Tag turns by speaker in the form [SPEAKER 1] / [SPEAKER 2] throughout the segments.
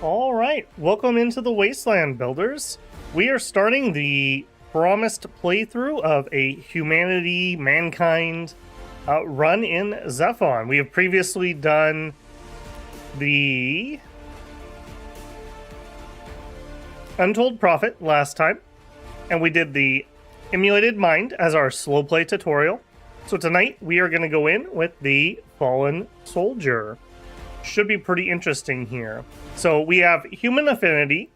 [SPEAKER 1] All right, welcome into the Wasteland Builders. We are starting the promised playthrough of a humanity, mankind run in Zephon. We have previously done the Untold Prophet last time, and we did the Emulated Mind as our slow play tutorial. So tonight we are going to go in with the Fallen Soldier. Should be pretty interesting here. So we have human affinity.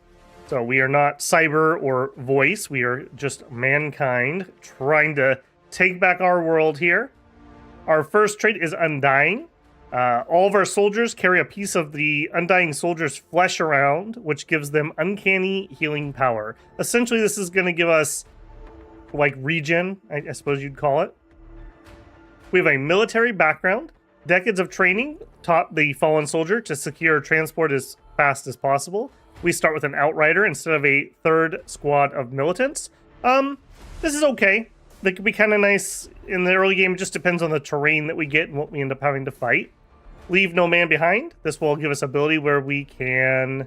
[SPEAKER 1] So we are not cyber or voice. We are just mankind trying to take back our world here. Our first trait is Undying. All of our soldiers carry a piece of the Undying soldier's flesh around, which gives them uncanny healing power. Essentially, this is going to give us, like, regen, I suppose you'd call it. We have a military background. Decades of training taught the fallen soldier to secure transport as fast as possible. We start with an outrider instead of a third squad of militants. This is okay. They could be kind of nice in the early game. It just depends on the terrain that we get and what we end up having to fight. Leave no man behind. This will give us ability where we can...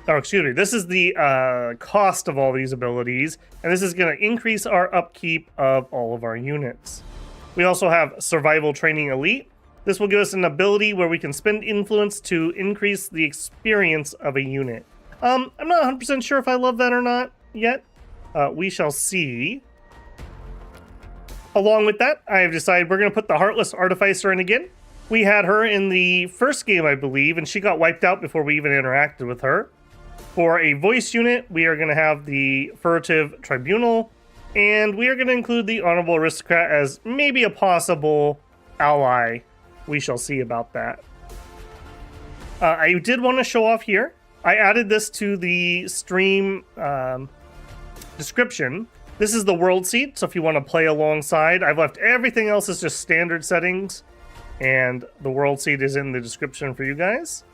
[SPEAKER 1] Oh, excuse me. This is the cost of all these abilities, and this is going to increase our upkeep of all of our units. We also have Survival Training Elite. This will give us an ability where we can spend influence to increase the experience of a unit. I'm not 100% sure if I love that or not yet. We shall see. Along with that, I have decided we're going to put the Heartless Artificer in again. We had her in the first game, I believe, and she got wiped out before we even interacted with her. For a voice unit, we are going to have the Furtive Tribunal. And we are going to include the Honorable Aristocrat as maybe a possible ally. We shall see about that. I did want to show off here. I added this to the stream description. This is the world seed, so if you want to play alongside, I've left everything else as just standard settings. And the world seed is in the description for you guys.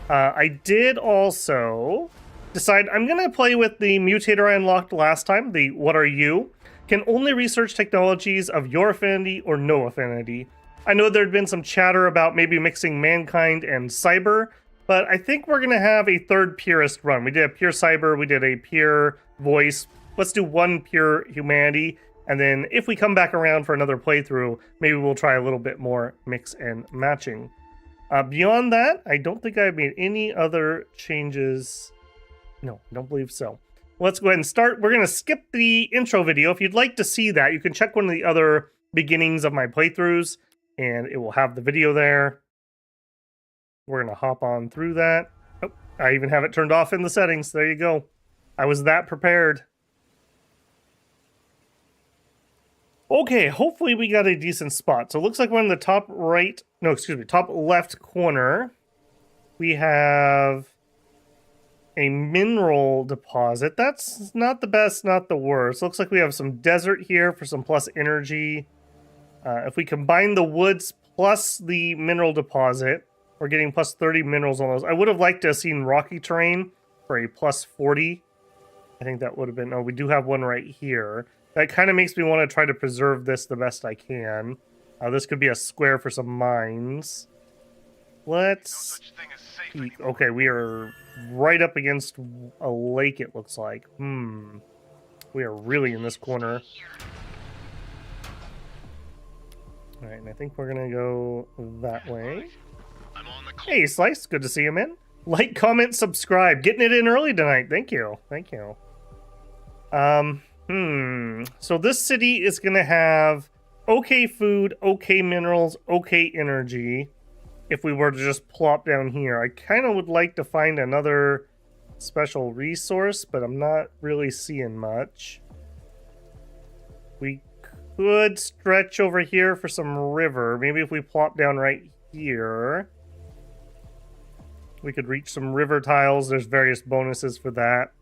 [SPEAKER 1] I did also... decide I'm going to play with the mutator I unlocked last time, the What Are You? Can only research technologies of your affinity or no affinity. I know there'd been some chatter about maybe mixing mankind and cyber, but I think we're going to have a third purist run. We did a pure cyber, we did a pure voice. Let's do one pure humanity, and then if we come back around for another playthrough, maybe we'll try a little bit more mix and matching. Beyond that, I don't think I've made any other changes. No, I don't believe so. Let's go ahead and start. We're going to skip the intro video. If you'd like to see that, you can check one of the other beginnings of my playthroughs, and it will have the video there. We're going to hop on through that. Oh, I even have it turned off in the settings. There you go. I was that prepared. Okay, hopefully we got a decent spot. So it looks like we're in the top right, no, excuse me, top left corner. We have a mineral deposit. That's not the best, not the worst. Looks like we have some desert here for some plus energy. If we combine the woods plus the mineral deposit, we're getting plus 30 minerals on those. I would have liked to have seen rocky terrain for a plus 40. I think that would have been... Oh, we do have one right here. That kind of makes me want to try to preserve this the best I can. This could be a square for some mines. Let's... Okay, we are right up against a lake, it looks like. We are really in this corner. Alright, and I think we're gonna go that way. Hey, Slice, good to see you, man. Like, comment, subscribe. Getting it in early tonight. Thank you. Thank you. So this city is gonna have okay food, okay minerals, okay energy. If we were to just plop down here, I kind of would like to find another special resource, but I'm not really seeing much. We could stretch over here for some river. Maybe if we plop down right here, we could reach some river tiles. There's various bonuses for that.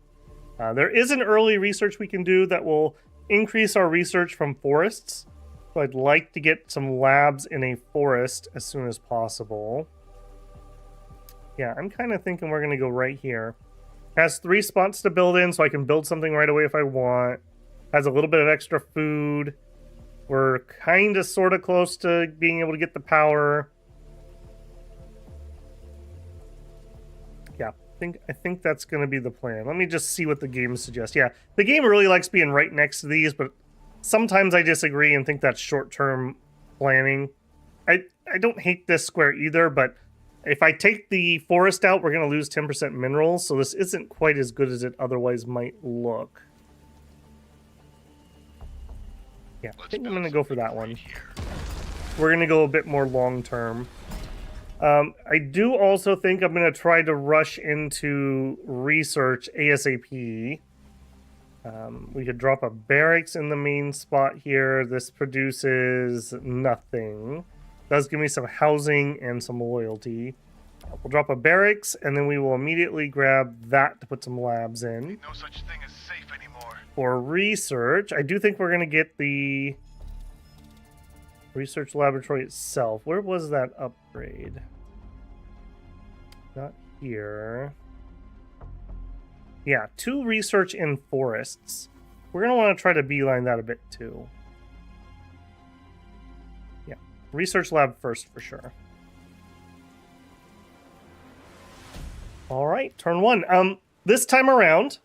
[SPEAKER 1] There is an early research we can do that will increase our research from forests. So I'd like to get some labs in a forest as soon as possible. Yeah, I'm kind of thinking we're going to go right here. Has 3 spots to build in, so I can build something right away if I want. Has a little bit of extra food. We're kind of sort of close to being able to get the power. Yeah, I think that's going to be the plan. Let me just see what the game suggests. Yeah, the game really likes being right next to these, but sometimes I disagree and think that's short-term planning. I don't hate this square either, but if I take the forest out, we're going to lose 10% minerals, so this isn't quite as good as it otherwise might look. Yeah, I think I'm going to go for that one. We're going to go a bit more long-term. I do also think I'm going to try to rush into research ASAP. We could drop a barracks in the main spot here. This produces nothing. Does give me some housing and some loyalty. We'll drop a barracks, and then we will immediately grab that to put some labs in.
[SPEAKER 2] Ain't no such thing as safe anymore.
[SPEAKER 1] For research, I do think we're going to get the research laboratory itself. Where was that upgrade? Not here. Yeah, 2 research in forests. We're going to want to try to beeline that a bit too. Yeah, research lab first for sure. All right, turn 1. This time around,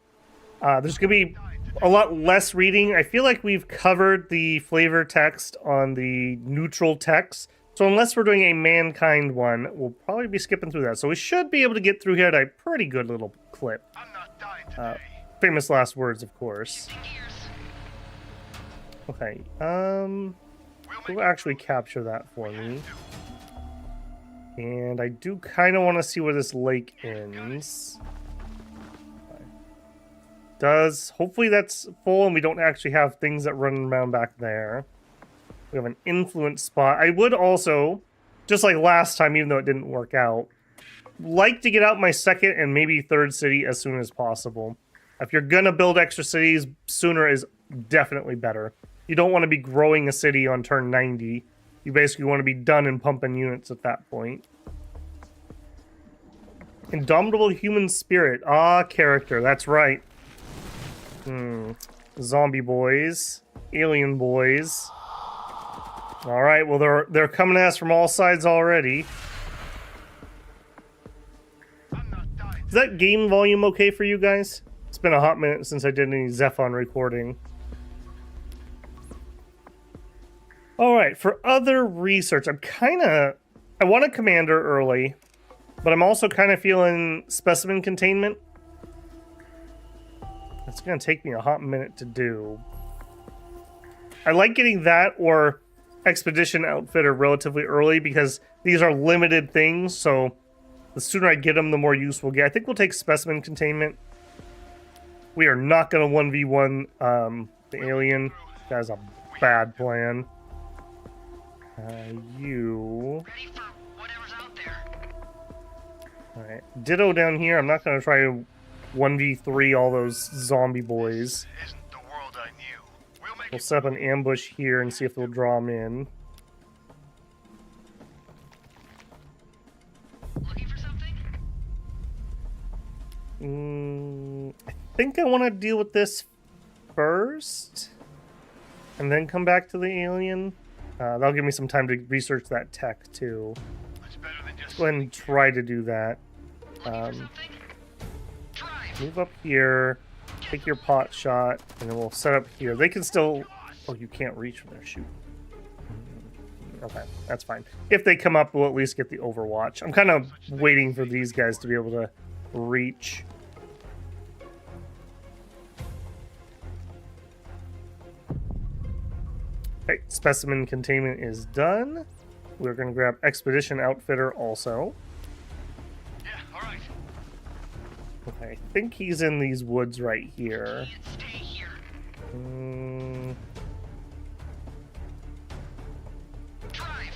[SPEAKER 1] there's going to be a lot less reading. I feel like we've covered the flavor text on the neutral text. So unless we're doing a mankind one, we'll probably be skipping through that. So we should be able to get through here at a pretty good little clip.
[SPEAKER 2] I'm not dying today.
[SPEAKER 1] Famous last words, of course. Okay, we'll actually capture that for me. And I do kind of want to see where this lake ends. Hopefully that's full and we don't actually have things that run around back there. We have an influence spot. I would also, just like last time, even though it didn't work out, like to get out my second and maybe third city as soon as possible. If you're going to build extra cities, sooner is definitely better. You don't want to be growing a city on turn 90. You basically want to be done and pumping units at that point. Indomitable human spirit. Ah, character. That's right. Zombie boys. Alien boys. Alright, well they're coming at us from all sides already. Is that game volume okay for you guys? It's been a hot minute since I did any Zephon recording. Alright, for other research, I want a commander early, but I'm also kind of feeling specimen containment. It's going to take me a hot minute to do. I like getting that or expedition outfitter relatively early because these are limited things, so the sooner I get them, the more use we'll get. I think we'll take specimen containment. We are not going to 1v1 the alien. That is a bad plan. You... Alright, ditto down here. I'm not going to try to 1v3 all those zombie boys.
[SPEAKER 2] Isn't the world I knew.
[SPEAKER 1] We'll set up an ambush here and see if they'll draw them in.
[SPEAKER 3] Looking for something?
[SPEAKER 1] I think I want to deal with this first, and then come back to the alien. That'll give me some time to research that tech too.
[SPEAKER 2] It's better than just
[SPEAKER 1] Go ahead and try to do that. Move up here, take your pot shot, and then we'll set up here. They can still... Oh, you can't reach from there. Shoot. Okay, that's fine. If they come up, we'll at least get the overwatch. I'm kind of waiting for these guys to be able to reach. Okay, specimen containment is done. We're going to grab expedition outfitter also.
[SPEAKER 2] Yeah, all right.
[SPEAKER 1] Okay, I think he's in these woods right here.
[SPEAKER 3] Stay here. Drive.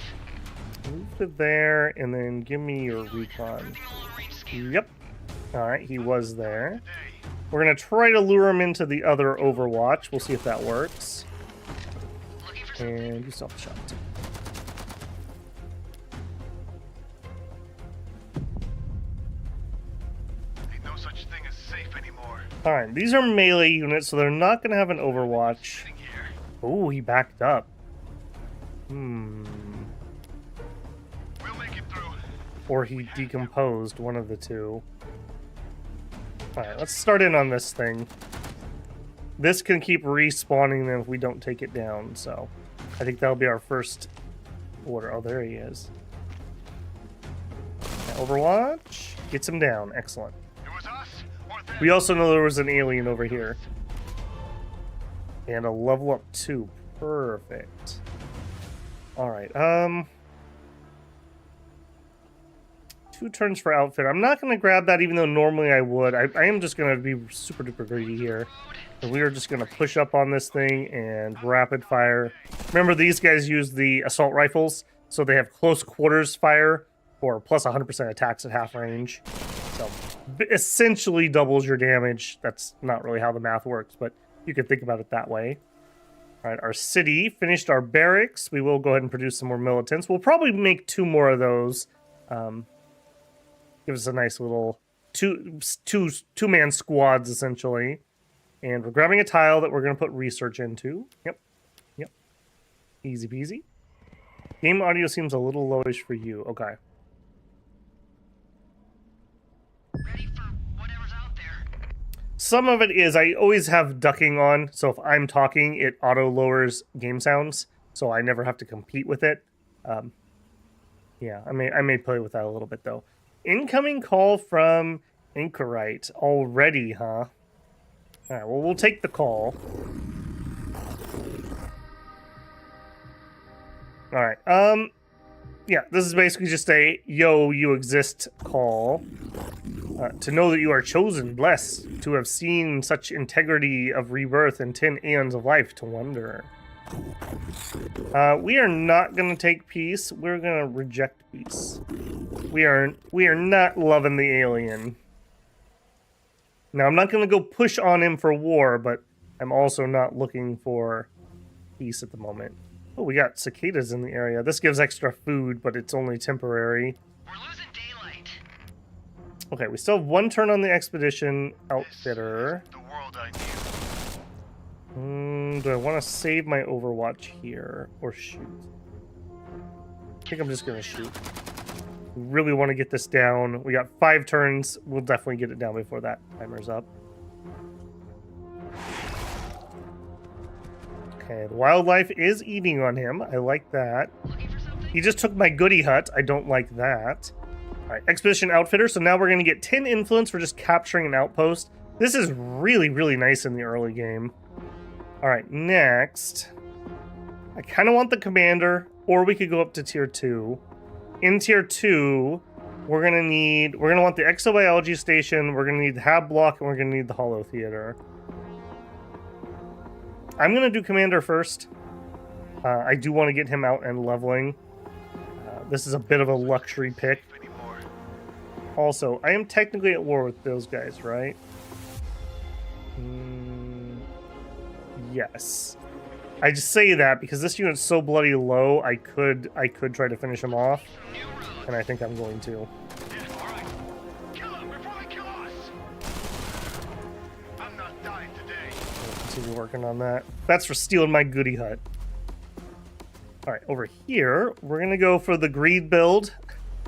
[SPEAKER 1] Move to there, and then give me your recon. Yep. Alright, he was there. We're going to try to lure him into the other overwatch. We'll see if that works. And you self-shot.
[SPEAKER 2] Ain't no such thing as safe anymore.
[SPEAKER 1] Alright, these are melee units, so they're not going to have an overwatch.
[SPEAKER 2] Sitting here.
[SPEAKER 1] Oh, he backed up.
[SPEAKER 2] We'll make it through.
[SPEAKER 1] or he decomposed, one of the two. Alright, let's start in on this thing. This can keep respawning them if we don't take it down, so I think that'll be our first order. Oh, there he is. Overwatch gets him down. Excellent.
[SPEAKER 2] It was us or them.
[SPEAKER 1] We also know there was an alien over here. And a level up 2. Perfect. Alright, 2 turns for outfit. I'm not going to grab that even though normally I would. I am just going to be super duper greedy here. And we are just going to push up on this thing and rapid fire. Remember, these guys use the assault rifles, so they have close quarters fire for plus 100% attacks at half range. So essentially doubles your damage. That's not really how the math works, but you could think about it that way. All right, our city finished our barracks. We will go ahead and produce some more militants. We'll probably make 2 more of those. Give us a nice little two-man squads, essentially. And we're grabbing a tile that we're going to put research into. Yep. Easy peasy. Game audio seems a little lowish for you. Okay.
[SPEAKER 3] Ready for whatever's out there.
[SPEAKER 1] Some of it is, I always have ducking on, so if I'm talking, it auto-lowers game sounds, so I never have to compete with it. Yeah, I may play with that a little bit, though. Incoming call from Anchorite. Already, huh? Alright, well, we'll take the call. Alright, yeah, this is basically just a, yo, you exist call. To know that you are chosen, blessed, to have seen such integrity of rebirth and 10 aeons of life to wonder. We are not going to take peace. We're going to reject peace. We are not loving the alien. Now, I'm not going to go push on him for war, but I'm also not looking for peace at the moment. Oh, we got cicadas in the area. This gives extra food, but it's only temporary.
[SPEAKER 3] We're losing daylight.
[SPEAKER 1] Okay, we still have 1 turn on the expedition outfitter.
[SPEAKER 2] The world I knew.
[SPEAKER 1] Do I want to save my Overwatch here or shoot? I think I'm just going to shoot. Really want to get this down. We got 5 turns. We'll definitely get it down before that timer's up. Okay, the wildlife is eating on him. I like that.
[SPEAKER 3] Looking for something?
[SPEAKER 1] He just took my goodie hut. I don't like that. Alright, Expedition Outfitter. So now we're going to get 10 influence for just capturing an outpost. This is really, really nice in the early game. Alright, next. I kind of want the commander, or we could go up to tier 2. In tier 2, we're going to want the exobiology station, we're going to need the hab block, and we're going to need the holo theater. I'm going to do commander first. I do want to get him out and leveling. This is a bit of a luxury pick.
[SPEAKER 2] Anymore.
[SPEAKER 1] Also, I am technically at war with those guys, right? Yes. I just say that because this unit's so bloody low, I could try to finish him off, and I think I'm going to.
[SPEAKER 2] Yeah, all right. Kill them before they kill us. I'm not dying today.
[SPEAKER 1] Continue working on that. That's for stealing my goodie hut. All right, over here, we're gonna go for the greed build,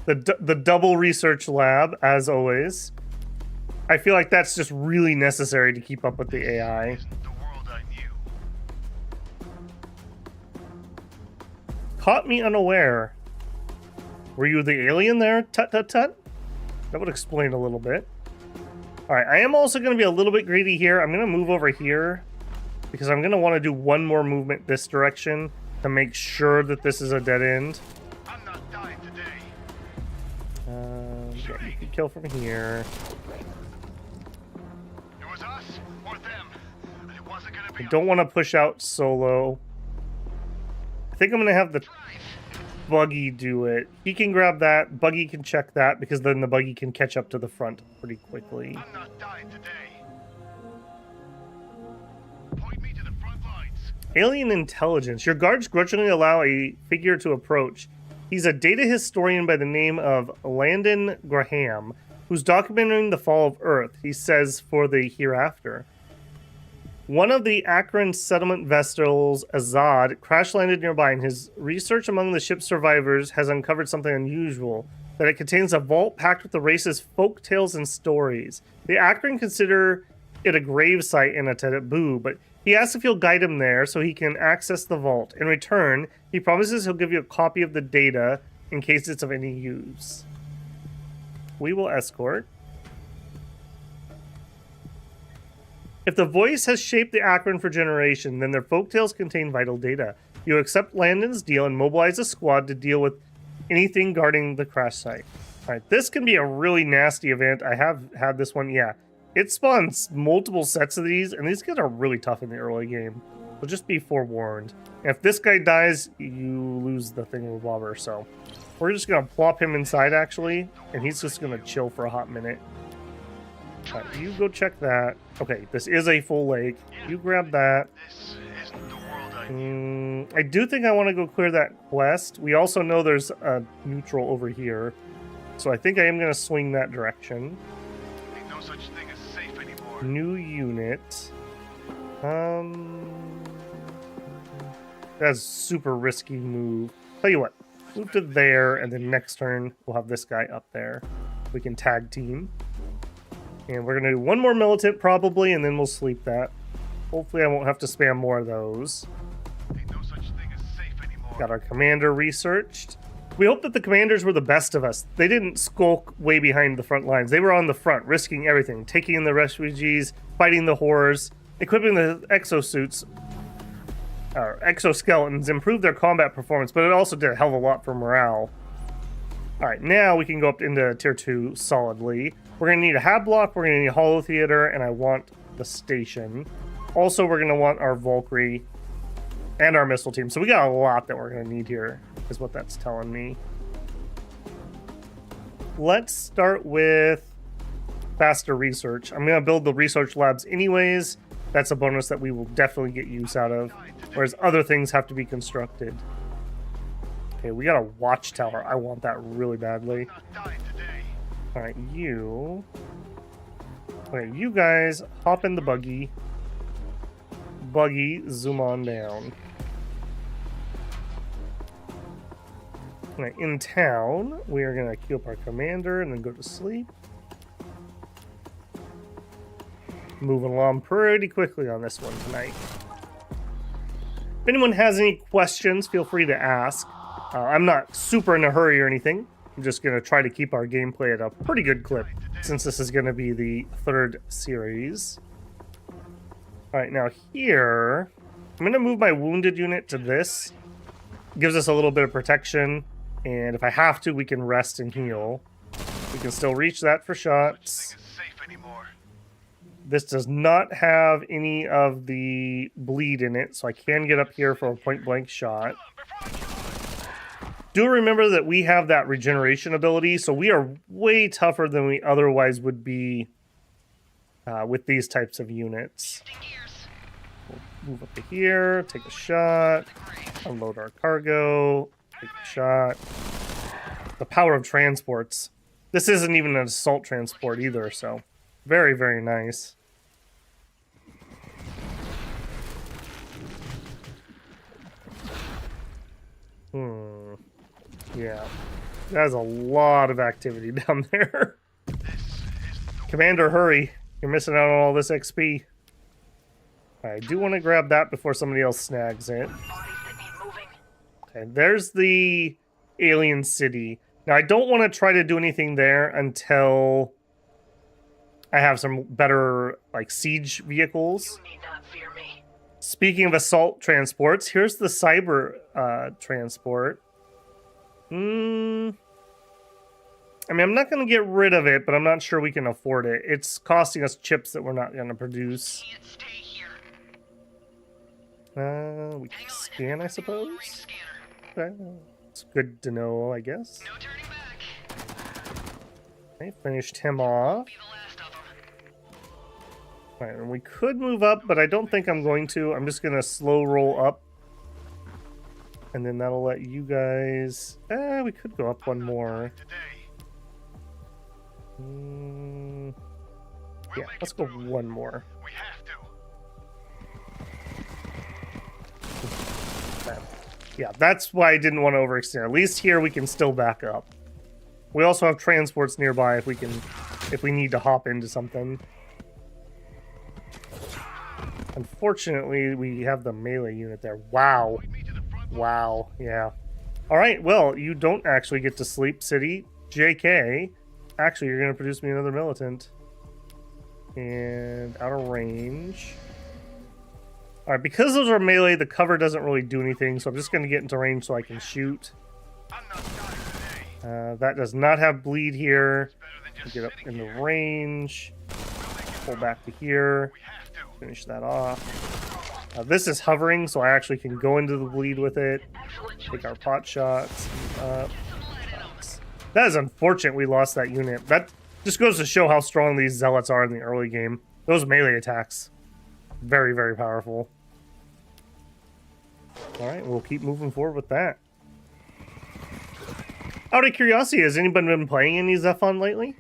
[SPEAKER 1] the double research lab, as always. I feel like that's just really necessary to keep up with the AI.
[SPEAKER 2] Isn't the world I knew.
[SPEAKER 1] Caught me unaware. Were you the alien there? Tut tut tut. That would explain a little bit. All right, I am also going to be a little bit greedy here. I'm going to move over here because I'm going to want to do 1 more movement this direction to make sure that this is a dead end.
[SPEAKER 2] I'm not dying today.
[SPEAKER 1] Yeah, you can kill from here.
[SPEAKER 2] It was us or them. And it wasn't gonna
[SPEAKER 1] I
[SPEAKER 2] be.
[SPEAKER 1] don't want to push out solo. I think I'm going to have the buggy do it. He can grab that. Buggy can check that because then the buggy can catch up to the front pretty quickly.
[SPEAKER 2] I'm not dying today. Point me to the front lines.
[SPEAKER 1] Alien intelligence. Your guards grudgingly allow a figure to approach. He's a data historian by the name of Landon Graham, who's documenting the fall of Earth, he says, for the hereafter. One of the Akron settlement vessels, Azad, crash-landed nearby, and his research among the ship's survivors has uncovered something unusual. that it contains a vault packed with the race's folk tales and stories. The Akron consider it a grave site in a taboo, but he asks if you'll guide him there so he can access the vault. In return, he promises he'll give you a copy of the data in case it's of any use. We will escort. If the voice has shaped the Akron for generation, then their folktales contain vital data. You accept Landon's deal and mobilize a squad to deal with anything guarding the crash site. Alright, this can be a really nasty event. I have had this one, yeah. It spawns multiple sets of these, and these guys are really tough in the early game. So just be forewarned. If this guy dies, you lose the thingamabobber, so... We're just gonna plop him inside, actually, and he's just gonna chill for a hot minute. Alright, you go check that. Okay, this is a full lake. You grab that.
[SPEAKER 2] This isn't the world I knew.
[SPEAKER 1] I do think I want to go clear that quest. We also know there's a neutral over here. So I think I am going to swing that direction.
[SPEAKER 2] Ain't no such thing as safe anymore.
[SPEAKER 1] New unit. That's a super risky move. Tell you what, move to there, and then next turn we'll have this guy up there. We can tag team. And we're going to do one more militant probably, and then we'll sleep that. Hopefully I won't have to spam more of those.
[SPEAKER 2] Ain't no such thing as safe anymore.
[SPEAKER 1] Got our commander researched. We hope that the commanders were the best of us. They didn't skulk way behind the front lines. They were on the front, risking everything, taking in the refugees, fighting the horrors, equipping the exosuits, or exoskeletons, improved their combat performance, but it also did a hell of a lot for morale. Alright, now we can go up into tier 2 solidly. We're going to need a hab block, we're going to need a holo theater, and I want the station. Also, we're going to want our Valkyrie and our missile team. So we got a lot that we're going to need here, is what that's telling me. Let's start with faster research. I'm going to build the research labs anyways. That's a bonus that we will definitely get use out of, whereas other things have to be constructed. Okay, we got a watchtower. I want that really badly.
[SPEAKER 2] Not dying today.
[SPEAKER 1] Alright, you... Okay, you guys hop in the buggy. Buggy, zoom on down. Alright, in town, we are going to queue up our commander and then go to sleep. Moving along pretty quickly on this one tonight. If anyone has any questions, feel free to ask. I'm not super in a hurry or anything. I'm just going to try to keep our gameplay at a pretty good clip, since this is going to be the third series. Alright, now here, I'm going to move my wounded unit to this. Gives us a little bit of protection, and if I have to, we can rest and heal. We can still reach that for shots.
[SPEAKER 2] Thing is safe anymore.
[SPEAKER 1] This does not have any of the bleed in it, so I can get up here for a point-blank shot. Do remember that we have that regeneration ability, so we are way tougher than we otherwise would be with these types of units. We'll move up to here, take a shot, unload our cargo, take a shot. The power of transports. This isn't even an assault transport either, so very, very nice. Yeah, that's a lot of activity down there. Commander, hurry. You're missing out on all this XP. I do want to grab that before somebody else snags it. Okay, there's the alien city. Now, I don't want to try to do anything there until I have some better, like, siege vehicles.
[SPEAKER 3] You need not fear me.
[SPEAKER 1] Speaking of assault transports, here's the cyber transport. I mean, I'm not going to get rid of it, but I'm not sure we can afford it. It's costing us chips that we're not going to produce.
[SPEAKER 3] Can't stay here.
[SPEAKER 1] We can scan, I suppose.
[SPEAKER 3] Scanner.
[SPEAKER 1] Okay. It's good to know, I guess.
[SPEAKER 3] No turning back.
[SPEAKER 1] Okay, finished him off.
[SPEAKER 3] Be the last of them.
[SPEAKER 1] Alright, and we could move up, but I don't think I'm going to. I'm just going to slow roll up. And then that'll let you guys... we could go up one more. Yeah, let's go one more.
[SPEAKER 2] We have to.
[SPEAKER 1] Yeah, that's why I didn't want to overextend. At least here we can still back up. We also have transports nearby if we need to hop into something. Unfortunately, we have the melee unit there. Wow. Wow, yeah. Alright, well, you don't actually get to sleep, City. JK. Actually, you're going to produce me another militant. And out of range. Alright, because those are melee, the cover doesn't really do anything, so I'm just going to get into range so I can shoot. That does not have bleed here. Get up into range. Pull back to here. Finish that off. This is hovering, so I actually can go into the bleed with it. Take our pot shots. That is unfortunate we lost that unit. That just goes to show how strong these zealots are in the early game. Those melee attacks. Very, very powerful. Alright, we'll keep moving forward with that. Out of curiosity, has anybody been playing any Zephon lately?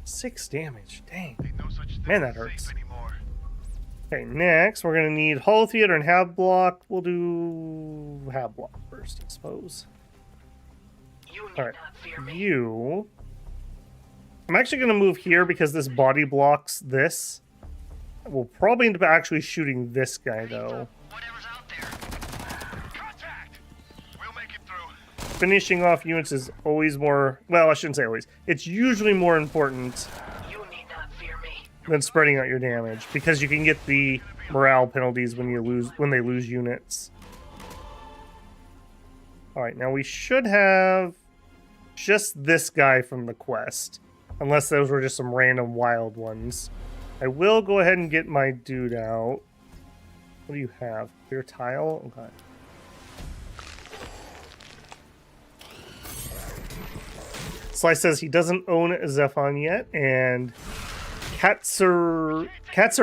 [SPEAKER 1] 6 damage. Dang. Man, that hurts. Okay, next we're going to need Hull Theater and Hab Block. We'll do Hab Block first, I suppose. Alright, you... I'm actually going to move here because this body blocks this. We'll probably end up actually shooting this guy, though. Finishing off units is always more... Well, I shouldn't say always. It's usually more important than spreading out your damage, because you can get the morale penalties when they lose units. Alright, now we should have just this guy from the quest. Unless those were just some random wild ones. I will go ahead and get my dude out. What do you have? Clear tile? Okay. Slice says he doesn't own Zephon yet, and Cats are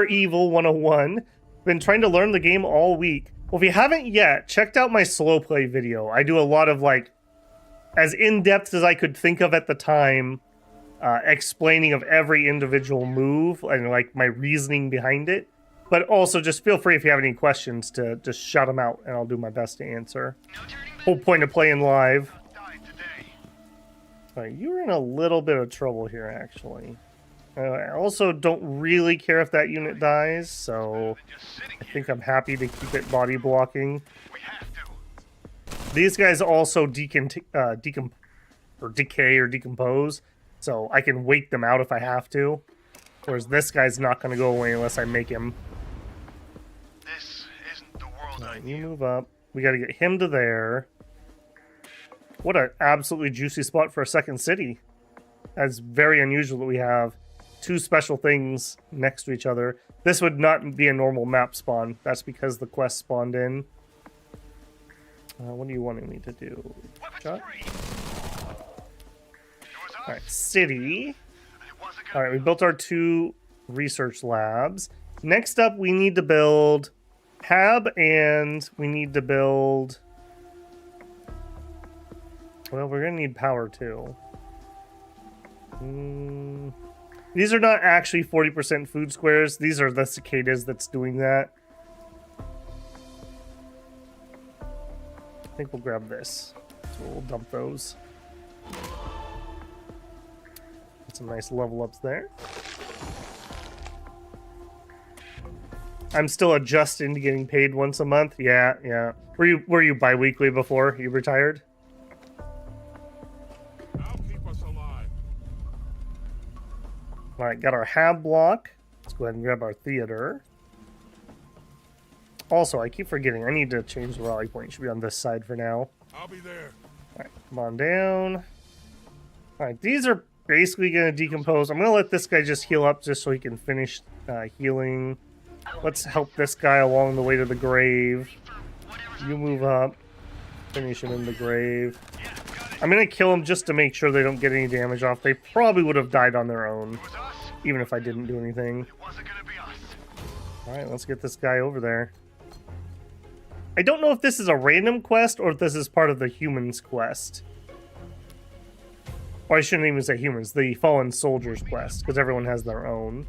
[SPEAKER 1] Evil 101. Been trying to learn the game all week. Well, if you haven't yet, checked out my slow play video. I do a lot of, like, as in-depth as I could think of at the time, explaining of every individual move and, like, my reasoning behind it. But also, just feel free if you have any questions to just shout them out, and I'll do my best to answer. Whole point of playing live. Alright, you're in a little bit of trouble here, actually. I also don't really care if that unit dies, so I think I'm happy to keep it body blocking. These guys also decay or decompose, so I can wait them out if I have to. Whereas this guy's not going to go away unless I make him.
[SPEAKER 2] This isn't the world
[SPEAKER 1] Right, you move up. We got to get him to there. What an absolutely juicy spot for a second city. That's very unusual that we have 2 special things next to each other. This would not be a normal map spawn. That's because the quest spawned in. What are you wanting me to do? Alright, city. Alright, we built our 2 research labs. Next up, we need to build Hab, and we need to build... Well, we're going to need power, too. These are not actually 40% food squares. These are the cicadas that's doing that. I think we'll grab this. So we'll dump those. Get some nice level ups there. I'm still adjusting to getting paid once a month. Yeah. Were you bi-weekly before you retired? Alright, got our Hab block. Let's go ahead and grab our theater. Also, I keep forgetting, I need to change the rally point. It should be on this side for now.
[SPEAKER 2] I'll be there.
[SPEAKER 1] Alright, come on down. Alright, these are basically going to decompose. I'm going to let this guy just heal up just so he can finish healing. Let's help this guy along the way to the grave. You move up. Finish him in the grave. I'm going to kill them just to make sure they don't get any damage off. They probably would have died on their own, even if I didn't do anything. Alright, let's get this guy over there. I don't know if this is a random quest or if this is part of the humans quest. Or I shouldn't even say humans, the fallen soldiers quest, because everyone has their own.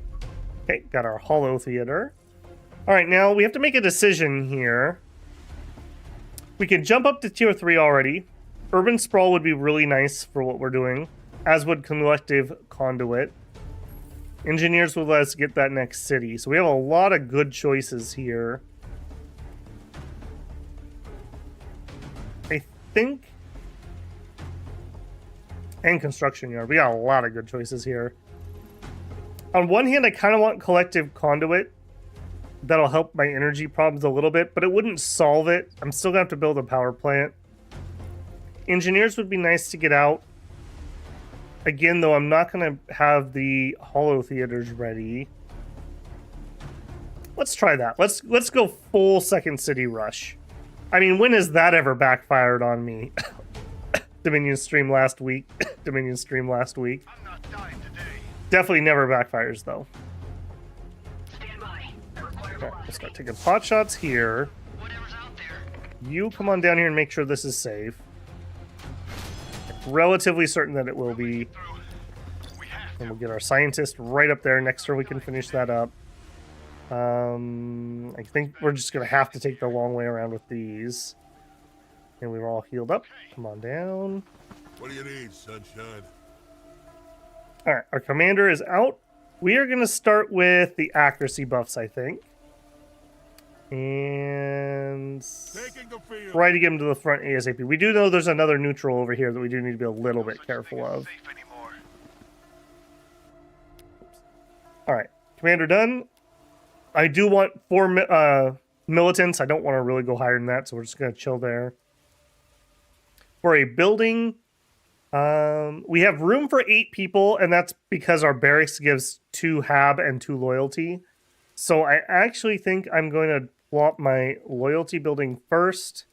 [SPEAKER 1] Okay, got our hollow theater. Alright, now we have to make a decision here. We can jump up to tier 3 already. Urban Sprawl would be really nice for what we're doing, as would Collective Conduit. Engineers will let us get that next city. So we have a lot of good choices here. I think... And Construction Yard. We got a lot of good choices here. On one hand, I kind of want Collective Conduit. That'll help my energy problems a little bit, but it wouldn't solve it. I'm still going to have to build a power plant. Engineers would be nice to get out. Again, though, I'm not going to have the Holo Theaters ready. Let's try that. Let's go full Second City Rush. I mean, when has that ever backfired on me? Dominion stream last week. Dominion stream last week.
[SPEAKER 2] I'm not dying today.
[SPEAKER 1] Definitely never backfires, though.
[SPEAKER 3] Stand by. I require
[SPEAKER 1] Okay, we'll
[SPEAKER 3] velocity.
[SPEAKER 1] start taking pot shots here.
[SPEAKER 3] Whatever's out there.
[SPEAKER 1] You come on down here and make sure this is safe. Relatively certain that it will be.
[SPEAKER 2] Through. We have
[SPEAKER 1] And we'll get our scientist right up there next turn. We can finish that up. I think we're just going to have to take the long way around with these. And we were all healed up. Come on down.
[SPEAKER 4] What do you need, sunshine?
[SPEAKER 1] All right, our commander is out. We are going to start with the accuracy buffs, I think. And
[SPEAKER 4] Taking the field.
[SPEAKER 1] try to get him to the front ASAP. We do know there's another neutral over here that we do need to be a little bit
[SPEAKER 2] such
[SPEAKER 1] careful
[SPEAKER 2] thing as
[SPEAKER 1] of.
[SPEAKER 2] safe anymore.
[SPEAKER 1] All right, commander done. I do want 4 militants. I don't want to really go higher than that, so we're just going to chill there. For a building, we have room for 8 people, and that's because our barracks gives 2 hab and 2 loyalty. So I actually think I'm going to plop my loyalty building first.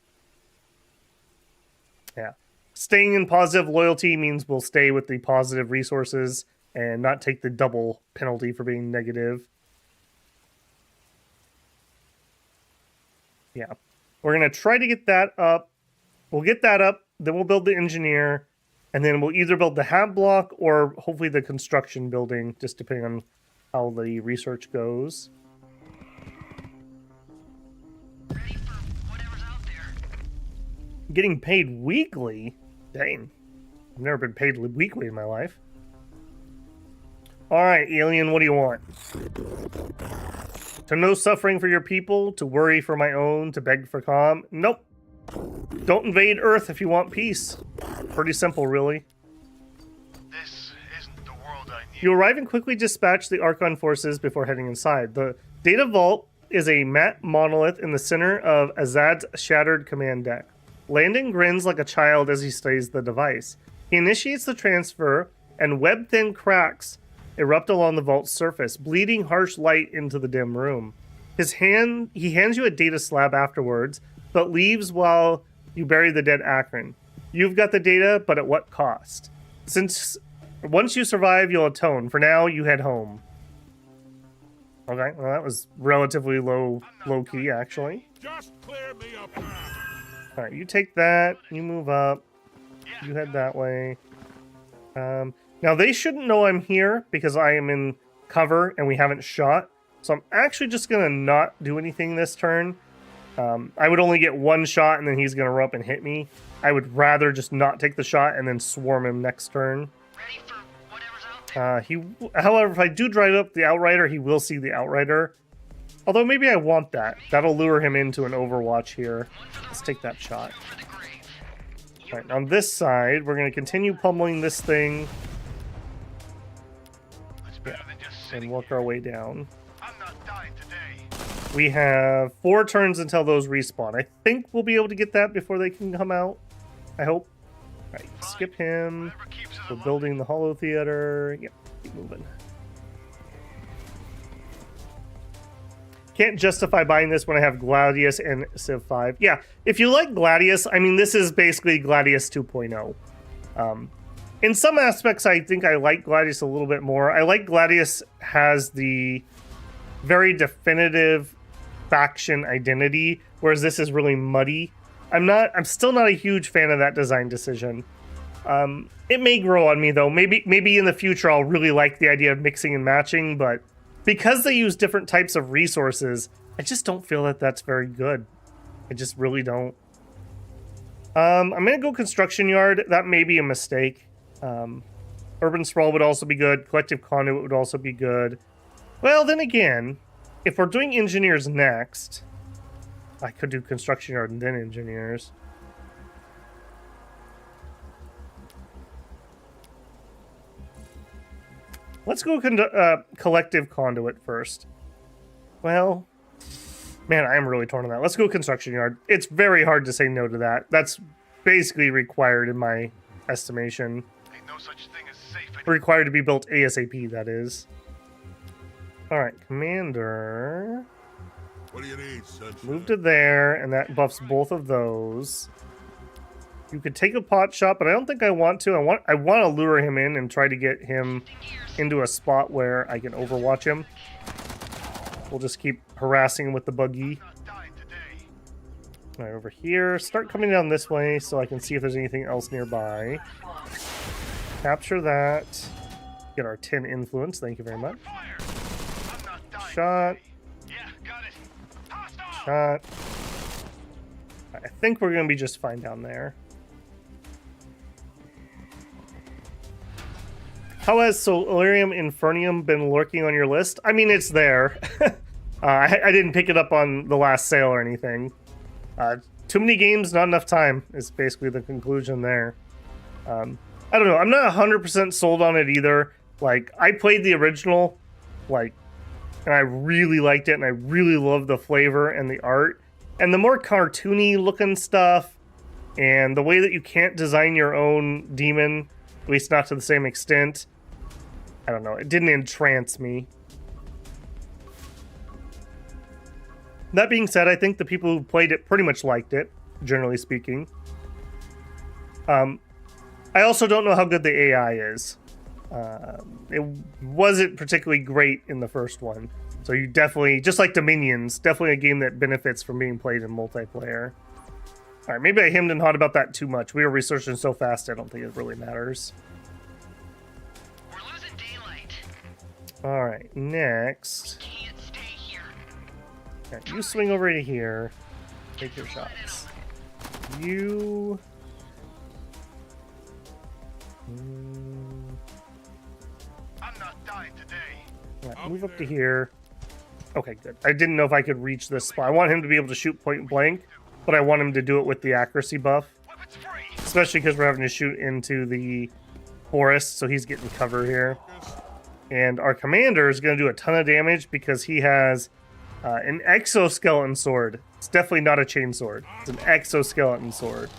[SPEAKER 1] Yeah. Staying in positive loyalty means we'll stay with the positive resources and not take the double penalty for being negative. Yeah. We're going to try to get that up. We'll get that up, then we'll build the engineer, and then we'll either build the hab block or hopefully the construction building, just depending on how the research goes.
[SPEAKER 3] Ready for whatever's out there.
[SPEAKER 1] Getting paid weekly? Dang. I've never been paid weekly in my life. Alright, alien, what do you want? To know suffering for your people, to worry for my own, to beg for calm? Nope. Don't invade Earth if you want peace. Pretty simple, really.
[SPEAKER 2] This isn't the world I need.
[SPEAKER 1] You arrive and quickly dispatch the Archon forces before heading inside. The data vault is a matte monolith in the center of Azad's shattered command deck. Landon grins like a child as he studies the device. He initiates the transfer, and web-thin cracks erupt along the vault's surface, bleeding harsh light into the dim room. He hands you a data slab afterwards, but leaves while you bury the dead Akron. You've got the data, but at what cost? Since once you survive, you'll atone. For now, you head home. Okay, well, that was relatively low key, actually.
[SPEAKER 4] Just clear me up.
[SPEAKER 1] All right, you take that. You move up. You head that way. Now, they shouldn't know I'm here because I am in cover and we haven't shot. So I'm actually just going to not do anything this turn. I would only get 1 shot and then he's going to run up and hit me. I would rather just not take the shot and then swarm him next turn.
[SPEAKER 3] Ready for whatever's out there.
[SPEAKER 1] However, if I do drive up the Outrider, he will see the Outrider. Although maybe I want that. That'll lure him into an Overwatch here. Let's take that shot.
[SPEAKER 3] For the grave.
[SPEAKER 1] All right, on this side, we're going to continue pummeling this thing
[SPEAKER 2] It's better than just sitting.
[SPEAKER 1] and work our way down.
[SPEAKER 2] I'm not dying today.
[SPEAKER 1] We have 4 turns until those respawn. I think we'll be able to get that before they can come out. I hope. All right, skip him.
[SPEAKER 2] Whatever keeps us
[SPEAKER 1] We're
[SPEAKER 2] alive.
[SPEAKER 1] building the Holo Theater. Yep, keep moving. Can't justify buying this when I have Gladius and Civ 5. Yeah, if you like Gladius, I mean, this is basically Gladius 2.0. In some aspects, I think I like Gladius a little bit more. I like Gladius has the very definitive faction identity, whereas this is really muddy. I'm still not a huge fan of that design decision. It may grow on me though. Maybe in the future I'll really like the idea of mixing and matching, but because they use different types of resources, I just don't feel that that's very good. I just really don't. I'm gonna go construction yard. That may be a mistake. Urban sprawl would also be good. Collective conduit would also be good. Well, then again, if we're doing engineers next, I could do construction yard and then engineers. Let's go collective conduit first. Well, man, I am really torn on that. Let's go construction yard. It's very hard to say no to that. That's basically required in my estimation.
[SPEAKER 2] Ain't no such thing as safe.
[SPEAKER 1] Required to be built ASAP, that is. Alright, commander.
[SPEAKER 4] What do you need, sunshine?
[SPEAKER 1] Move to there, and that buffs both of those. You could take a pot shot, but I don't think I want to. I want to lure him in and try to get him into a spot where I can overwatch him. We'll just keep harassing him with the buggy.
[SPEAKER 2] Not dying today.
[SPEAKER 1] Alright, over here. Start coming down this way so I can see if there's anything else nearby. Capture that. Get our 10 influence. Thank you very much.
[SPEAKER 2] Fire! I'm not dying
[SPEAKER 1] Shot.
[SPEAKER 2] today. Yeah, got it. Hostile!
[SPEAKER 1] Shot. I think we're going to be just fine down there. How has Solarium Infernium been lurking on your list? I mean, it's there. I didn't pick it up on the last sale or anything. Too many games, not enough time is basically the conclusion there. I don't know. I'm not 100% sold on it either. Like, I played the original, like, and I really liked it, and I really loved the flavor and the art. And the more cartoony looking stuff, and the way that you can't design your own demon, at least not to the same extent, I don't know, it didn't entrance me. That being said, I think the people who played it pretty much liked it, generally speaking. I also don't know how good the AI is. It wasn't particularly great in the first one. So you definitely, just like Dominions, definitely a game that benefits from being played in multiplayer. Alright, maybe I hemmed and hawed about that too much. We were researching so fast, I don't think it really matters.
[SPEAKER 3] We're losing daylight.
[SPEAKER 1] Alright, next.
[SPEAKER 3] Can't stay here.
[SPEAKER 1] Alright, you swing over to here. Take your shots. You...
[SPEAKER 2] I'm not dying today.
[SPEAKER 1] Alright, move up to here. Okay, good. I didn't know if I could reach this spot. I want him to be able to shoot point blank, but I want him to do it with the accuracy buff.
[SPEAKER 2] Weapons free.
[SPEAKER 1] Especially because we're having to shoot into the forest, so he's getting cover here. And our commander is going to do a ton of damage because he has an exoskeleton sword. It's definitely not a chain sword. It's an exoskeleton sword.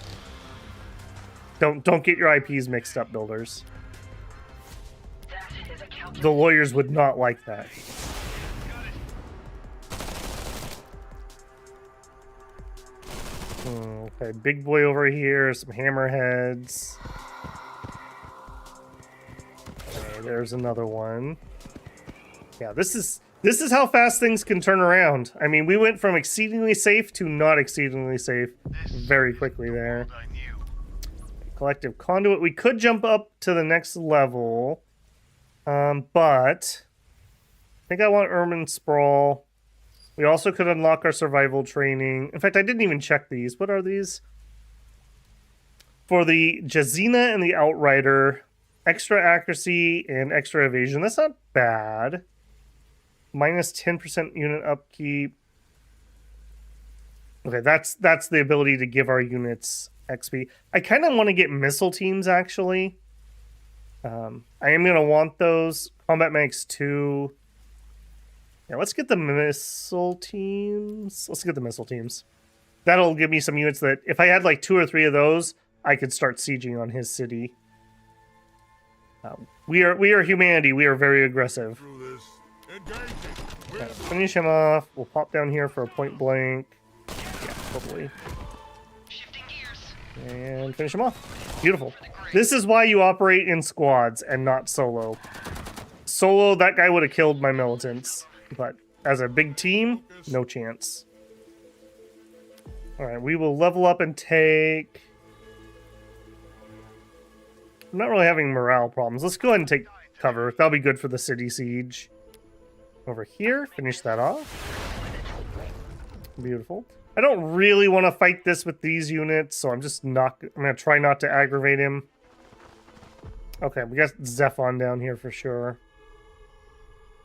[SPEAKER 1] Don't get your IPs mixed up, builders. The lawyers would not like that. Okay, big boy over here, some hammerheads. Okay, there's another one. Yeah, this is how fast things can turn around. I mean, we went from exceedingly safe to not exceedingly safe very quickly there.
[SPEAKER 2] I knew.
[SPEAKER 1] Collective conduit. We could jump up to the next level, but I think I want urban sprawl. We also could unlock our survival training. In fact, I didn't even check these. What are these? For the Jazina and the Outrider, extra accuracy and extra evasion. That's not bad. Minus 10% unit upkeep. Okay, that's the ability to give our units XP. I kind of want to get missile teams, actually. I am going to want those. Combat Max 2. Yeah, let's get the missile teams. Let's get the missile teams. That'll give me some units that, if I had like 2 or 3 of those, I could start sieging on his city. We are humanity. We are very aggressive.
[SPEAKER 4] Through this. Engaging.
[SPEAKER 1] Okay, finish him off. We'll pop down here for a point blank. Yeah, totally.
[SPEAKER 3] Shifting gears.
[SPEAKER 1] And finish him off. Beautiful. This is why you operate in squads and not solo. Solo, that guy would have killed my militants. But as a big team, no chance. Alright, we will level up and take... I'm not really having morale problems. Let's go ahead and take cover. That'll be good for the city siege. Over here, finish that off. Beautiful. I don't really want to fight this with these units, so I'm gonna try not to aggravate him. Okay, we got Zephon down here for sure.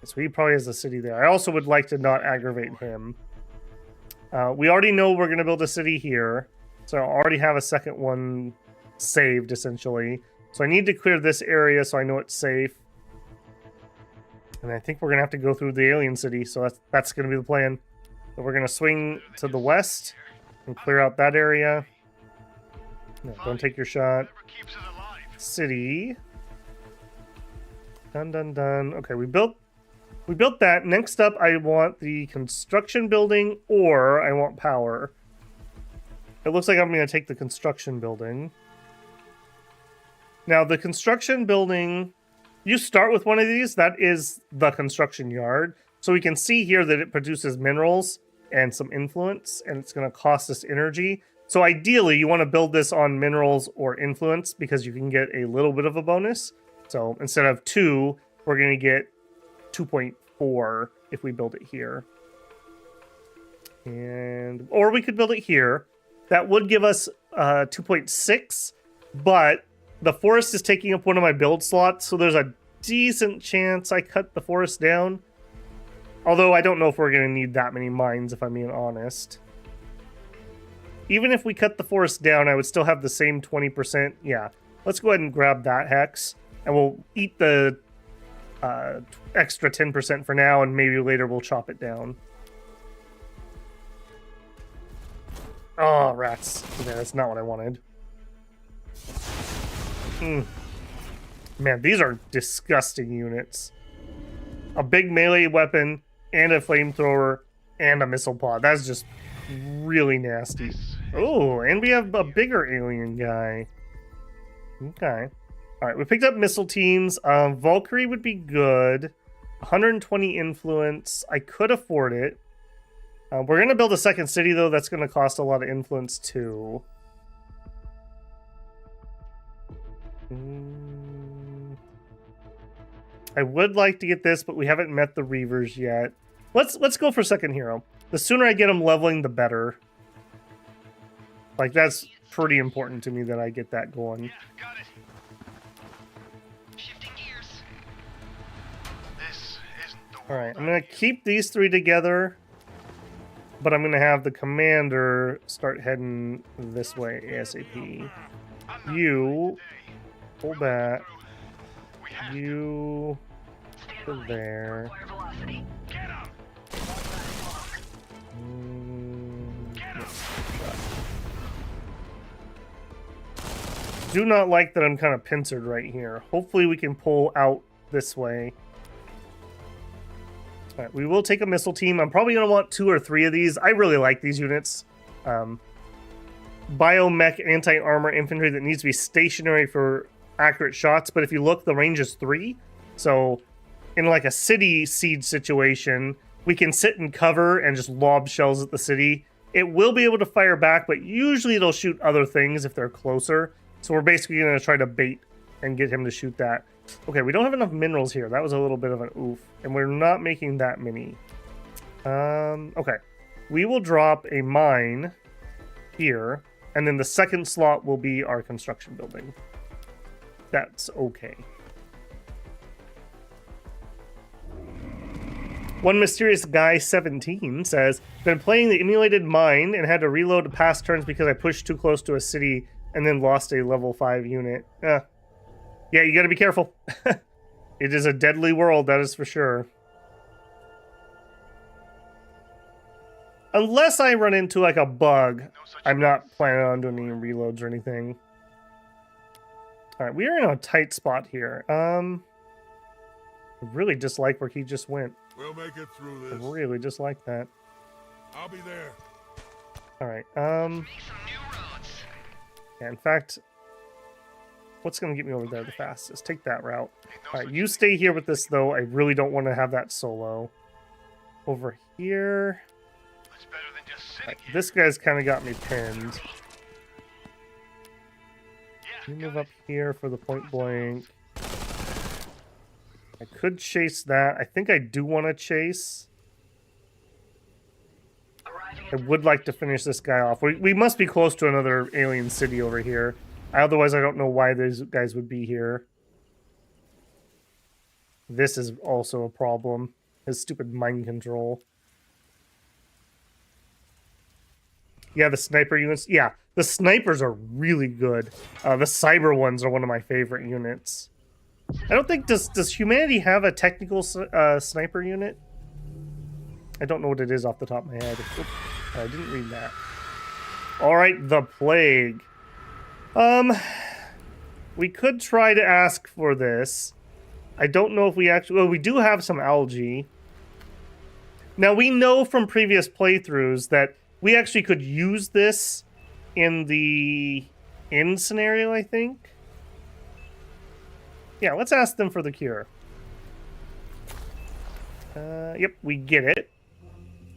[SPEAKER 1] So he probably has a city there. I also would like to not aggravate him. We already know we're going to build a city here. So I already have a second one saved, essentially. So I need to clear this area so I know it's safe. And I think we're going to have to go through the alien city. So that's going to be the plan. So we're going to swing to the west and clear out that area. No, don't take your shot. City. Dun, dun, dun. Okay, we built that. Next up, I want the construction building, or I want power. It looks like I'm going to take the construction building. Now, the construction building, you start with one of these. That is the construction yard. So we can see here that it produces minerals and some influence, and it's going to cost us energy. So ideally, you want to build this on minerals or influence because you can get a little bit of a bonus. So instead of 2, we're going to get 2.4 if we build it here. Or we could build it here. That would give us 2.6, but the forest is taking up one of my build slots, so there's a decent chance I cut the forest down. Although I don't know if we're going to need that many mines, if I'm being honest. Even if we cut the forest down, I would still have the same 20%. Yeah, let's go ahead and grab that hex. And we'll eat the extra 10% for now, and maybe later we'll chop it down. Oh, rats. Yeah, that's not what I wanted. Man, these are disgusting units. A big melee weapon, and a flamethrower, and a missile pod. That's just really nasty. Oh, and we have a bigger alien guy. Okay. All right, we picked up missile teams. Valkyrie would be good. 120 influence. I could afford it. We're going to build a second city, though. That's going to cost a lot of influence, too. I would like to get this, but we haven't met the Reavers yet. Let's go for second hero. The sooner I get them leveling, the better. Like, that's pretty important to me that I get that going.
[SPEAKER 2] Yeah, got it.
[SPEAKER 3] Shifting gears.
[SPEAKER 2] This isn't the world.
[SPEAKER 1] Alright, I'm going to keep these 3 together, but I'm going to have the commander start heading this way ASAP. You pull back. You go there.
[SPEAKER 2] Get him!
[SPEAKER 1] Do not like that I'm kind of pincered right here. Hopefully we can pull out this way. All right, we will take a missile team. I'm probably going to want 2 or 3 of these. I really like these units. Biomech anti-armor infantry that needs to be stationary for accurate shots. But if you look, the range is 3. So in like a city siege situation, we can sit in cover and just lob shells at the city. It will be able to fire back, but usually it'll shoot other things if they're closer. So we're basically going to try to bait and get him to shoot that. Okay, we don't have enough minerals here. That was a little bit of an oof. And we're not making that many. Okay. We will drop a mine here. And then the second slot will be our construction building. That's okay. One mysterious guy 17 says, been playing the emulated mine and had to reload to past turns because I pushed too close to a city and then lost a level 5 unit. Yeah, you gotta be careful. It is a deadly world, that is for sure. Unless I run into like a bug, I'm not planning on doing any reloads or anything. Alright, we are in a tight spot here. I really dislike where he just went.
[SPEAKER 4] We'll make it through
[SPEAKER 1] I
[SPEAKER 4] this.
[SPEAKER 1] really dislike that.
[SPEAKER 4] I'll be there.
[SPEAKER 1] Alright,
[SPEAKER 3] Make some new roads.
[SPEAKER 1] yeah, in fact, what's going to get me over there the fastest? Take that route. Alright, you stay here with this, though. I really don't want to have that solo. Over here.
[SPEAKER 2] It's better than just sitting
[SPEAKER 1] Alright,
[SPEAKER 2] here.
[SPEAKER 1] this guy's kind of got me pinned.
[SPEAKER 2] Yeah,
[SPEAKER 1] You move up here for the point blank. I could chase that. I think I do want to chase.
[SPEAKER 3] Arriving
[SPEAKER 1] I would like to finish this guy off. We must be close to another alien city over here. Otherwise, I don't know why these guys would be here. This is also a problem. His stupid mind control. Yeah, the sniper units. Yeah, the snipers are really good. The cyber ones are one of my favorite units. I don't think... Does humanity have a technical sniper unit? I don't know what it is off the top of my head. Oops, I didn't read that. Alright, the plague. We could try to ask for this. I don't know if we actually... Well, we do have some algae. Now, we know from previous playthroughs that we actually could use this in the end scenario, I think. Yeah, let's ask them for the cure. Yep, we get it.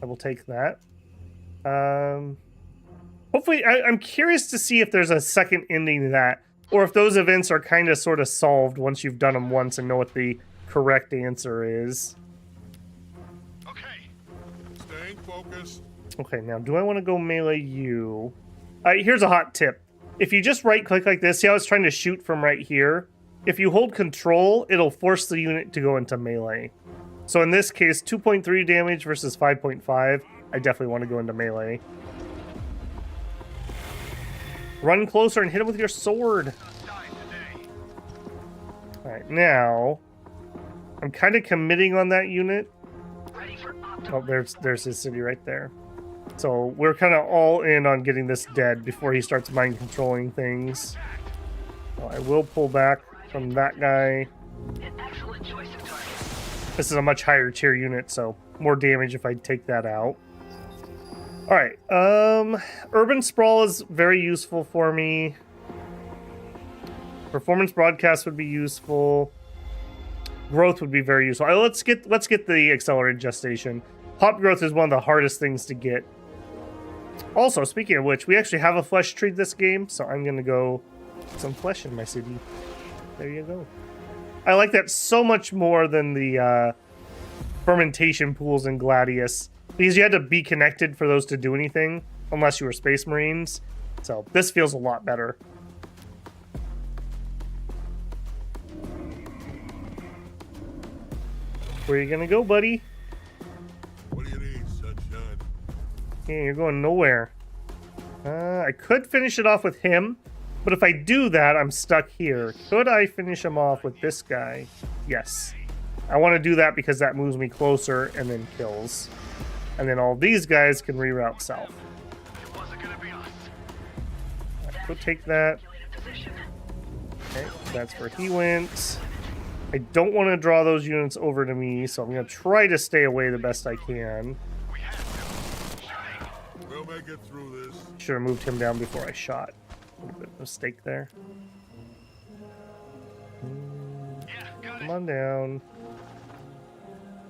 [SPEAKER 1] I will take that. Hopefully, I'm curious to see if there's a second ending to that, or if those events are kind of sort of solved once you've done them once and know what the correct answer is.
[SPEAKER 2] Okay.
[SPEAKER 4] Staying focused.
[SPEAKER 1] Okay, now do I want to go melee you? Here's a hot tip. If you just right-click like this, see how it's trying to shoot from right here? If you hold control, it'll force the unit to go into melee. So in this case, 2.3 damage versus 5.5. I definitely want to go into melee. Run closer and hit him with your sword. Alright, now... I'm kind of committing on that unit. Oh, there's his city right there. So we're kind of all in on getting this dead before he starts mind controlling things. So I will pull back from that guy. This is a much higher tier unit, so more damage if I take that out. Alright, Urban Sprawl is very useful for me. Performance Broadcast would be useful. Growth would be very useful. Let's get the Accelerated Gestation. Pop Growth is one of the hardest things to get. Also, speaking of which, we actually have a flesh tree this game, so I'm gonna go get some flesh in my city. There you go. I like that so much more than the fermentation pools in Gladius, because you had to be connected for those to do anything, unless you were Space Marines. So this feels a lot better. Where are you gonna go, buddy?
[SPEAKER 4] What do you need, sunshine?
[SPEAKER 1] Yeah, you're going nowhere. I could finish it off with him, but if I do that, I'm stuck here. Could I finish him off with this guy? Yes. I want to do that because that moves me closer and then kills. And then all these guys can reroute south. I could take that. Okay, that's where he went. I don't want to draw those units over to me, so I'm going to try to stay away the best I can.
[SPEAKER 4] We'll make it through this.
[SPEAKER 1] Should have moved him down before I shot. A little bit of a mistake there. Come on down.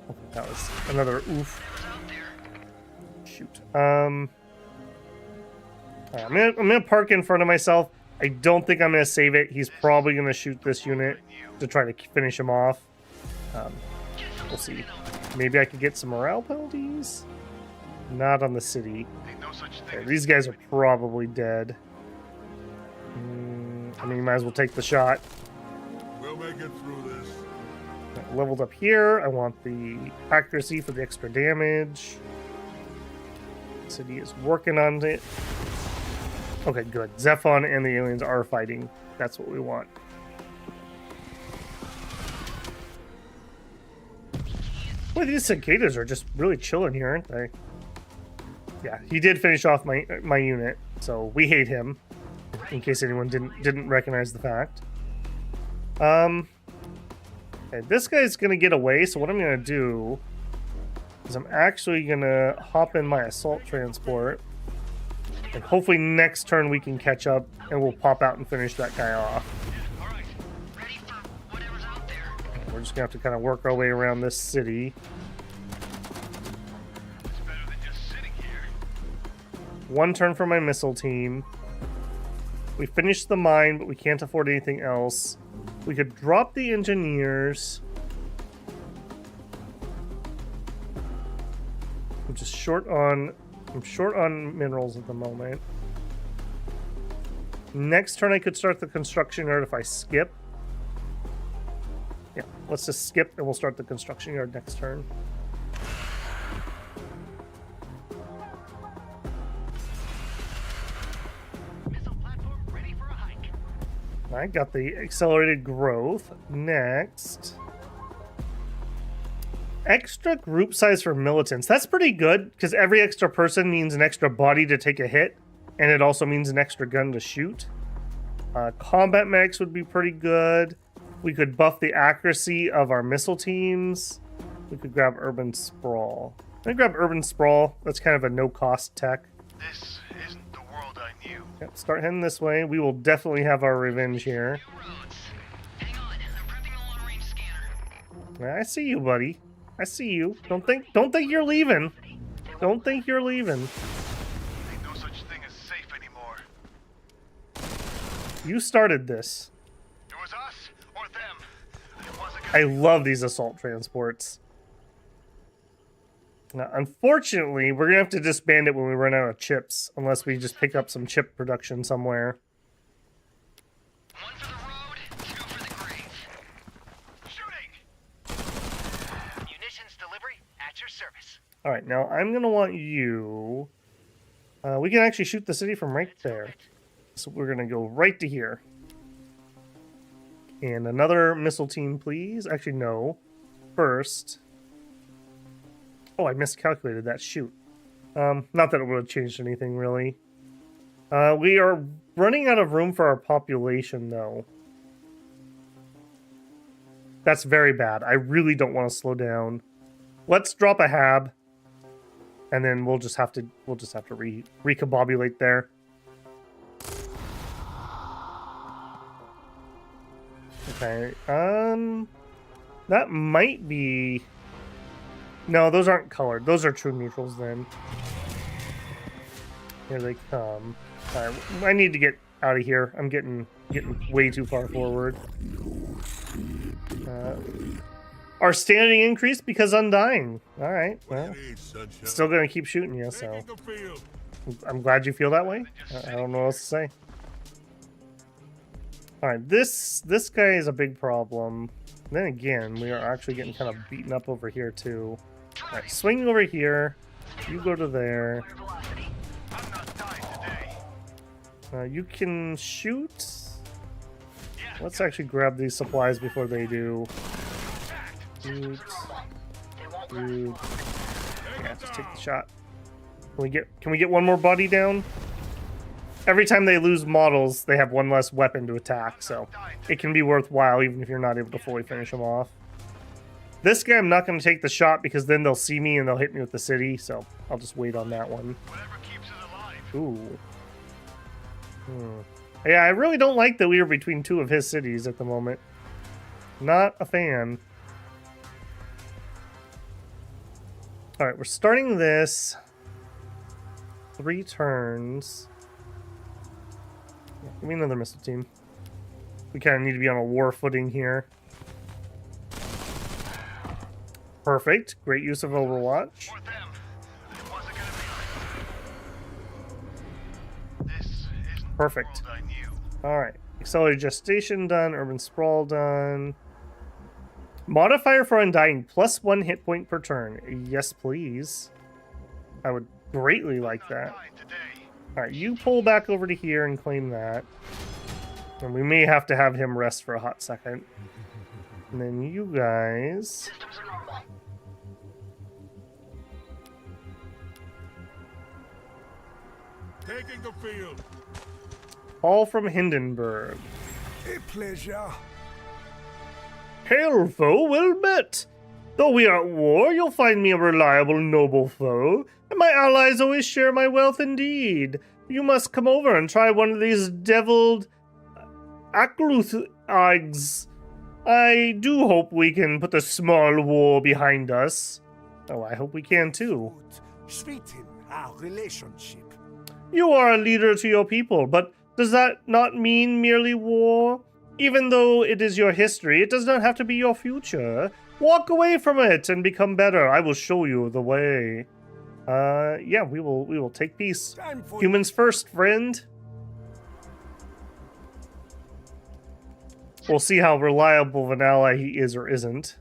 [SPEAKER 1] Oh, that was another oof. Shoot. Alright, I'm gonna park in front of myself. I don't think I'm gonna save it. He's probably gonna shoot this unit to try to finish him off. We'll see. Maybe I could get some morale penalties. Not on the city. Okay, these guys are probably dead. I mean, you might as well take the shot.
[SPEAKER 4] We'll make it through this.
[SPEAKER 1] Right, leveled up here. I want the accuracy for the extra damage. City is working on it. Okay, good. Zephon and the aliens are fighting. That's what we want. Boy, these cicadas are just really chilling here, aren't they? Yeah, he did finish off my unit, so we hate him. In case anyone didn't recognize the fact. Okay, this guy's gonna get away, so what I'm gonna do is I'm actually gonna hop in my assault transport, and hopefully next turn we can catch up and we'll pop out and finish that guy off. We're just gonna have to kind of work our way around this city. One turn for my missile team. We finished the mine, but we can't afford anything else. We could drop the engineers. We're just short on I'm short on minerals at the moment. Next turn, I could start the construction yard if I skip. Yeah, let's just skip and we'll start the construction yard next turn.
[SPEAKER 2] Missile platform ready for a hike.
[SPEAKER 1] I got the accelerated growth. Next. Extra group size for militants. That's pretty good because every extra person means an extra body to take a hit. And it also means an extra gun to shoot. Combat mechs would be pretty good. We could buff the accuracy of our missile teams. We could grab Urban Sprawl. I grab Urban Sprawl. That's kind of a no-cost tech.
[SPEAKER 2] This isn't the world I knew.
[SPEAKER 1] Yep, start heading this way. We will definitely have our revenge here.
[SPEAKER 3] New roads. Hang on, I'm prepping a long-range scanner.
[SPEAKER 1] I see you, buddy. I see you. Don't think you're leaving. Don't think you're leaving.
[SPEAKER 2] Ain't no such thing as safe anymore.
[SPEAKER 1] You started this.
[SPEAKER 2] It was us or them. It wasn't
[SPEAKER 1] I
[SPEAKER 2] gonna
[SPEAKER 1] love these assault transports. Now, unfortunately, we're going to have to disband it when we run out of chips, unless we just pick up some chip production somewhere.
[SPEAKER 3] One for the road, two for the grave.
[SPEAKER 2] shooting. Munitions delivery at your service.
[SPEAKER 1] All right, now I'm going to want you... we can actually shoot the city from right there. So we're going to go right to here. And another missile team, please. Actually, no. First... Oh, I miscalculated that. Shoot. Not that it would have changed anything, really. We are running out of room for our population, though. That's very bad. I really don't want to slow down. Let's drop a hab, and then we'll just have to recombobulate there. Okay. That might be. No, those aren't colored. Those are true neutrals then. Here they come. Alright, I need to get out of here. I'm getting way too far forward. Our standing increased because Undying. Alright, well.
[SPEAKER 4] What do you need, sunshine?
[SPEAKER 1] Still gonna keep shooting you, so.
[SPEAKER 4] Taking the field.
[SPEAKER 1] I'm glad you feel that way. I don't know what else to say. Alright, this guy is a big problem. Then again, we are actually getting kind of beaten up over here too. Alright, swing over here. You go to there.
[SPEAKER 2] I'm not dying today.
[SPEAKER 1] You can shoot. Let's actually grab these supplies before they do. Shoot. Shoot. Yeah, just take the shot. Can we get one more body down? Every time they lose models, they have one less weapon to attack, so it can be worthwhile even if you're not able to fully finish them off. This guy I'm not going to take the shot because then they'll see me and they'll hit me with the city, so I'll just wait on that one.
[SPEAKER 2] Whatever keeps it alive.
[SPEAKER 1] Ooh. Yeah, I really don't like that we are between two of his cities at the moment. Not a fan. Alright, we're starting this. 3 turns. Yeah, give me another missile team. We kind of need to be on a war footing here. Perfect. Great use of Overwatch.
[SPEAKER 2] Or them. It wasn't gonna be. This isn't
[SPEAKER 1] Perfect.
[SPEAKER 2] the world I knew.
[SPEAKER 1] Alright. Accelerated Gestation done. Urban Sprawl done. Modifier for Undying. +1 hit point per turn. Yes, please. I would greatly like that.
[SPEAKER 2] Dying today.
[SPEAKER 1] Alright, you pull back over to here and claim that. And we may have to have him rest for a hot second. And then you guys...
[SPEAKER 4] Taking the field.
[SPEAKER 1] All from Hindenburg.
[SPEAKER 5] A pleasure.
[SPEAKER 1] Hail, foe, well met! Though we are at war, you'll find me a reliable, noble foe, and my allies always share my wealth indeed. You must come over and try one of these deviled Akluth eggs. I do hope we can put the small war behind us. Oh, I hope we can too.
[SPEAKER 5] Would sweeten our relationship.
[SPEAKER 1] You are a leader to your people, but does that not mean merely war? Even though it is your history, it does not have to be your future. Walk away from it and become better. I will show you the way. Yeah, we will take peace.
[SPEAKER 5] Time for
[SPEAKER 1] Humans first, friend. We'll see how reliable of an ally he is or isn't.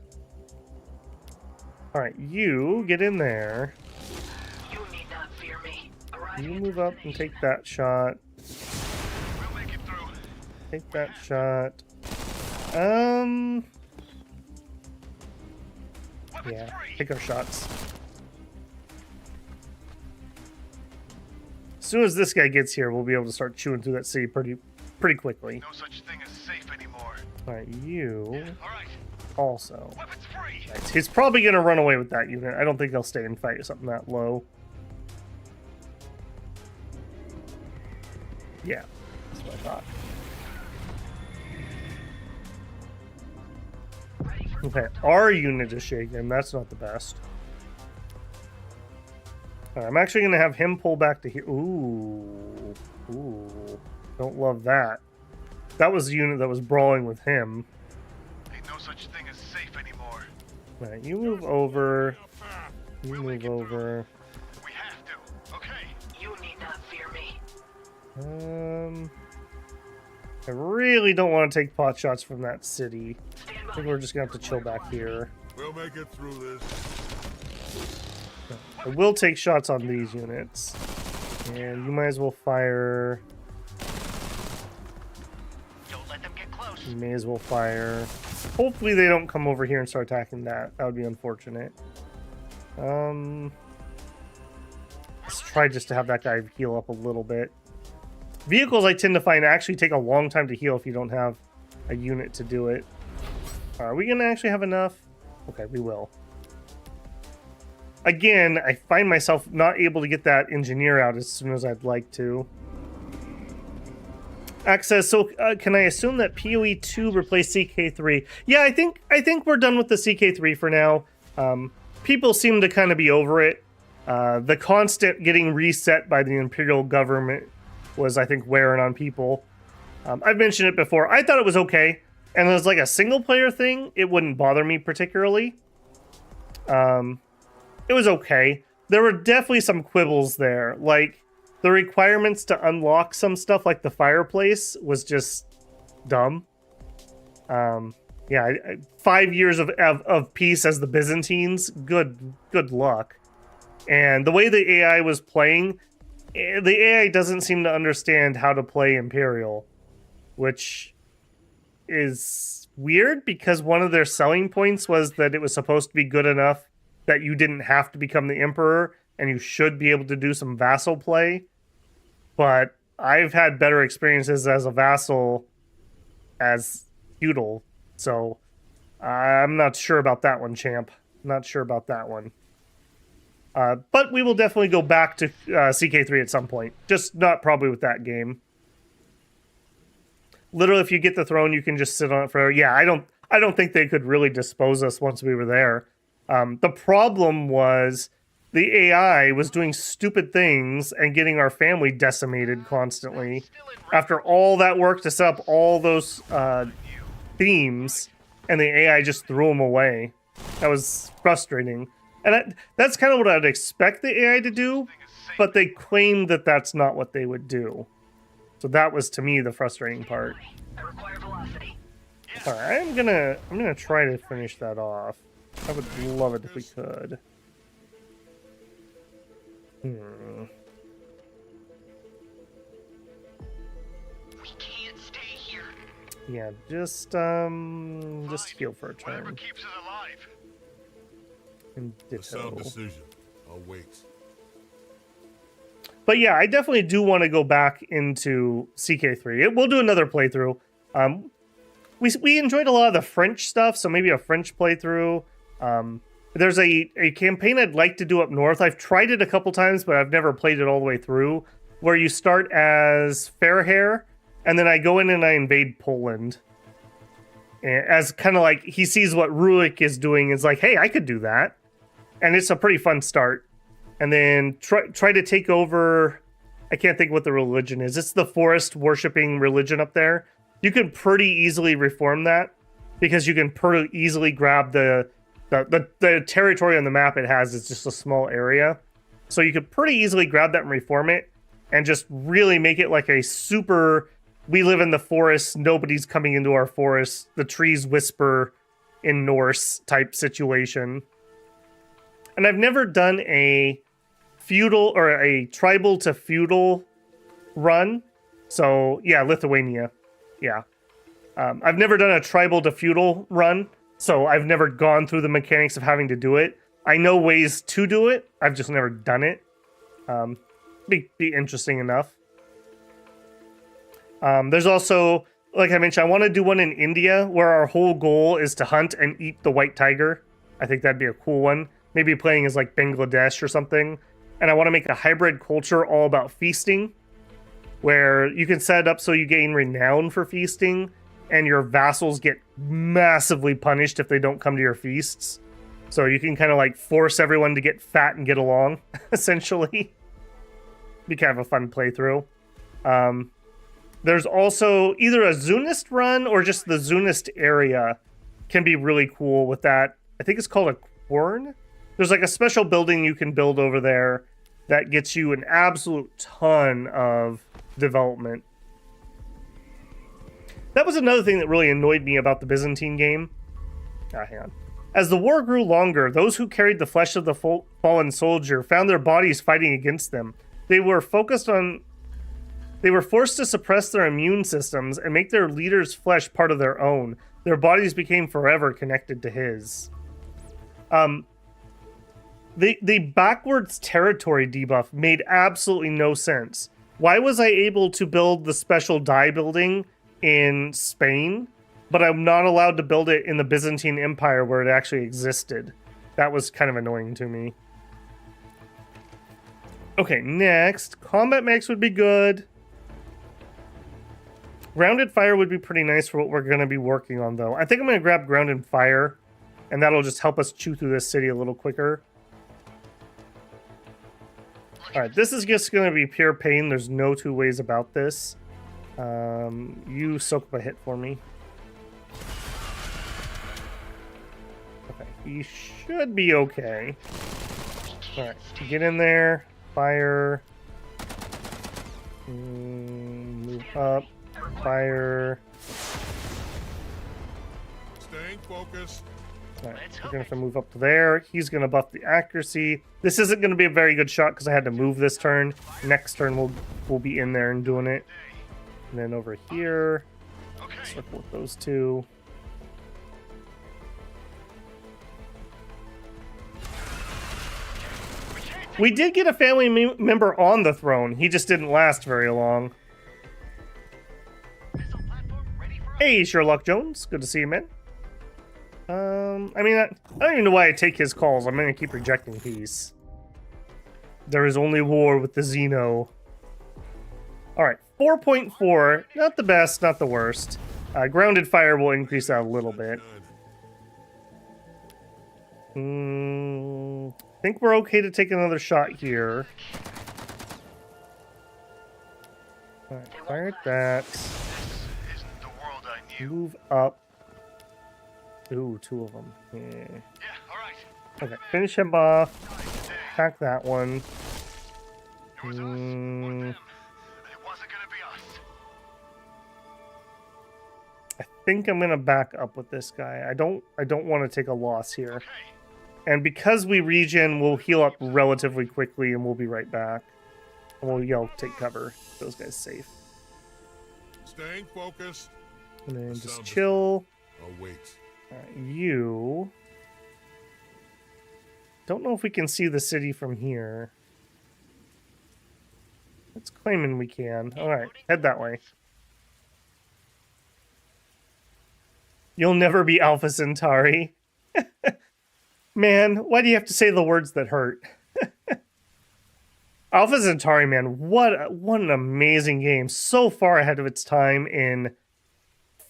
[SPEAKER 1] All right, you get in there.
[SPEAKER 3] You need not fear me.
[SPEAKER 1] You move up and take that shot.
[SPEAKER 2] We'll make it through.
[SPEAKER 1] Take that shot. Yeah, take our shots. As soon as this guy gets here, we'll be able to start chewing through that city pretty quickly.
[SPEAKER 2] No such thing as safe anymore.
[SPEAKER 1] All right, you
[SPEAKER 2] All right,
[SPEAKER 1] also.
[SPEAKER 2] weapons free.
[SPEAKER 1] Right, he's probably gonna run away with that unit. I don't think he'll stay and fight something that low. Yeah, that's what I thought. Okay, our unit is shaken. That's not the best. All right, I'm actually going to have him pull back to here. Ooh. Don't love that. That was the unit that was brawling with him.
[SPEAKER 2] Ain't no such thing as safe anymore.
[SPEAKER 1] All right, you move over. You move over.
[SPEAKER 2] We have to. Okay.
[SPEAKER 3] You need not fear me.
[SPEAKER 1] I really don't want to take pot shots from that city.
[SPEAKER 3] Stand
[SPEAKER 1] I
[SPEAKER 3] by.
[SPEAKER 1] think we're just going to have to chill back here.
[SPEAKER 4] We'll make it through this.
[SPEAKER 1] I will take shots on these units. And you might as well fire.
[SPEAKER 3] Don't let them get close.
[SPEAKER 1] You may as well fire. Hopefully they don't come over here and start attacking that. That would be unfortunate. Let's try just to have that guy heal up a little bit. Vehicles I tend to find actually take a long time to heal if you don't have a unit to do it. Are we gonna actually have enough? Okay, we will. Again, I find myself not able to get that engineer out as soon as I'd like to. Access. So, can I assume that PoE2 replaced CK3? Yeah, I think we're done with the CK3 for now. People seem to kind of be over it. The constant getting reset by the Imperial government was, I think, wearing on people. I've mentioned it before. I thought it was okay, and as like a single player thing, it wouldn't bother me particularly. It was okay. There were definitely some quibbles there, like the requirements to unlock some stuff like the fireplace was just dumb. Yeah, 5 years of peace as the Byzantines. Good luck. And the way the AI was playing, the AI doesn't seem to understand how to play Imperial, which is weird because one of their selling points was that it was supposed to be good enough that you didn't have to become the Emperor and you should be able to do some vassal play. But I've had better experiences as a vassal as feudal, so I'm not sure about that one, champ. Not sure about that one. But we will definitely go back to CK3 at some point. Just not probably with that game. Literally, if you get the throne, you can just sit on it forever. Yeah, I don't think they could really dispose us once we were there. The problem was the AI was doing stupid things and getting our family decimated constantly. After all that work to set up all those themes, and the AI just threw them away. That was frustrating. And that's kind of what I'd expect the AI to do, but they claimed that that's not what they would do. So that was, to me, the frustrating part.
[SPEAKER 3] I require velocity.
[SPEAKER 1] All right, I'm gonna try to finish that off. I would love it if we could.
[SPEAKER 3] We can't stay here.
[SPEAKER 1] Yeah, just heal for a
[SPEAKER 2] Whatever
[SPEAKER 1] turn.
[SPEAKER 2] keeps us alive.
[SPEAKER 1] And
[SPEAKER 4] A sound
[SPEAKER 1] ditto.
[SPEAKER 4] decision. I'll wait.
[SPEAKER 1] But yeah, I definitely do want to go back into CK3. We'll do another playthrough. We enjoyed a lot of the French stuff, so maybe a French playthrough. There's a campaign I'd like to do up north. I've tried it a couple times, but I've never played it all the way through, where you start as Fairhair, and then I go in and I invade Poland. And as kind of like, he sees what Rulik is doing, is like, hey, I could do that. And it's a pretty fun start. And then try to take over, I can't think what the religion is. It's the forest worshipping religion up there. You can pretty easily reform that, because you can pretty easily grab the territory on the map it has is just a small area. So you could pretty easily grab that and reform it and just really make it like a super, we live in the forest, nobody's coming into our forest, the trees whisper in Norse type situation. And I've never done a feudal or a tribal to feudal run. So yeah, Lithuania. Yeah. I've never done a tribal to feudal run, so I've never gone through the mechanics of having to do it. I know ways to do it. I've just never done it. Be interesting enough. There's also, like I mentioned, I want to do one in India where our whole goal is to hunt and eat the white tiger. I think that'd be a cool one. Maybe playing as like Bangladesh or something. And I want to make a hybrid culture all about feasting, where you can set it up so you gain renown for feasting, and your vassals get massively punished if they don't come to your feasts. So you can kind of like force everyone to get fat and get along, essentially. Be kind of a fun playthrough. There's also either a Zunist run or just the Zunist area can be really cool with that. I think it's called a Quorn. There's like a special building you can build over there that gets you an absolute ton of development. That was another thing that really annoyed me about the Byzantine game. Hang on. As the war grew longer, those who carried the flesh of the fallen soldier found their bodies fighting against them. They were forced to suppress their immune systems and make their leader's flesh part of their own. Their bodies became forever connected to his. The backwards territory debuff made absolutely no sense. Why was I able to build the special die building in Spain, but I'm not allowed to build it in the Byzantine Empire where it actually existed? That was kind of annoying to me. Okay, next. Combat mechs would be good. Grounded fire would be pretty nice for what we're going to be working on, though. I think I'm going to grab grounded fire, and that'll just help us chew through this city a little quicker. Alright, this is just going to be pure pain. There's no two ways about this. You soak up a hit for me. Okay, he should be okay. Alright, get in there. Fire. Move up. Fire.
[SPEAKER 4] Staying focused.
[SPEAKER 1] Alright, we're going to have to move up to there. He's going to buff the accuracy. This isn't going to be a very good shot because I had to move this turn. Next turn we'll be in there and doing it. And then over here, circle with those two. We did get a family member on the throne. He just didn't last very long. Hey, Sherlock Jones. Good to see you, man. I mean, I don't even know why I take his calls. I'm going to keep rejecting peace. There is only war with the Xeno. Alright, 4.4. Not the best, not the worst. Grounded fire will increase that a little bit. I think we're okay to take another shot here. Alright, fire at that. Move up. Ooh, two of them. Yeah. Okay, finish him off. Attack that one. I think I'm gonna back up with this guy. I don't want to take a loss here. And because we regen, we'll heal up relatively quickly and we'll be right back. And we'll yell, take cover. Those guys safe.
[SPEAKER 4] Staying focused.
[SPEAKER 1] And then just chill.
[SPEAKER 4] Await.
[SPEAKER 1] Alright, you... Don't know if we can see the city from here. It's claiming we can. Alright, head that way. You'll never be Alpha Centauri. Man, why do you have to say the words that hurt? Alpha Centauri, man, what an amazing game. So far ahead of its time in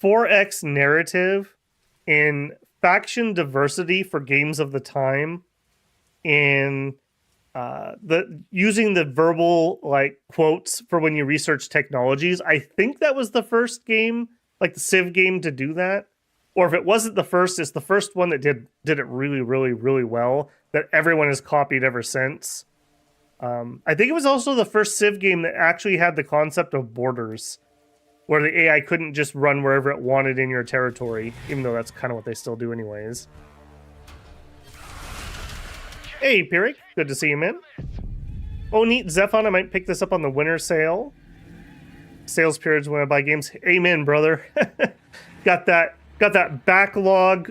[SPEAKER 1] 4X narrative, in faction diversity for games of the time, in using the verbal like quotes for when you research technologies. I think that was the first game, like the Civ game, to do that. Or if it wasn't the first, it's the first one that did it really, really, really well, that everyone has copied ever since. I think it was also the first Civ game that actually had the concept of borders, where the AI couldn't just run wherever it wanted in your territory, even though that's kind of what they still do anyways. Hey, Pirik. Good to see you, man. Oh, neat. Zephon, I might pick this up on the winter sale. Sales periods when I buy games. Amen, brother. got that backlog.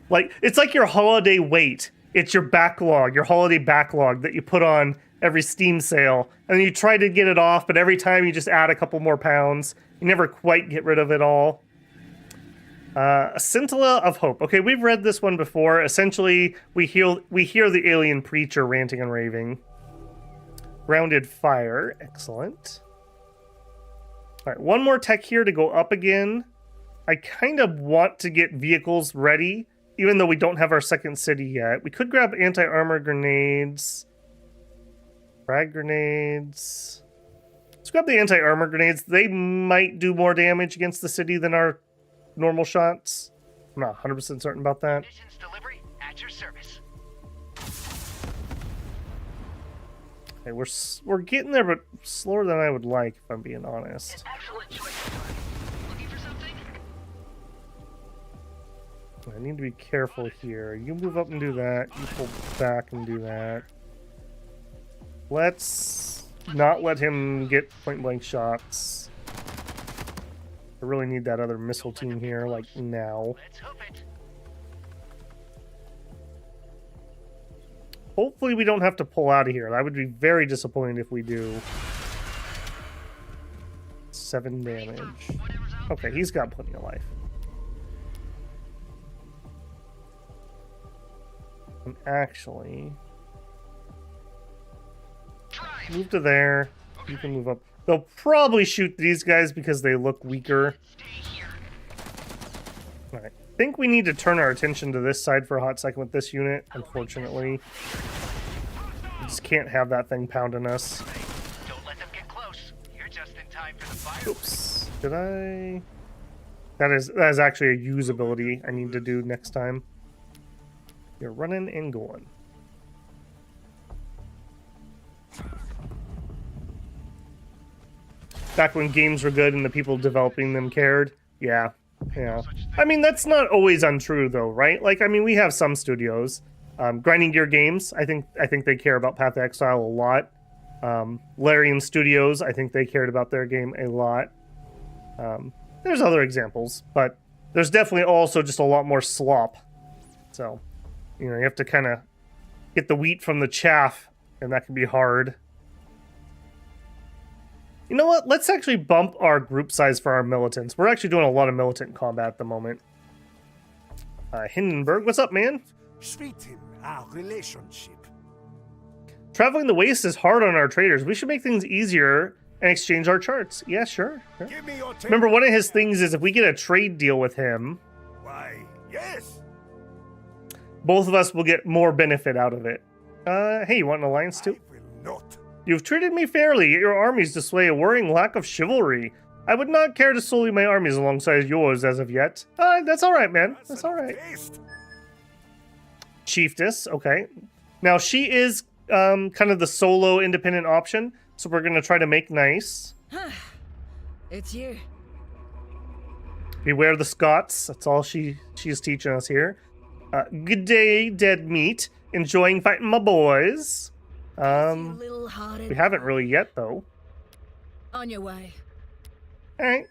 [SPEAKER 1] Like it's like your holiday wait. It's your backlog, your holiday backlog that you put on every Steam sale, and then you try to get it off, but every time you just add a couple more pounds. You never quite get rid of it all. A Scintilla of Hope. Okay, we've read this one before. Essentially, we hear the alien preacher ranting and raving. Rounded Fire. Excellent. All right, one more tech here to go up again. I kind of want to get vehicles ready, even though we don't have our second city yet. We could grab anti-armor grenades. Frag grenades. Let's grab the anti-armor grenades. They might do more damage against the city than our normal shots. I'm not 100% certain about that.
[SPEAKER 2] Missions delivery at your service.
[SPEAKER 1] Okay, we're getting there, but slower than I would like, if I'm being honest.
[SPEAKER 3] Excellent choice. Looking for something?
[SPEAKER 1] I need to be careful here. You move up and do that. You pull back and do that. Let's not let him get point-blank shots. I really need that other missile team here, like, now.
[SPEAKER 2] Let's hope it.
[SPEAKER 1] Hopefully we don't have to pull out of here. That would be very disappointing if we do. 7 damage. Okay, he's got plenty of life. And actually... move to there. You can move up. They'll probably shoot these guys because they look weaker. Alright. I think we need to turn our attention to this side for a hot second with this unit, unfortunately. We just can't have that thing pounding us.
[SPEAKER 2] Don't let them get close. You're just in time for the fire.
[SPEAKER 1] Oops. Did I... That is actually a usability I need to do next time. You're running and going. Back when games were good and the people developing them cared. Yeah. Yeah. I mean, that's not always untrue, though, right? Like, I mean, we have some studios. Grinding Gear Games, I think they care about Path of Exile a lot. Larian Studios, I think they cared about their game a lot. There's other examples, but there's definitely also just a lot more slop. So, you know, you have to kind of get the wheat from the chaff, and that can be hard. You know what? Let's actually bump our group size for our militants. We're actually doing a lot of militant combat at the moment. Hindenburg, what's up, man?
[SPEAKER 5] Sweeten our relationship.
[SPEAKER 1] Traveling the waste is hard on our traders. We should make things easier and exchange our charts. Yeah, sure.
[SPEAKER 5] Give me your
[SPEAKER 1] Remember, one of his things is if we get a trade deal with him,
[SPEAKER 5] Why, yes.
[SPEAKER 1] both of us will get more benefit out of it. Hey, you want an alliance too?
[SPEAKER 5] I will not.
[SPEAKER 1] You've treated me fairly, yet your armies display a worrying lack of chivalry. I would not care to sully my armies alongside yours as of yet. That's alright, man. That's alright.
[SPEAKER 5] Taste.
[SPEAKER 1] Chiefess, okay. Now, she is kind of the solo independent option, so we're going to try to make nice.
[SPEAKER 6] It's you.
[SPEAKER 1] Beware the Scots. That's all she's teaching us here. Good day, dead meat. Enjoying fighting my boys.
[SPEAKER 6] You little hearted.
[SPEAKER 1] We haven't really yet, though.
[SPEAKER 6] On your way.
[SPEAKER 1] Alright.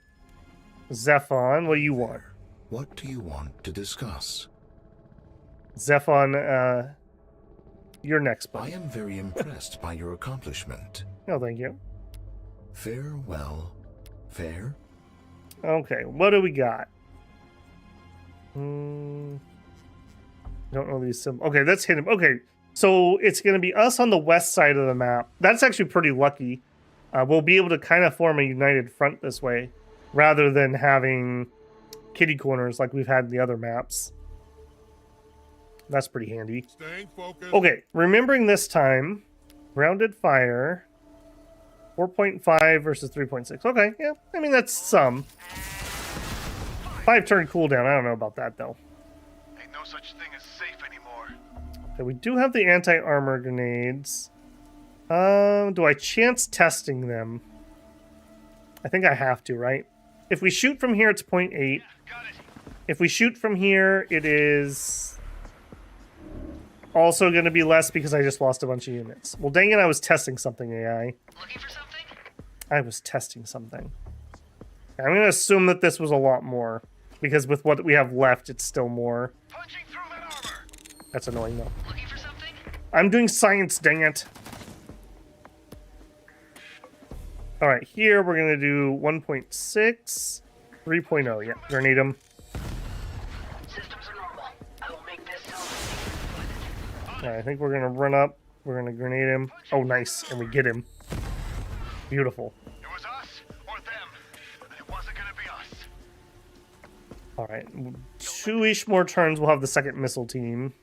[SPEAKER 1] Zephon, what do you want?
[SPEAKER 7] What do you want to discuss?
[SPEAKER 1] Zephon, you're next,
[SPEAKER 7] I
[SPEAKER 1] buddy.
[SPEAKER 7] am very impressed by your accomplishment.
[SPEAKER 1] No, thank you.
[SPEAKER 7] Farewell. Fair?
[SPEAKER 1] Okay, what do we got? Don't know these symbols. Okay, let's hit him. Okay, so it's going to be us on the west side of the map. That's actually pretty lucky. We'll be able to kind of form a united front this way, rather than having kitty corners like we've had in the other maps. That's pretty handy.
[SPEAKER 4] Staying focused.
[SPEAKER 1] Okay, remembering this time, rounded fire, 4.5 versus 3.6. Okay, yeah, I mean, that's some. 5 turn cooldown, I don't know about that, though.
[SPEAKER 2] Ain't no such thing as safe anymore.
[SPEAKER 1] Okay, we do have the anti-armor grenades. Do I chance testing them? I think I have to, right? If we shoot from here, it's 0.8.
[SPEAKER 2] Got it.
[SPEAKER 1] If we shoot from here, it is also going to be less because I just lost a bunch of units. Well, dang it, I was testing something, AI.
[SPEAKER 3] Looking for something?
[SPEAKER 1] I was testing something. I'm going to assume that this was a lot more, because with what we have left, it's still more.
[SPEAKER 2] Punching through that armor.
[SPEAKER 1] That's annoying, though.
[SPEAKER 3] Looking for something?
[SPEAKER 1] I'm doing science, dang it. All right, here we're going to do 1.6, 3.0. Yeah, grenade them.
[SPEAKER 3] Systems are normal. I will make this so.
[SPEAKER 1] All right, I think we're going to run up. We're going to grenade him. Oh, nice. And we get him. Beautiful.
[SPEAKER 2] It was us or them, and it wasn't gonna be us.
[SPEAKER 1] All right, 2-ish more turns. We'll have the second missile team.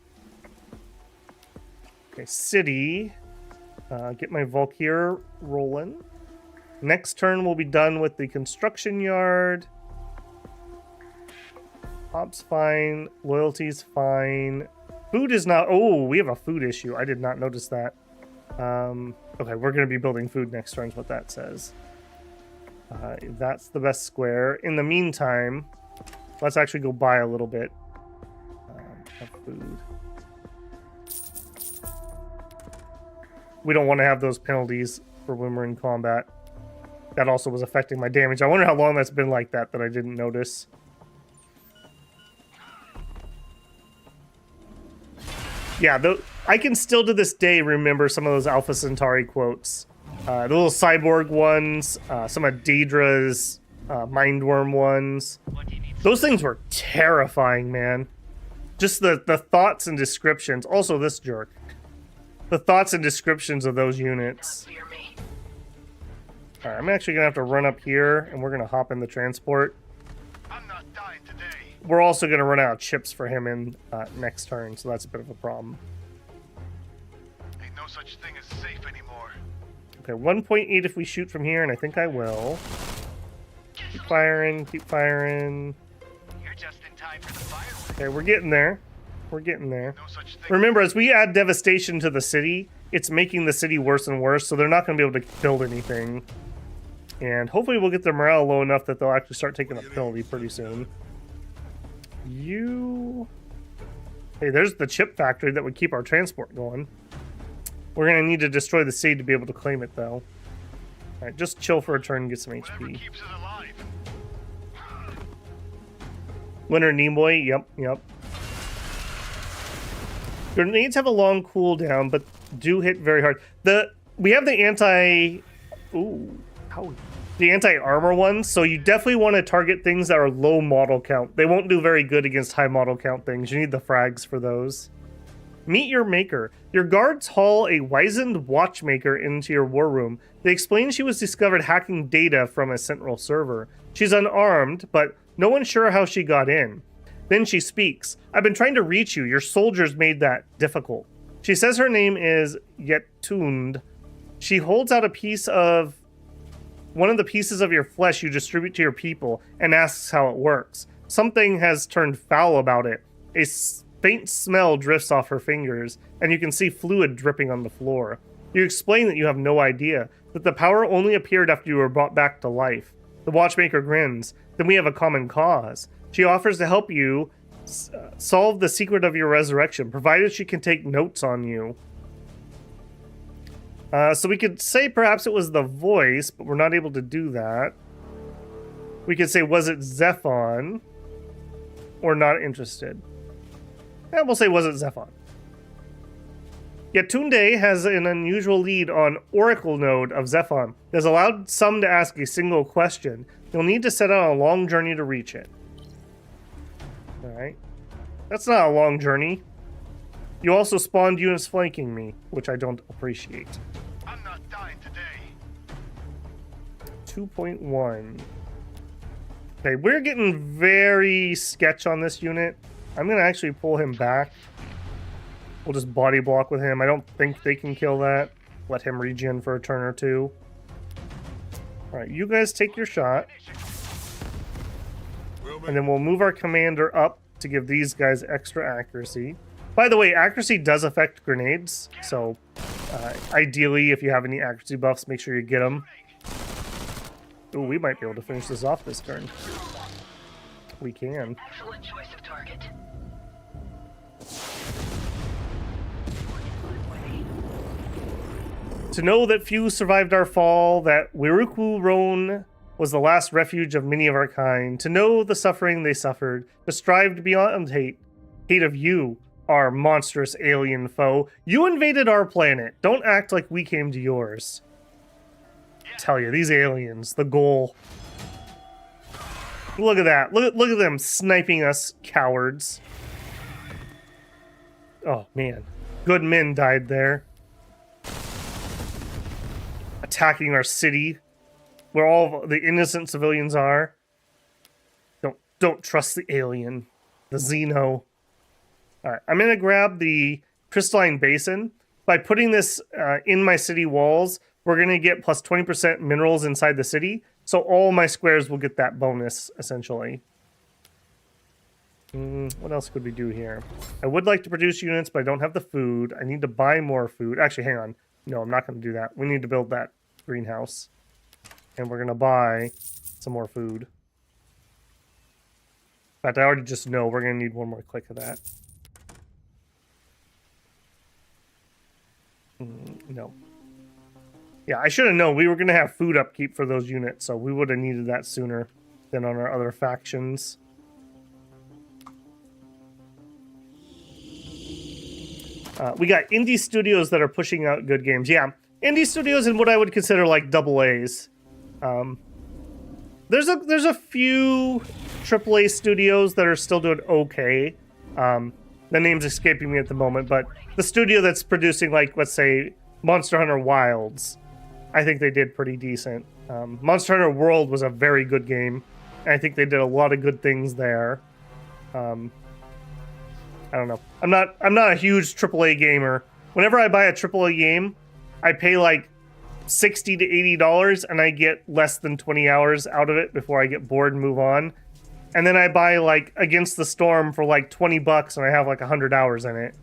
[SPEAKER 1] Okay, city. Get my Valkyr rolling. Next turn, we'll be done with the construction yard. Ops fine. Loyalty's fine. Food is not... Oh, we have a food issue. I did not notice that. Okay, we're going to be building food next turn is what that says. That's the best square. In the meantime, let's actually go buy a little bit of food. We don't want to have those penalties for when we're in combat. That also was affecting my damage. I wonder how long that's been like that I didn't notice. Yeah, I can still to this day remember some of those Alpha Centauri quotes. The little cyborg ones, some of Deidre's Mindworm ones. Those things were terrifying, man. Just the thoughts and descriptions. Also this jerk. The thoughts and descriptions of those units.
[SPEAKER 3] Fear me.
[SPEAKER 1] Alright, I'm actually going to have to run up here, and we're going to hop in the transport.
[SPEAKER 2] I'm not dying today.
[SPEAKER 1] We're also going to run out of chips for him in next turn, so that's a bit of a problem.
[SPEAKER 2] Ain't no such thing as safe anymore.
[SPEAKER 1] Okay, 1.8 if we shoot from here, and I think I will. Keep firing, keep firing.
[SPEAKER 2] You're just in time for the fireworks.
[SPEAKER 1] Okay, we're getting there. We're getting there.
[SPEAKER 2] No such thing.
[SPEAKER 1] Remember, as we add devastation to the city, it's making the city worse and worse, so they're not going to be able to build anything. And hopefully we'll get their morale low enough that they'll actually start taking a penalty pretty soon. Hey, there's the chip factory that would keep our transport going. We're going to need to destroy the city to be able to claim it, though. Alright, just chill for a turn and get some
[SPEAKER 2] Whatever
[SPEAKER 1] HP.
[SPEAKER 2] keeps it alive.
[SPEAKER 1] Leonard Nimoy, yep. Grenades have a long cooldown, but do hit very hard. We have the anti-armor ones, so you definitely want to target things that are low model count. They won't do very good against high model count things. You need the frags for those. Meet your maker. Your guards haul a wizened watchmaker into your war room. They explain she was discovered hacking data from a central server. She's unarmed, but no one's sure how she got in. Then she speaks. I've been trying to reach you. Your soldiers made that difficult. She says her name is Yetund. She holds out one of the pieces of your flesh you distribute to your people and asks how it works. Something has turned foul about it. A faint smell drifts off her fingers, and you can see fluid dripping on the floor. You explain that you have no idea, that the power only appeared after you were brought back to life. The watchmaker grins. Then we have a common cause. She offers to help you solve the secret of your resurrection, provided she can take notes on you. So we could say perhaps it was the voice, but we're not able to do that. We could say, was it Zephon? Or not interested. And we'll say, was it Zephon? Yetunde has an unusual lead on Oracle node of Zephon. It has allowed some to ask a single question. You'll need to set out a long journey to reach it. Alright. That's not a long journey. You also spawned units flanking me, which I don't appreciate.
[SPEAKER 2] I'm not dying today.
[SPEAKER 1] 2.1. Okay, we're getting very sketch on this unit. I'm going to actually pull him back. We'll just body block with him. I don't think they can kill that. Let him regen for a turn or two. Alright, you guys take your shot. And then we'll move our commander up to give these guys extra accuracy. By the way, accuracy does affect grenades, so Ideally, if you have any accuracy buffs, make sure you get them. Ooh, we might be able to finish this off this turn. We can.
[SPEAKER 3] Excellent choice of target.
[SPEAKER 1] To know that few survived our fall, that Wiruku Roan was the last refuge of many of our kind, to know the suffering they suffered, to strive beyond hate of you, our monstrous alien foe. You invaded our planet. Don't act like we came to yours. Tell you, these aliens, the goal. Look at that. Look at them sniping us, cowards. Oh, man. Good men died there. Attacking our city, where all the innocent civilians are. Don't trust the alien, the Xeno. All right, I'm gonna grab the crystalline basin. By putting this in my city walls, we're gonna get plus 20% minerals inside the city. So all my squares will get that bonus essentially. What else could we do here? I would like to produce units, but I don't have the food. I need to buy more food. Actually, hang on. No, I'm not going to do that. We need to build that greenhouse. And we're going to buy some more food. In fact, I already just know we're going to need one more click of that. No. Yeah, I should have known we were going to have food upkeep for those units, so we would have needed that sooner than on our other factions. We got indie studios that are pushing out good games. Yeah, indie studios and what I would consider like double A's. There's a few AAA studios that are still doing okay. The name's escaping me at the moment, but the studio that's producing, like, let's say, Monster Hunter Wilds, I think they did pretty decent. Monster Hunter World was a very good game, and I think they did a lot of good things there. I don't know. I'm not a huge AAA gamer. Whenever I buy a AAA game, I pay like $60 to $80 and I get less than 20 hours out of it before I get bored and move on. And then I buy like Against the Storm for like $20 and I have like 100 hours in it.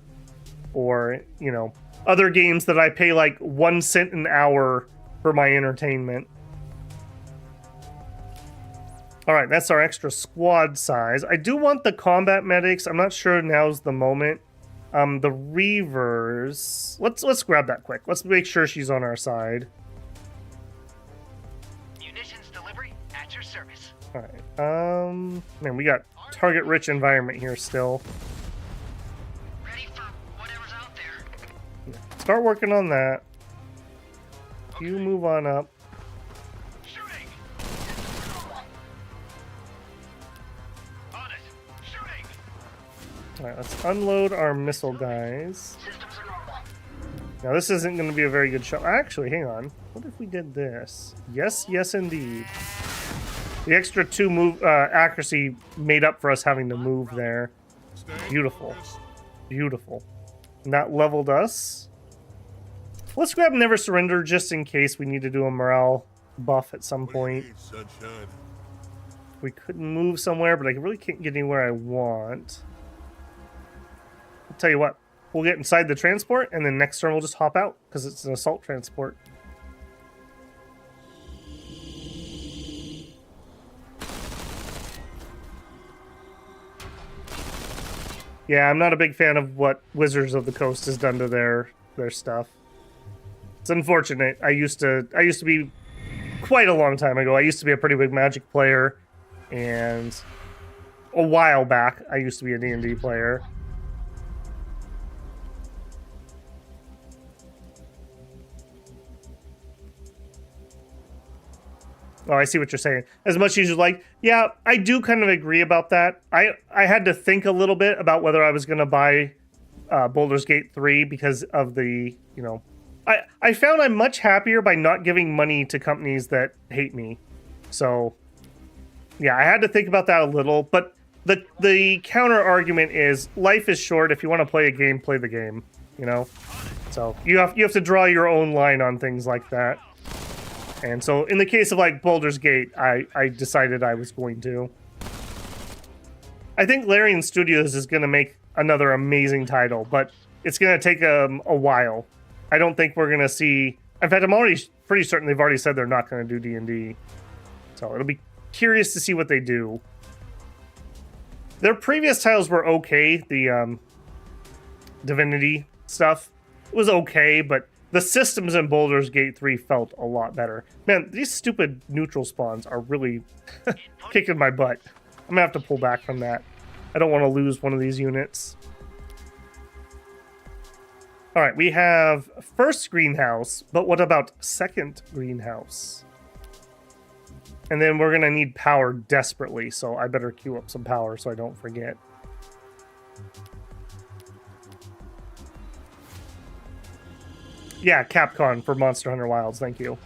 [SPEAKER 1] Or, you know, other games that I pay like 1 cent an hour for my entertainment. All right, that's our extra squad size. I do want the combat medics. I'm not sure now's the moment. The Reavers. Let's grab that quick. Let's make sure she's on our side.
[SPEAKER 2] Munitions delivery at your service.
[SPEAKER 1] All right. Man, we got target-rich environment here still.
[SPEAKER 3] Ready for whatever's out there.
[SPEAKER 1] Start working on that. You move on up.
[SPEAKER 2] Shooting! On it! Shooting!
[SPEAKER 1] All right, let's unload our missile guys.
[SPEAKER 3] Systems are normal.
[SPEAKER 1] Now, this isn't going to be a very good shot. Actually, hang on. What if we did this? Yes, yes, indeed. The extra 2 move accuracy made up for us having to move there. Beautiful. Beautiful. And that leveled us. Let's grab Never Surrender just in case we need to do a morale buff at some point.
[SPEAKER 4] Sunshine.
[SPEAKER 1] We couldn't move somewhere, but I really can't get anywhere I want. I'll tell you what. We'll get inside the transport, and then next turn we'll just hop out, because it's an assault transport. Yeah, I'm not a big fan of what Wizards of the Coast has done to their stuff. It's unfortunate. I used to be, quite a long time ago, I used to be a pretty big Magic player, and a while back, I used to be a D&D player. Oh, I see what you're saying. As much as you like, yeah, I do kind of agree about that. I had to think a little bit about whether I was going to buy Baldur's Gate 3 because of the, you know... I found I'm much happier by not giving money to companies that hate me. So, yeah, I had to think about that a little. But the counter argument is life is short. If you want to play a game, play the game, you know? So you have to draw your own line on things like that. And so in the case of like Baldur's Gate, I decided I was going to. I think Larian Studios is going to make another amazing title, but it's going to take a while. I don't think we're gonna see. In fact, I'm already pretty certain they've already said they're not gonna do D&D. So it'll be curious to see what they do. Their previous titles were okay. The Divinity stuff was okay, but the systems in Baldur's Gate 3 felt a lot better. Man, these stupid neutral spawns are really kicking my butt. I'm gonna have to pull back from that. I don't want to lose one of these units. All right, we have first greenhouse, but what about second greenhouse? And then we're gonna need power desperately, so I better queue up some power so I don't forget. Yeah, Capcom for Monster Hunter Wilds, thank you.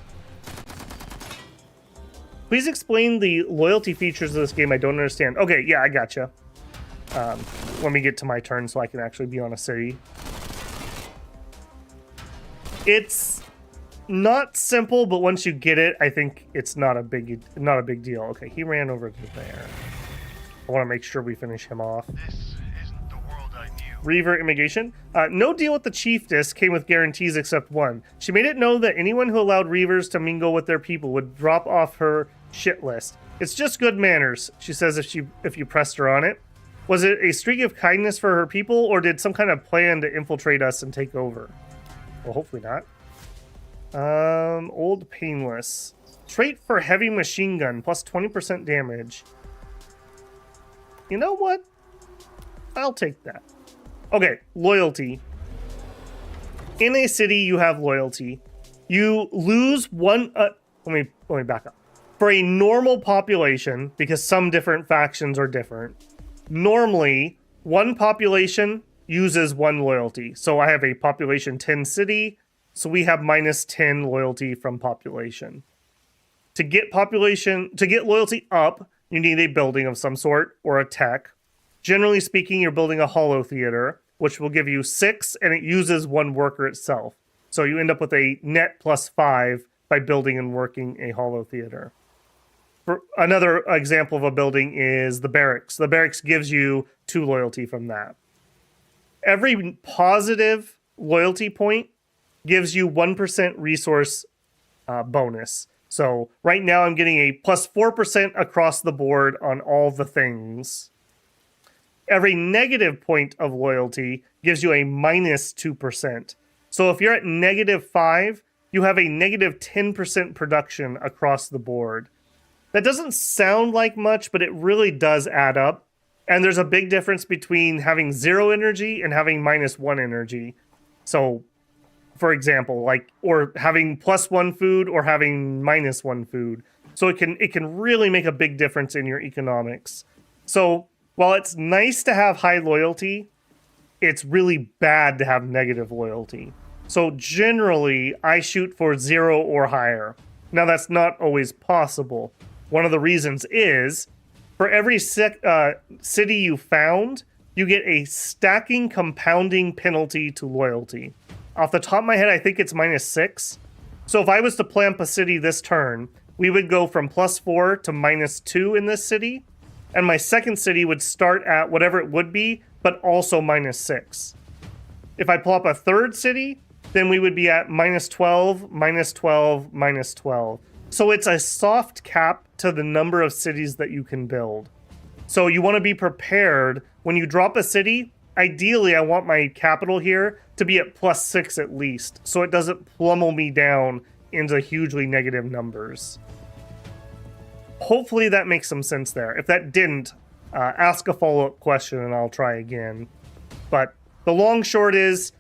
[SPEAKER 1] Please explain the loyalty features of this game. I don't understand. Okay, yeah, I gotcha. Let me get to my turn so I can actually be on a city. It's not simple, but once you get it, I think it's not a big deal. Okay, he ran over to there. I want to make sure we finish him off.
[SPEAKER 2] This isn't the world I knew.
[SPEAKER 1] Reaver immigration. No deal with the chief disc came with guarantees except one. She made it known that anyone who allowed Reavers to mingle with their people would drop off her shit list. It's just good manners, she says if you pressed her on it. Was it a streak of kindness for her people, or did some kind of plan to infiltrate us and take over? Well, hopefully not. Old Painless. Trait for heavy machine gun, plus 20% damage. You know what? I'll take that. Okay, loyalty. In a city, you have loyalty. You lose one... let me back up. For a normal population, because some different factions are different, normally, one population uses one loyalty. So I have a population 10 city, so we have minus 10 loyalty from population. To get loyalty up, you need a building of some sort or a tech. Generally speaking, you're building a holo theater, which will give you 6, and it uses one worker itself. So you end up with a net plus 5 by building and working a holo theater. For another example of a building is the barracks. The barracks gives you 2 loyalty from that. Every positive loyalty point gives you 1% resource bonus. So right now I'm getting a plus 4% across the board on all the things. Every negative point of loyalty gives you a minus 2%. So if you're at negative 5, you have a negative 10% production across the board. That doesn't sound like much, but it really does add up. And there's a big difference between having 0 energy and having minus 1 energy. So, for example, or having plus 1 food or having minus 1 food. So it can really make a big difference in your economics. So while it's nice to have high loyalty, it's really bad to have negative loyalty. So generally, I shoot for 0 or higher. Now that's not always possible. One of the reasons is, for every city you found, you get a stacking compounding penalty to loyalty. Off the top of my head, I think it's minus 6. So if I was to plamp a city this turn, we would go from plus 4 to minus 2 in this city. And my second city would start at whatever it would be, but also minus 6. If I plop a third city, then we would be at minus 12, minus 12, minus 12. So it's a soft cap to the number of cities that you can build. So you want to be prepared when you drop a city. Ideally, I want my capital here to be at plus 6 at least, so it doesn't pummel me down into hugely negative numbers. Hopefully that makes some sense there. If that didn't, ask a follow-up question and I'll try again. But the long short is,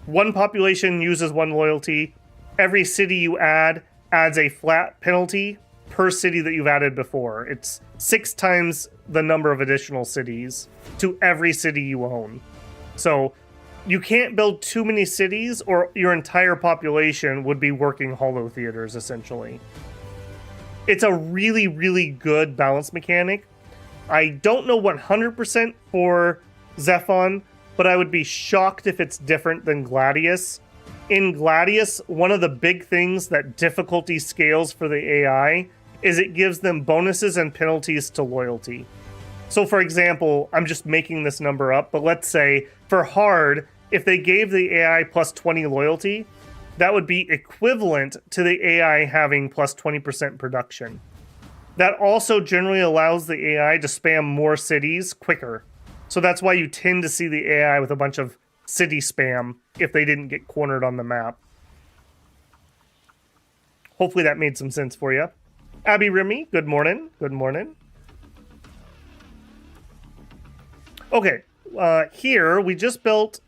[SPEAKER 1] one population uses 1 loyalty. Every city you add adds a flat penalty per city that you've added before. It's 6 times the number of additional cities to every city you own. So you can't build too many cities or your entire population would be working holo theaters, essentially. It's a really, really good balance mechanic. I don't know 100% for Zephon, but I would be shocked if it's different than Gladius. In Gladius, one of the big things that difficulty scales for the AI is it gives them bonuses and penalties to loyalty. So for example, I'm just making this number up, but let's say for hard, if they gave the AI plus 20 loyalty, that would be equivalent to the AI having plus 20% production. That also generally allows the AI to spam more cities quicker. So that's why you tend to see the AI with a bunch of city spam if they didn't get cornered on the map. Hopefully that made some sense for you. Abby Remy, good morning. Good morning. Okay, here we just built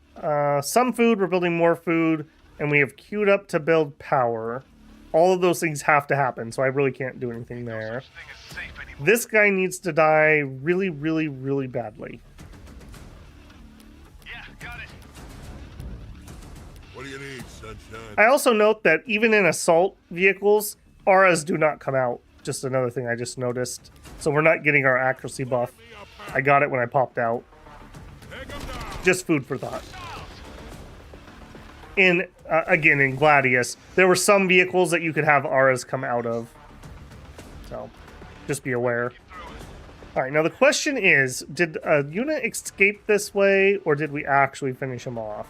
[SPEAKER 1] some food. We're building more food, and we have queued up to build power. All of those things have to happen, so I really can't do anything there.
[SPEAKER 2] Thing is safe anymore.
[SPEAKER 1] This guy needs to die really, really, really badly.
[SPEAKER 2] Yeah, got it.
[SPEAKER 4] What do you need, sunshine?
[SPEAKER 1] I also note that even in assault vehicles, auras do not come out. Just another thing I just noticed. So we're not getting our accuracy buff. I got it when I popped out.
[SPEAKER 4] Take 'em down.
[SPEAKER 1] Just food for thought. In again, in Gladius, there were some vehicles that you could have auras come out of. So, just be aware. All right, now the question is, did a unit escape this way, or did we actually finish him off?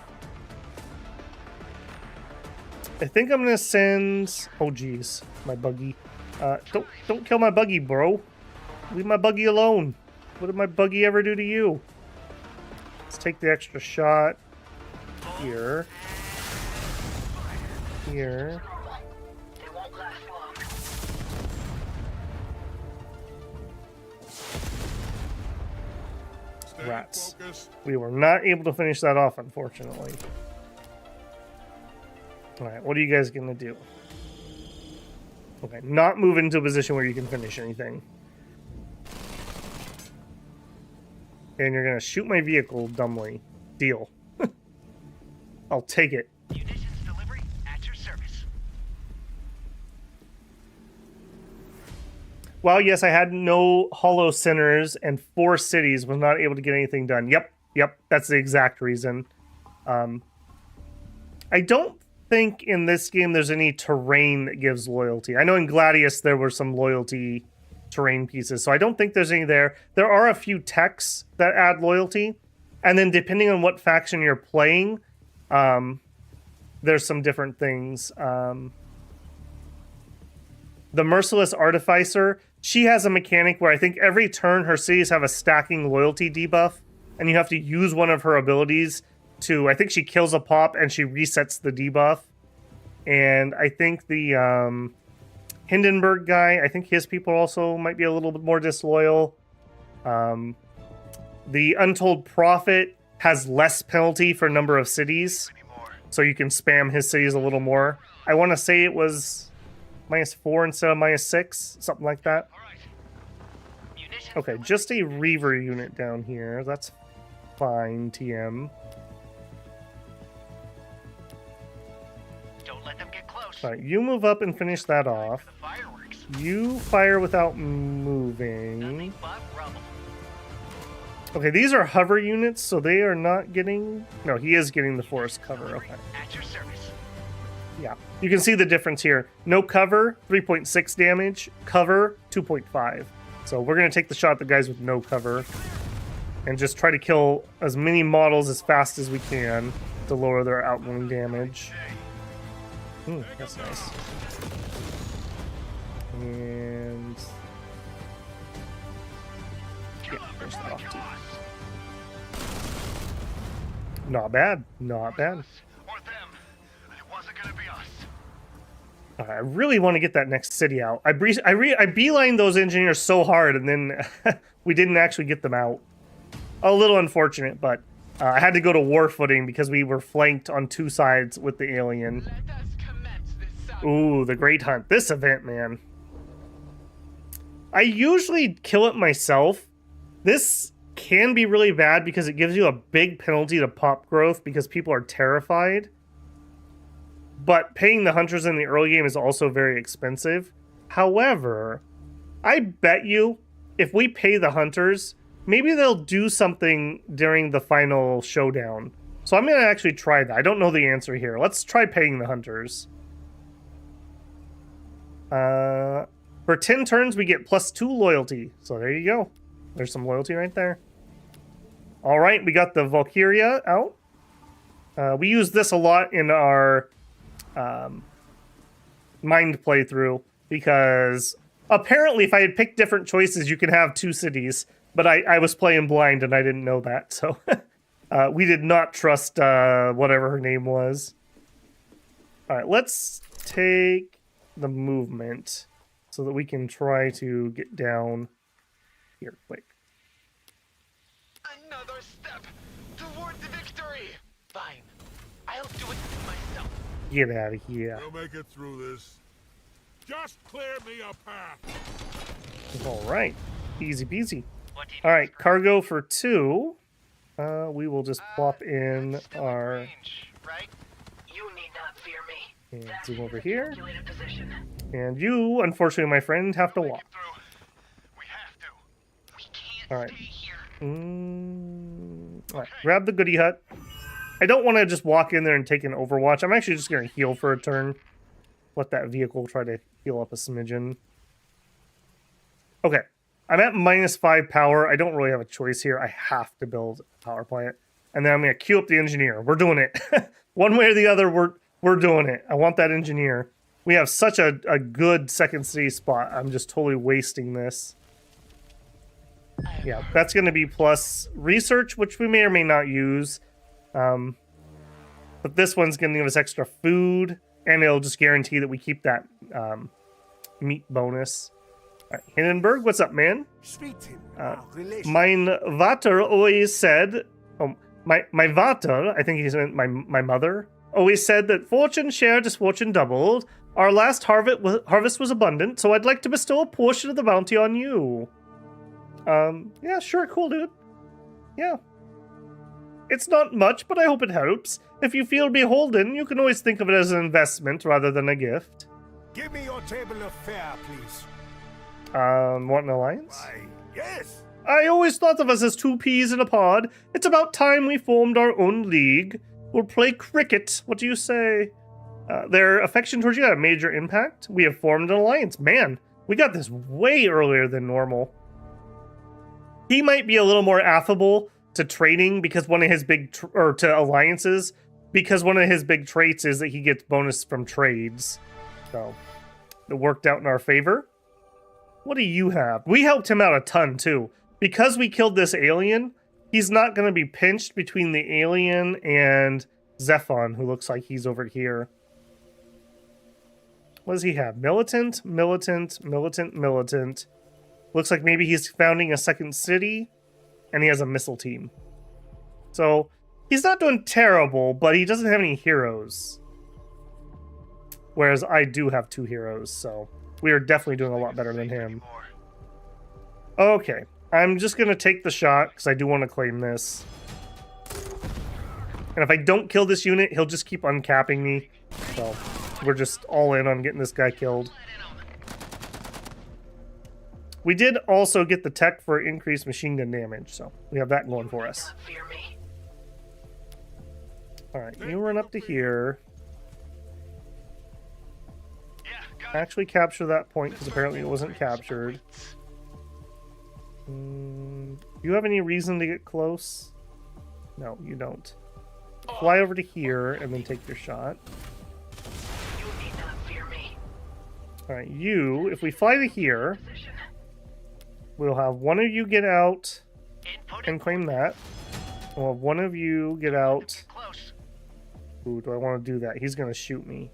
[SPEAKER 1] I think I'm gonna send... Oh, geez, my buggy. Don't kill my buggy, bro. Leave my buggy alone. What did my buggy ever do to you? Let's take the extra shot here. Here.
[SPEAKER 3] It won't last long.
[SPEAKER 4] Stay
[SPEAKER 1] Rats.
[SPEAKER 4] focused.
[SPEAKER 1] We were not able to finish that off, unfortunately. Alright, what are you guys gonna do? Okay, not move into a position where you can finish anything. And you're gonna shoot my vehicle dumbly. Deal. I'll take it.
[SPEAKER 2] Munitions delivery at your service.
[SPEAKER 1] Well, yes, I had no hollow centers and 4 cities, was not able to get anything done. Yep, that's the exact reason. I don't think in this game there's any terrain that gives loyalty. I know in Gladius there were some loyalty terrain pieces, so I don't think there's any there. There are a few techs that add loyalty, and then depending on what faction you're playing, there's some different things. The Merciless Artificer, she has a mechanic where I think every turn her cities have a stacking loyalty debuff, and you have to use one of her abilities to, I think she kills a pop and she resets the debuff. And I think the Hindenburg guy, I think his people also might be a little bit more disloyal. The Untold Prophet has less penalty for number of cities, so you can spam his cities a little more. I want to say it was -4 instead of -6, something like that.
[SPEAKER 2] All right. Munitions
[SPEAKER 1] Okay, just a Reaver unit down here. That's fine, TM.
[SPEAKER 2] Don't let them get close.
[SPEAKER 1] All right, you move up and finish that off.
[SPEAKER 2] The fireworks.
[SPEAKER 1] You fire without moving.
[SPEAKER 2] Nothing but rubble.
[SPEAKER 1] Okay, these are hover units, so they are not getting... No, he is getting the forest cover. Okay.
[SPEAKER 2] At your service.
[SPEAKER 1] Yeah, you can see the difference here. No cover, 3.6 damage. Cover, 2.5. So we're going to take the shot at the guys with no cover and just try to kill as many models as fast as we can to lower their outgoing damage. That's nice. And... yeah, finish that off too. Not bad. Not bad.
[SPEAKER 2] Or them. It wasn't gonna be us.
[SPEAKER 1] I really want to get that next city out. I beelined those engineers so hard, and then we didn't actually get them out. A little unfortunate, but I had to go to war footing because we were flanked on 2 sides with the alien.
[SPEAKER 3] Let us commence this saga.
[SPEAKER 1] Ooh, the Great Hunt. This event, man. I usually kill it myself. This can be really bad because it gives you a big penalty to pop growth because people are terrified. But paying the hunters in the early game is also very expensive. However, I bet you if we pay the hunters, maybe they'll do something during the final showdown. So I'm going to actually try that. I don't know the answer here. Let's try paying the hunters. For 10 turns, we get +2 loyalty. So there you go. There's some loyalty right there. All right, we got the Valkyria out. We use this a lot in our mind playthrough, because apparently if I had picked different choices, you can have 2 cities, but I was playing blind and I didn't know that, so we did not trust whatever her name was. All right, let's take the movement so that we can try to get down here quick.
[SPEAKER 2] Another step toward the victory. Fine. I'll do it myself.
[SPEAKER 1] Get out of here.
[SPEAKER 4] We'll make it through this. Just clear me a path.
[SPEAKER 1] All right, easy peasy. All right, cargo for 2. We will just plop in
[SPEAKER 2] That's still
[SPEAKER 1] our
[SPEAKER 2] range, right?
[SPEAKER 3] You need not fear me.
[SPEAKER 1] and
[SPEAKER 3] That's
[SPEAKER 1] zoom
[SPEAKER 3] in
[SPEAKER 1] over
[SPEAKER 3] the
[SPEAKER 1] here.
[SPEAKER 3] calculated position.
[SPEAKER 1] And you, unfortunately, my friend, have to
[SPEAKER 2] Make
[SPEAKER 1] walk.
[SPEAKER 2] it through. We have to.
[SPEAKER 3] We can't
[SPEAKER 1] All right.
[SPEAKER 3] stay here.
[SPEAKER 1] All right, grab the goodie hut. I don't want to just walk in there and take an overwatch. I'm actually just going to heal for a turn. Let that vehicle try to heal up a smidgen. Okay, I'm at -5 power. I don't really have a choice here. I have to build a power plant. And then I'm going to queue up the engineer. We're doing it. One way or the other, we're doing it. I want that engineer. We have such a good second city spot. I'm just totally wasting this. Yeah, that's going to be plus research, which we may or may not use. But this one's going to give us extra food, and it'll just guarantee that we keep that meat bonus. All right, Hindenburg, what's up, man?
[SPEAKER 5] Speaking our relation.
[SPEAKER 1] Mein Vater always said, my Vater, I think he's my mother, always said that fortune shared is fortune doubled. Our last harvest was abundant, so I'd like to bestow a portion of the bounty on you. Yeah, sure, cool, dude. Yeah. It's not much, but I hope it helps. If you feel beholden, you can always think of it as an investment rather than a gift.
[SPEAKER 5] Give me your table of fare, please.
[SPEAKER 1] Want an alliance?
[SPEAKER 5] Why, yes.
[SPEAKER 1] I always thought of us as 2 peas in a pod. It's about time we formed our own league. We'll play cricket. What do you say? Their affection towards you had a major impact. We have formed an alliance. Man, we got this way earlier than normal. He might be a little more affable to trading because one of his big to alliances, because one of his big traits is that he gets bonus from trades. So it worked out in our favor. What do you have? We helped him out a ton too. Because we killed this alien, he's not going to be pinched between the alien and Zephon, who looks like he's over here. What does he have? Militant, militant, militant, militant. Looks like maybe he's founding a second city, and he has a missile team. So he's not doing terrible, but he doesn't have any heroes. Whereas I do have 2 heroes, so we are definitely doing a lot better than him. Okay, I'm just going to take the shot, because I do want to claim this. And if I don't kill this unit, he'll just keep uncapping me. So we're just all in on getting this guy killed. We did also get the tech for increased machine gun damage, so we have that going for us.
[SPEAKER 3] Fear me.
[SPEAKER 1] Alright, you run up to here.
[SPEAKER 2] Yeah, got it.
[SPEAKER 1] Actually capture that point, because apparently it wasn't captured. Do you have any reason to get close? No, you don't. Fly over to here, and then take your shot.
[SPEAKER 3] You need not fear me.
[SPEAKER 1] Alright, you, if we fly to here,
[SPEAKER 3] Position.
[SPEAKER 1] we'll have one of you get out
[SPEAKER 3] Input
[SPEAKER 1] and claim that. We'll have one of you get out.
[SPEAKER 2] Close.
[SPEAKER 1] Ooh, do I want to do that? He's going to shoot me.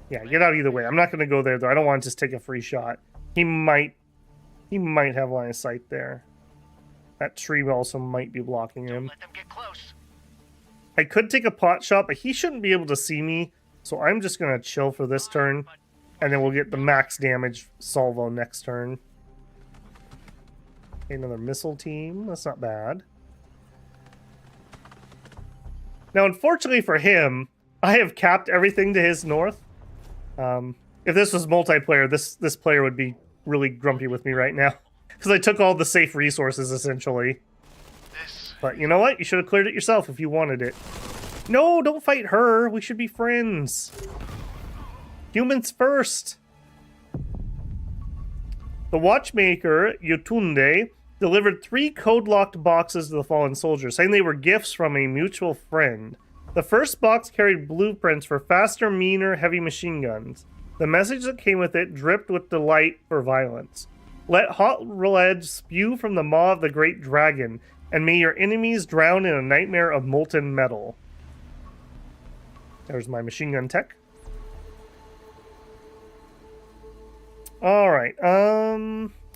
[SPEAKER 1] Yeah, get out either way. I'm not going to go there, though. I don't want to just take a free shot. He might have line of sight there. That tree also might be blocking him.
[SPEAKER 2] Let them get close.
[SPEAKER 1] I could take a pot shot, but he shouldn't be able to see me. So I'm just going to chill for this turn. And then we'll get the max damage salvo next turn. Okay, another missile team. That's not bad. Now, unfortunately for him, I have capped everything to his north. If this was multiplayer, this player would be really grumpy with me right now. Because I took all the safe resources, essentially.
[SPEAKER 2] This
[SPEAKER 1] But you know what? You should have cleared it yourself if you wanted it. No, don't fight her. We should be friends. Humans first. The watchmaker, Yotunde, delivered 3 code-locked boxes to the fallen soldiers, saying they were gifts from a mutual friend. The first box carried blueprints for faster, meaner heavy machine guns. The message that came with it dripped with delight for violence. Let hot lead spew from the maw of the great dragon, and may your enemies drown in a nightmare of molten metal. There's my machine gun tech. Alright,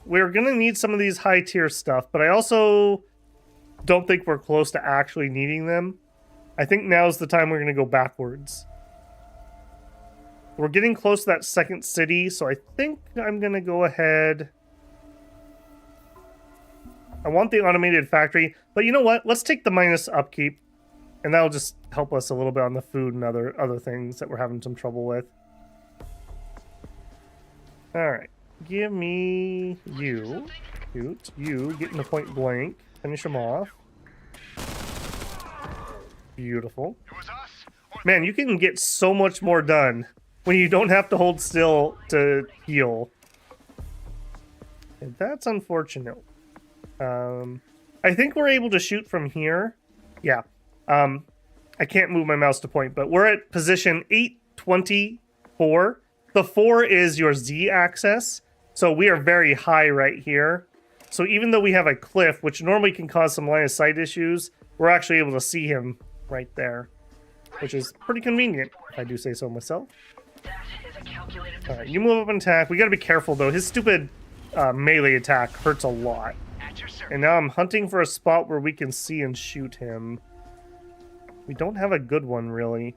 [SPEAKER 1] we're gonna need some of these high tier stuff, but I also don't think we're close to actually needing them. I think now's the time we're gonna go backwards. We're getting close to that second city, so I think I'm gonna go ahead. I want the automated factory, but you know what? Let's take the minus upkeep, and that'll just help us a little bit on the food and other things that we're having some trouble with. Alright, give me you. Shoot, you, getting the point blank. Finish them off. Beautiful. Man, you can get so much more done when you don't have to hold still to heal. And that's unfortunate. I think we're able to shoot from here. Yeah. I can't move my mouse to point, but we're at position 824. The 4 is your Z axis, so we are very high right here. So even though we have a cliff, which normally can cause some line of sight issues, we're actually able to see him right there, which is pretty convenient, if I do say so myself. Alright, you move up and attack. We gotta be careful, though. His stupid melee attack hurts a lot. And now I'm hunting for a spot where we can see and shoot him. We don't have a good one, really.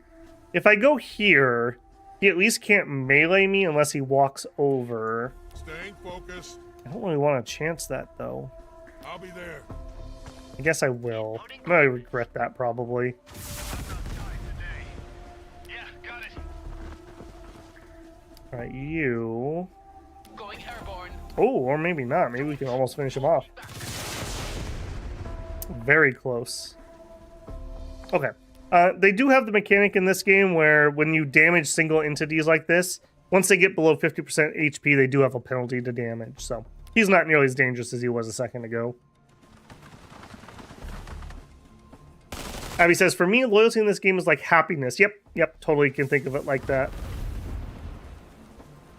[SPEAKER 1] If I go here, he at least can't melee me unless he walks over.
[SPEAKER 4] Staying focused.
[SPEAKER 1] I don't really want to chance that, though.
[SPEAKER 4] I'll be there.
[SPEAKER 1] I guess I will. I'm gonna regret that, probably. Alright, you...
[SPEAKER 2] Going airborne.
[SPEAKER 1] Oh, or maybe not. Maybe we can almost finish him off. Very close. Okay. They do have the mechanic in this game where when you damage single entities like this, once they get below 50% HP, they do have a penalty to damage. So he's not nearly as dangerous as he was a second ago. Abby says, for me, loyalty in this game is like happiness. Yep, totally can think of it like that.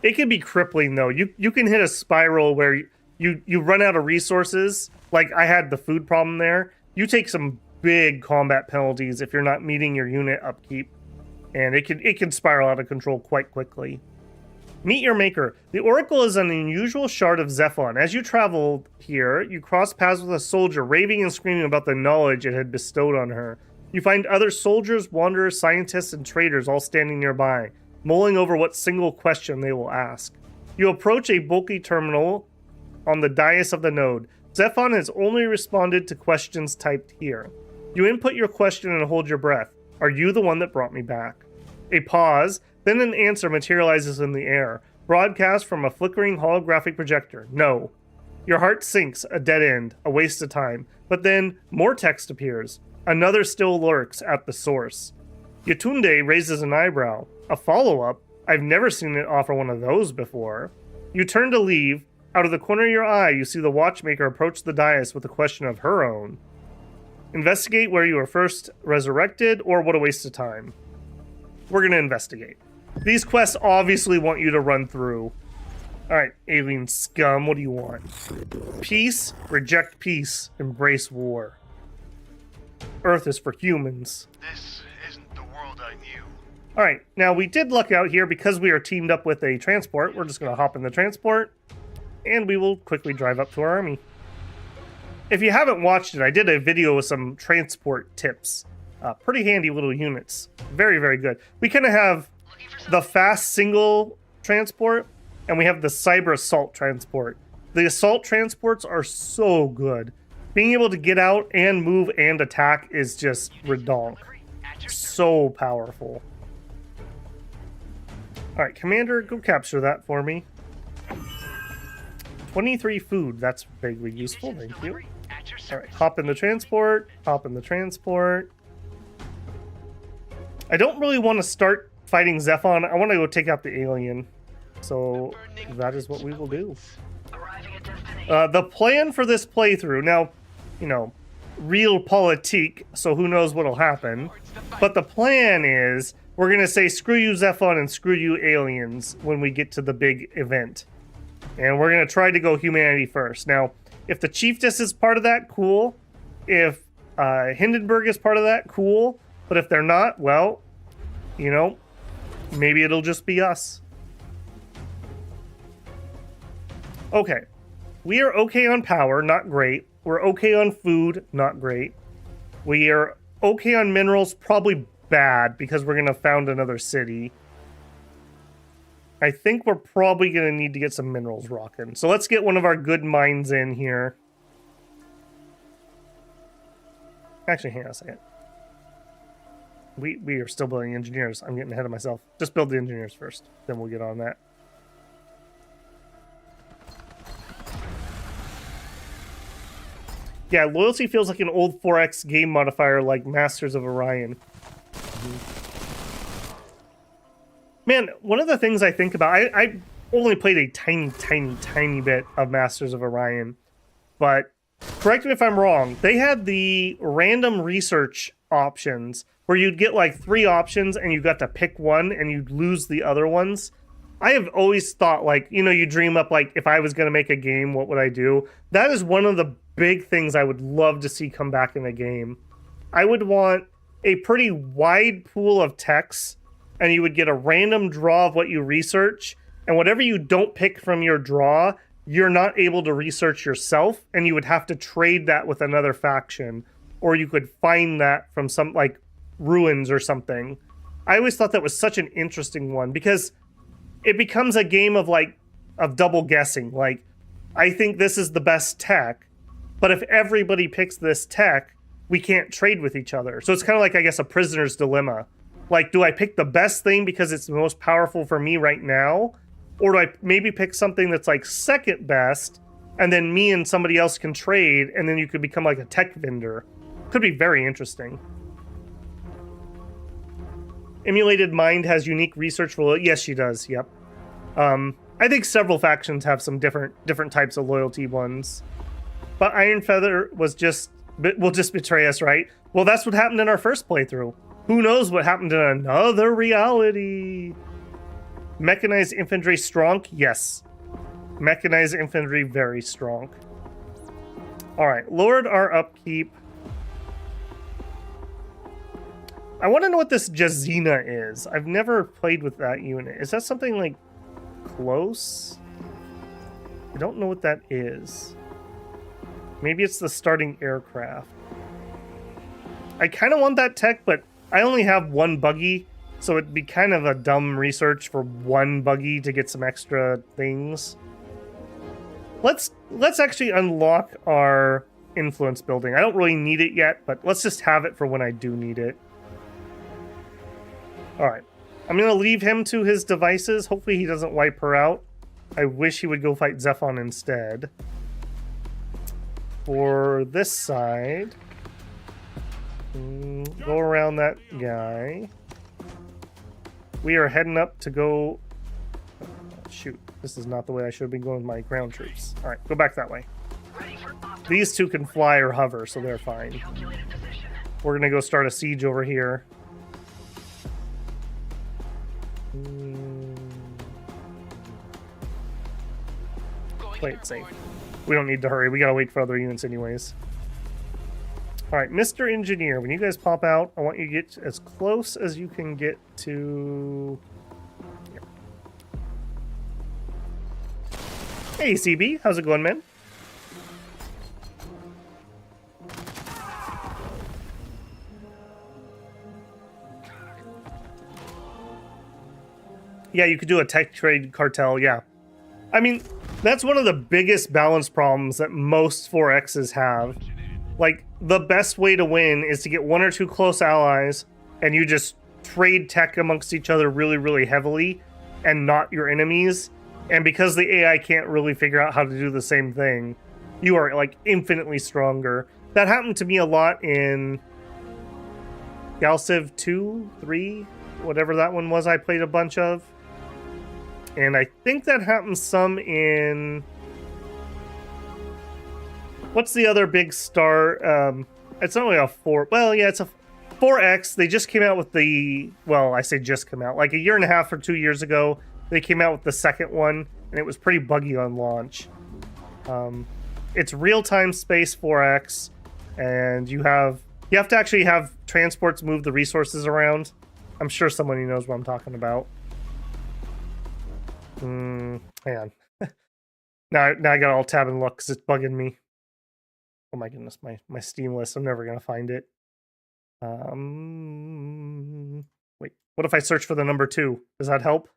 [SPEAKER 1] It can be crippling, though. You can hit a spiral where you run out of resources. Like, I had the food problem there. You take some big combat penalties if you're not meeting your unit upkeep. And it can spiral out of control quite quickly. Meet your maker. The Oracle is an unusual shard of Zephon. As you travel here, you cross paths with a soldier, raving and screaming about the knowledge it had bestowed on her. You find other soldiers, wanderers, scientists, and traders all standing nearby, mulling over what single question they will ask. You approach a bulky terminal on the dais of the node. Zephon has only responded to questions typed here. You input your question and hold your breath. Are you the one that brought me back? A pause, then an answer materializes in the air, broadcast from a flickering holographic projector. No. Your heart sinks, a dead end, a waste of time. But then, more text appears. Another still lurks at the source. Yatunde raises an eyebrow. A follow-up? I've never seen it offer one of those before. You turn to leave. Out of the corner of your eye, you see the watchmaker approach the dais with a question of her own. Investigate where you were first resurrected, or what a waste of time. We're going to investigate. These quests obviously want you to run through. Alright, alien scum, what do you want? Peace? Reject peace. Embrace war. Earth is for humans.
[SPEAKER 2] This isn't the world I knew.
[SPEAKER 1] Alright, now we did luck out here because we are teamed up with a transport. We're just going to hop in the transport, and we will quickly drive up to our army. If you haven't watched it, I did a video with some transport tips. Pretty handy little units. Very, very good. We kind of have the fast single transport, and we have the cyber assault transport. The assault transports are so good. Being able to get out and move and attack is just redonk. So powerful. Alright, Commander, go capture that for me. 23 food, that's vaguely useful, thank you. Alright, hop in the transport, hop in the transport. I don't really want to start fighting Zephon, I want to go take out the alien. So, that is what we will do. The plan for this playthrough, now, you know, real politique, so who knows what'll happen. But the plan is we're going to say screw you Zephon and screw you aliens when we get to the big event. And we're going to try to go humanity first. Now, if the Chiefess is part of that, cool. If Hindenburg is part of that, cool. But if they're not, well, you know, maybe it'll just be us. Okay. We are okay on power, not great. We're okay on food, not great. We are okay on minerals, probably bad, because we're going to found another city. I think we're probably going to need to get some minerals rocking. So let's get one of our good mines in here. Actually, hang on a second. We are still building engineers. I'm getting ahead of myself. Just build the engineers first. Then we'll get on that. Yeah, loyalty feels like an old 4X game modifier like Masters of Orion. Man, one of the things I think about, I only played a tiny bit of Masters of Orion, but correct me if I'm wrong, they had the random research options where you'd get like 3 options and you got to pick one and you'd lose the other ones. I have always thought, like, you know, you dream up, like, if I was going to make a game, what would I do? That is one of the big things I would love to see come back in a game. I would want a pretty wide pool of text, and you would get a random draw of what you research, and whatever you don't pick from your draw, you're not able to research yourself, and you would have to trade that with another faction, or you could find that from some, like, ruins or something. I always thought that was such an interesting one, because it becomes a game of, like, of double guessing. Like, I think this is the best tech, but if everybody picks this tech, we can't trade with each other. So it's kind of like, I guess, a prisoner's dilemma. Like, do I pick the best thing because it's the most powerful for me right now? Or do I maybe pick something that's, like, second best, and then me and somebody else can trade, and then you could become, like, a tech vendor? Could be very interesting. Emulated Mind has unique research for... Yes, she does, yep. I think several factions have some different types of loyalty ones. But Iron Feather will just betray us, right? Well, that's what happened in our first playthrough. Who knows what happened in another reality? Mechanized infantry strong? Yes. Mechanized infantry very strong. Alright, lowered our upkeep. I want to know what this Jazina is. I've never played with that unit. Is that something like close? I don't know what that is. Maybe it's the starting aircraft. I kind of want that tech, but I only have one buggy, so it'd be kind of a dumb research for one buggy to get some extra things. Let's actually unlock our influence building. I don't really need it yet, but let's just have it for when I do need it. Alright. I'm going to leave him to his devices. Hopefully he doesn't wipe her out. I wish he would go fight Zephon instead. For this side, go around that guy. We are heading up to go... shoot, this is not the way I should have been going with my ground troops. Alright, go back that way. These two can fly or hover, so they're fine. We're going to go start a siege over here. Play it safe. We don't need to hurry. We gotta wait for other units anyways. Alright, Mr. Engineer, when you guys pop out, I want you to get as close as you can get to... Here. Hey, CB. How's it going, man? Yeah, you could do a tech trade cartel, yeah. I mean, that's one of the biggest balance problems that most 4Xs have. Like, the best way to win is to get 1 or 2 close allies, and you just trade tech amongst each other really, really heavily, and not your enemies. And because the AI can't really figure out how to do the same thing, you are, like, infinitely stronger. That happened to me a lot in Galciv 2, 3, whatever that one was I played a bunch of. And I think that happens some in What's the other big star? It's not really a 4. Well, yeah, it's a 4X. They just came out with the... Well, I say just come out. Like a year and a half or 2 years ago, they came out with the second one, and it was pretty buggy on launch. It's real-time space 4X, and you have to actually have transports move the resources around. I'm sure somebody knows what I'm talking about. Hang on. now I got all tab and look because it's bugging me. Oh my goodness, my Steam list. I'm never gonna find it. Wait, what if I search for the number 2? Does that help?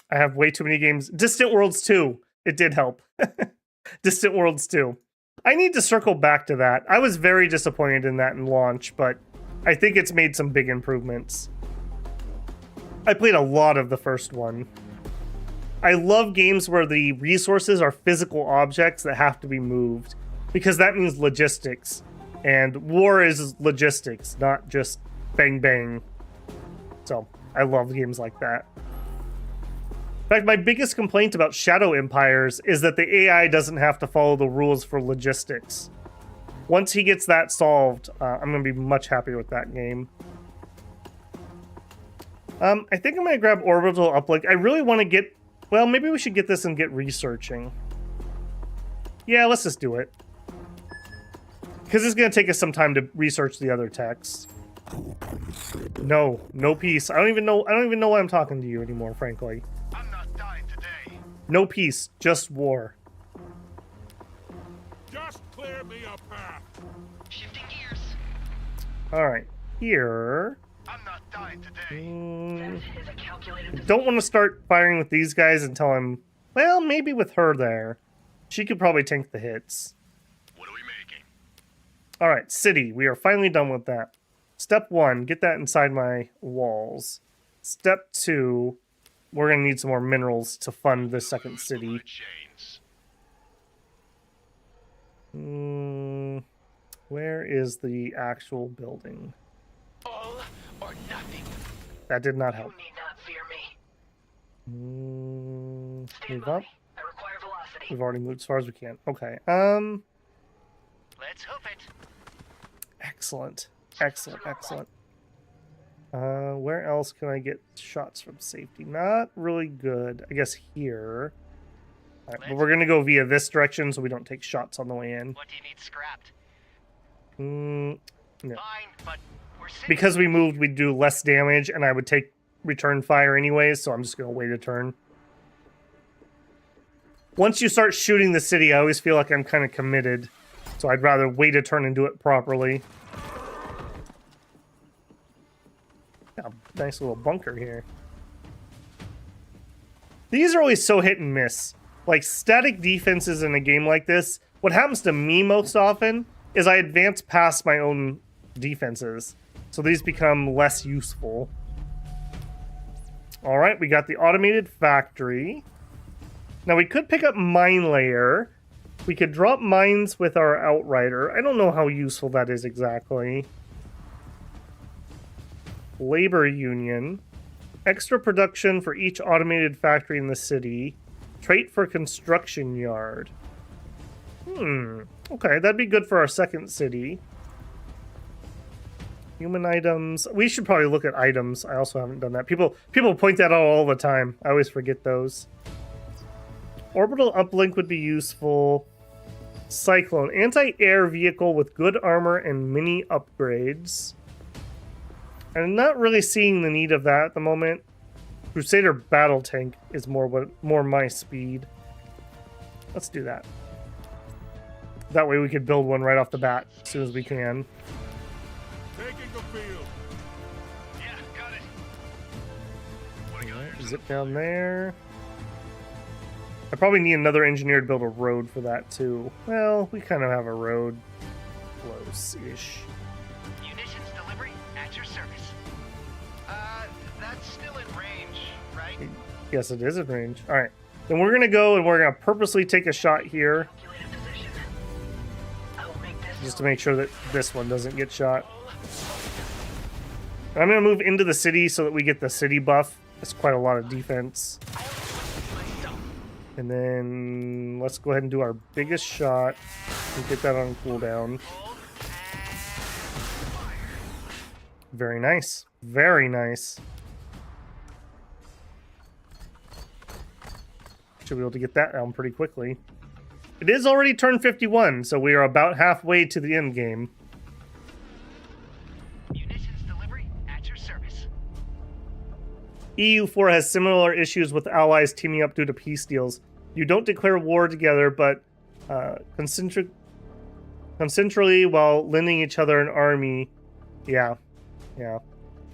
[SPEAKER 1] I have way too many games. Distant Worlds 2. It did help. Distant Worlds 2. I need to circle back to that. I was very disappointed in that in launch, but I think it's made some big improvements. I played a lot of the first one. I love games where the resources are physical objects that have to be moved, because that means logistics. And war is logistics, not just bang bang. So, I love games like that. In fact, my biggest complaint about Shadow Empires is that the AI doesn't have to follow the rules for logistics. Once he gets that solved, I'm going to be much happier with that game. I think I'm going to grab Orbital Uplink. I really want to get... Well, maybe we should get this and get researching. Yeah, let's just do it. Because it's going to take us some time to research the other texts. No peace. I don't even know why I'm talking to you anymore, frankly.
[SPEAKER 2] I'm not dying today.
[SPEAKER 1] No peace, just war.
[SPEAKER 4] Just clear me a path.
[SPEAKER 3] Shifting gears.
[SPEAKER 1] Alright, here...
[SPEAKER 2] I'm not dying today.
[SPEAKER 3] That is a calculated
[SPEAKER 1] Don't want to start firing with these guys until I'm... Well, maybe with her there. She could probably tank the hits.
[SPEAKER 2] What are we making?
[SPEAKER 1] Alright, city. We are finally done with that. Step 1, get that inside my walls. Step 2, we're going to need some more minerals to fund the second city.
[SPEAKER 2] Chains.
[SPEAKER 1] Where is the actual building?
[SPEAKER 2] All or nothing.
[SPEAKER 1] That did not help.
[SPEAKER 3] You need not fear me.
[SPEAKER 1] Move up.
[SPEAKER 3] I require velocity.
[SPEAKER 1] We've already moved as far as we can. Okay.
[SPEAKER 2] Let's hope it.
[SPEAKER 1] Excellent. Excellent. Where else can I get shots from safety? Not really good. I guess here. All right, but we're gonna go via this direction so we don't take shots on the way in.
[SPEAKER 2] What do you need scrapped?
[SPEAKER 1] No.
[SPEAKER 2] Fine, but we're sitting.
[SPEAKER 1] Because we moved, we'd do less damage, and I would take return fire anyways, so I'm just gonna wait a turn. Once you start shooting the city, I always feel like I'm kind of committed, so I'd rather wait a turn and do it properly. Yeah, nice little bunker here. These are always so hit and miss. Like, static defenses in a game like this, what happens to me most often is I advance past my own defenses. So these become less useful. Alright, we got the automated factory. Now we could pick up mine layer. We could drop mines with our outrider. I don't know how useful that is exactly. Labor union. Extra production for each automated factory in the city. Trait for construction yard. Okay, that'd be good for our second city. Human items. We should probably look at items. I also haven't done that. People point that out all the time. I always forget those. Orbital uplink would be useful. Cyclone. Anti-air vehicle with good armor and mini upgrades. I'm not really seeing the need of that at the moment. Crusader battle tank is more my speed. Let's do that. That way we could build one right off the bat as soon as we can.
[SPEAKER 4] Taking the field.
[SPEAKER 2] Yeah, got it. What do you got?
[SPEAKER 1] Zip down there. I probably need another engineer to build a road for that too. Well, we kind of have a road. Close-ish.
[SPEAKER 2] Munitions delivery at your service. That's still in range, right?
[SPEAKER 1] Yes, it is in range. Alright. Then we're going to go and we're going to purposely take a shot here.
[SPEAKER 3] Calculated position. I will make this
[SPEAKER 1] Just to make sure that this one doesn't get shot. I'm going to move into the city so that we get the city buff. That's quite a lot of defense.
[SPEAKER 2] I'll do it
[SPEAKER 1] And then let's go ahead and do our biggest shot and get that on cooldown. Very nice. Very nice. Should be able to get that down pretty quickly. It is already turn 51, so we are about halfway to the end game.
[SPEAKER 3] Munitions delivery at your service.
[SPEAKER 1] EU4 has similar issues with allies teaming up due to peace deals. You don't declare war together, but concentrically while lending each other an army. Yeah.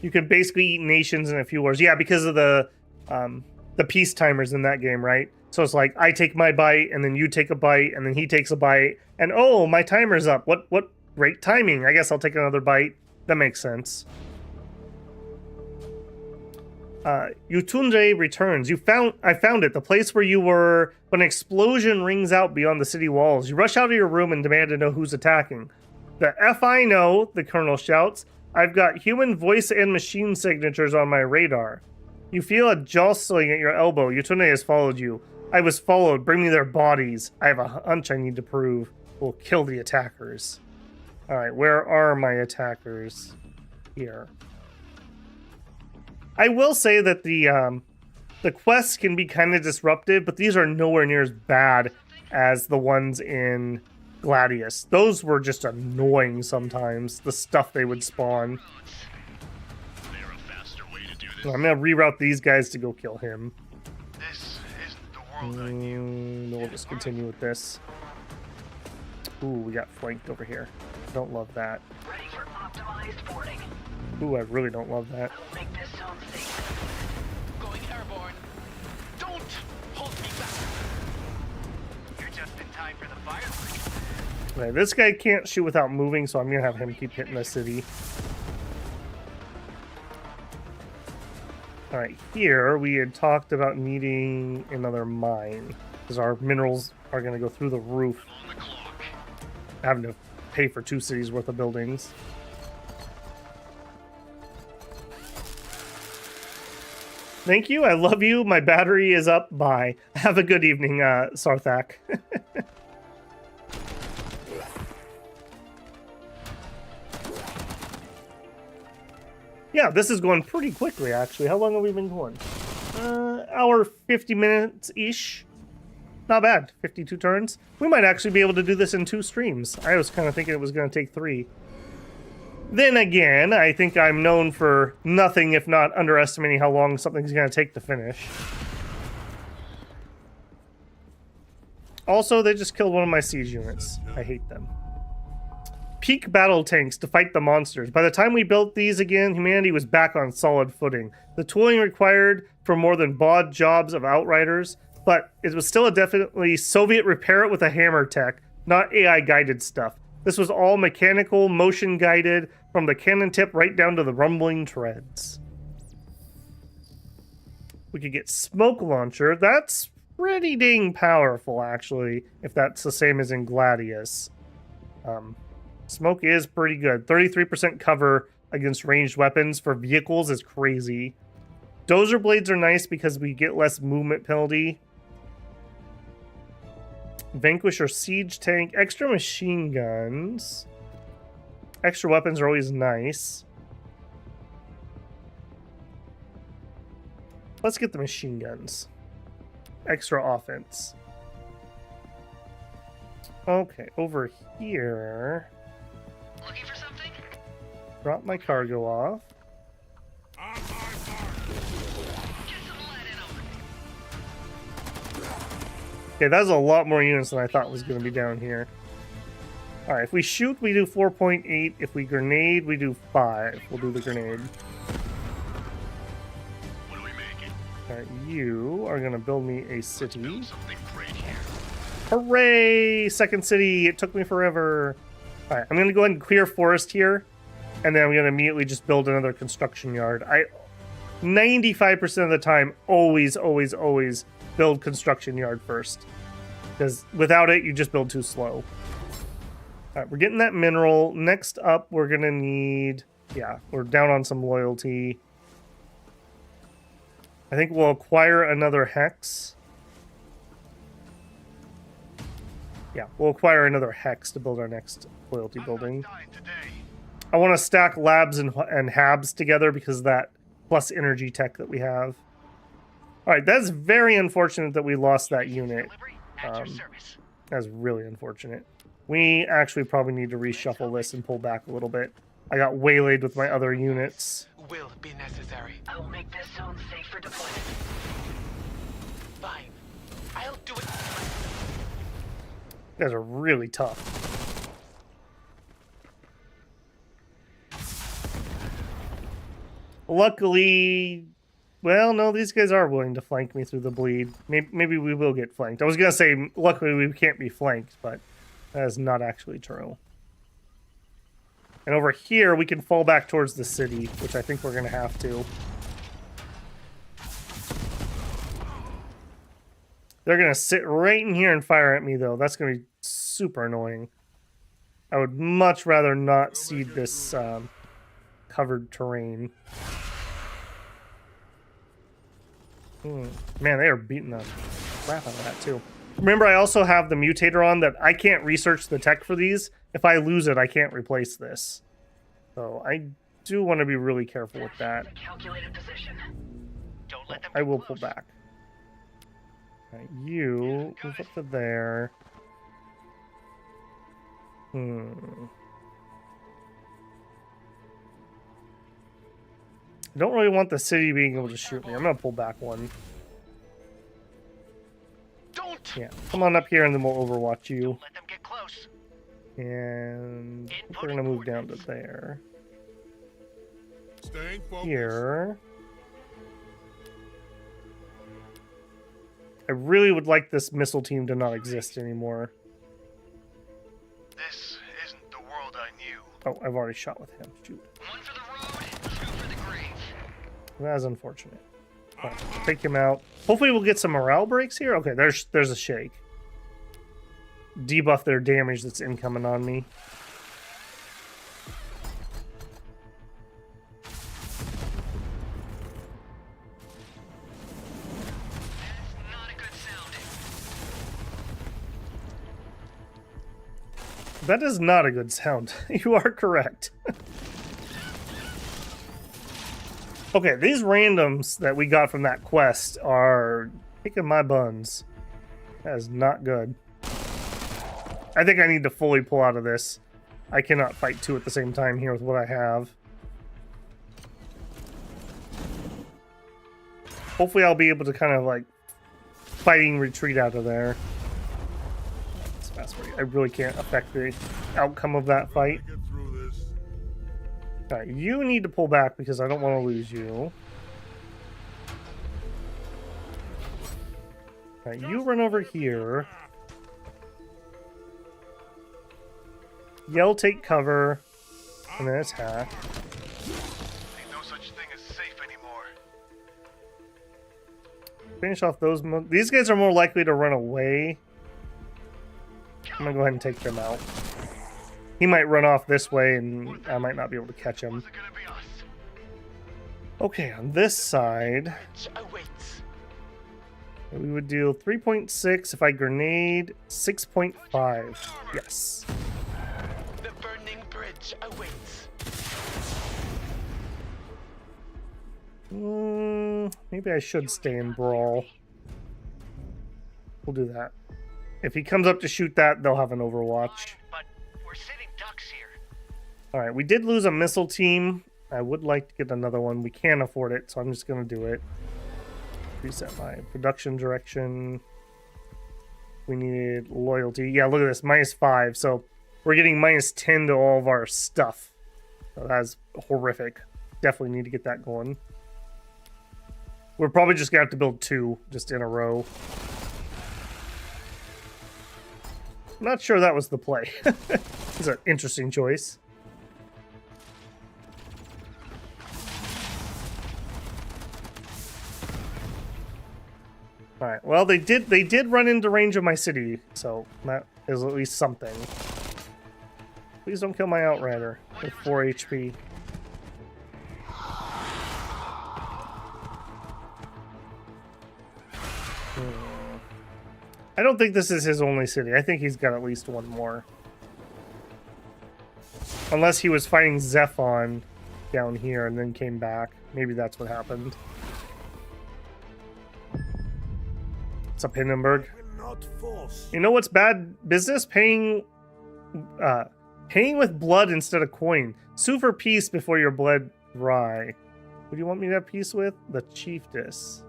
[SPEAKER 1] You can basically eat nations in a few wars. Yeah, because of the peace timers in that game, right? So it's like I take my bite, and then you take a bite, and then he takes a bite, and oh, my timer's up. What great timing. I guess I'll take another bite. That makes sense. Yutunde returns. I found it. The place where you were when an explosion rings out beyond the city walls. You rush out of your room and demand to know who's attacking. The F I know, the colonel shouts. I've got human voice and machine signatures on my radar. You feel a jostling at your elbow. Yutunde has followed you. I was followed. Bring me their bodies. I have a hunch I need to prove. We'll kill the attackers. Alright, where are my attackers? Here. I will say that the quests can be kind of disruptive, but these are nowhere near as bad as the ones in Gladius. Those were just annoying sometimes, the stuff they would spawn. I'm gonna reroute these guys to go kill him.
[SPEAKER 2] This isn't the world I knew.
[SPEAKER 1] No, we'll just continue with this. Ooh, we got flanked over here. Don't love that.
[SPEAKER 3] Ready for optimized boarding.
[SPEAKER 1] Ooh, I really don't love that.
[SPEAKER 3] Make this zone safe.
[SPEAKER 2] Going airborne. Don't hold me back.
[SPEAKER 3] You're just in time for the fireworks.
[SPEAKER 1] Okay, this guy can't shoot without moving, so I'm gonna have him keep hitting the city. Alright, here we had talked about needing another mine, because our minerals are going to go through the roof. Having to pay for 2 cities worth of buildings. Thank you, I love you, my battery is up, bye. Have a good evening, Sarthak. Yeah, this is going pretty quickly, actually. How long have we been going? Hour 50 minutes-ish. Not bad. 52 turns. We might actually be able to do this in 2 streams. I was kind of thinking it was going to take 3. Then again, I think I'm known for nothing if not underestimating how long something's going to take to finish. Also, they just killed one of my siege units. I hate them. Peak battle tanks to fight the monsters. By the time we built these again, humanity was back on solid footing. The tooling required for more than bod jobs of outriders, but it was still a definitely Soviet repair it with a hammer tech, not AI guided stuff. This was all mechanical, motion guided, from the cannon tip right down to the rumbling treads. We could get smoke launcher. That's pretty dang powerful, actually, if that's the same as in Gladius. Smoke is pretty good. 33% cover against ranged weapons for vehicles is crazy. Dozer blades are nice because we get less movement penalty. Vanquisher siege tank. Extra machine guns. Extra weapons are always nice. Let's get the machine guns. Extra offense. Okay, over here.
[SPEAKER 3] Looking for something?
[SPEAKER 1] Drop my cargo off.
[SPEAKER 3] Get some lead in 'em.
[SPEAKER 1] Okay, that's a lot more units than I thought was going to be down here. Alright, if we shoot, we do 4.8. If we grenade, we do 5. We'll do the grenade.
[SPEAKER 4] What are we making?
[SPEAKER 1] Alright, you are going to build me a city.
[SPEAKER 4] Something great here.
[SPEAKER 1] Hooray! Second city! It took me forever. Alright, I'm going to go ahead and clear forest here. And then I'm going to immediately just build another construction yard. 95% of the time, always build construction yard first. Because without it, you just build too slow. Alright, we're getting that mineral. Next up, we're going to need... Yeah, we're down on some loyalty. I think we'll acquire another hex. Yeah, we'll acquire another hex to build our next loyalty building. I want to stack labs and habs together because of that plus energy tech that we have. All right, that's very unfortunate that we lost that unit. That's really unfortunate. We actually probably need to reshuffle this and pull back a little bit. I got waylaid with my other units.
[SPEAKER 2] Will be necessary.
[SPEAKER 3] I will make this zone safe for deployment.
[SPEAKER 2] Fine. I'll do it.
[SPEAKER 1] You guys are really tough. Luckily, well, no, these guys are willing to flank me through the bleed. Maybe we will get flanked. I was going to say, luckily we can't be flanked, but that is not actually true. And over here, we can fall back towards the city, which I think we're going to have to. They're going to sit right in here and fire at me, though. That's going to be super annoying. I would much rather not cede this covered terrain. Man, they are beating the crap out of that, too. Remember, I also have the mutator on that I can't research the tech for these. If I lose it, I can't replace this. So I do want to be really careful with that.
[SPEAKER 3] Calculated position.
[SPEAKER 2] Don't let them
[SPEAKER 1] I
[SPEAKER 2] get
[SPEAKER 1] will
[SPEAKER 2] close.
[SPEAKER 1] pull back. Right, you move up to there. I don't really want the city being able to shoot me. I'm gonna pull back one.
[SPEAKER 2] Don't.
[SPEAKER 1] Yeah, come on up here and then we'll overwatch you.
[SPEAKER 2] Don't let them get close.
[SPEAKER 1] And we're gonna move down to there.
[SPEAKER 4] Staying focused.
[SPEAKER 1] Here. I really would like this missile team to not exist anymore.
[SPEAKER 2] This isn't the world I knew.
[SPEAKER 1] Oh, I've already shot with him. Shoot.
[SPEAKER 3] One for the road, two for the grave.
[SPEAKER 1] That is unfortunate. Right, take him out. Hopefully we'll get some morale breaks here. Okay, there's a shake. Debuff their damage that's incoming on me.
[SPEAKER 3] Not a good sounding.
[SPEAKER 1] That is not a good sound. You are correct. Okay, these randoms that we got from that quest are kicking my buns. That is not good. I think I need to fully pull out of this. I cannot fight two at the same time here with what I have. Hopefully I'll be able to kind of like fighting retreat out of there. Let's fast forward. I really can't affect the outcome of that fight.
[SPEAKER 4] Get through this.
[SPEAKER 1] Alright, you need to pull back because I don't want to lose you. Alright, you run over here. Yell, take cover, and then attack.
[SPEAKER 2] Ain't no such thing as safe anymore.
[SPEAKER 1] Finish off those. These guys are more likely to run away. I'm gonna go ahead and take them out. He might run off this way, and I might not be able to catch him.
[SPEAKER 2] Is it gonna be us?
[SPEAKER 1] Okay, on this side,
[SPEAKER 2] Which awaits.
[SPEAKER 1] we would deal 3.6 if I grenade 6.5. Yes.
[SPEAKER 2] The burning bridge awaits.
[SPEAKER 1] Maybe I should stay in Brawl. We'll do that. If he comes up to shoot that, they'll have an Overwatch.
[SPEAKER 3] But we're sitting ducks here.
[SPEAKER 1] Alright, we did lose a missile team. I would like to get another one. We can't afford it, so I'm just going to do it. Reset my production direction. We needed loyalty. Yeah, look at this. -5. So we're getting -10 to all of our stuff. So that's horrific. Definitely need to get that going. We're probably just going to have to build 2 just in a row. I'm not sure that was the play. It's an interesting choice. All right. Well, they did run into range of my city, so that is at least something. Please don't kill my Outrider with 4 HP. I don't think this is his only city. I think he's got at least one more. Unless he was fighting Zephon down here and then came back. Maybe that's what happened. What's up, Hindenburg?
[SPEAKER 5] Will not force.
[SPEAKER 1] You know what's bad business? Paying with blood instead of coin. Sue for peace before your blood dry. Who do you want me to have peace with? The chiefess.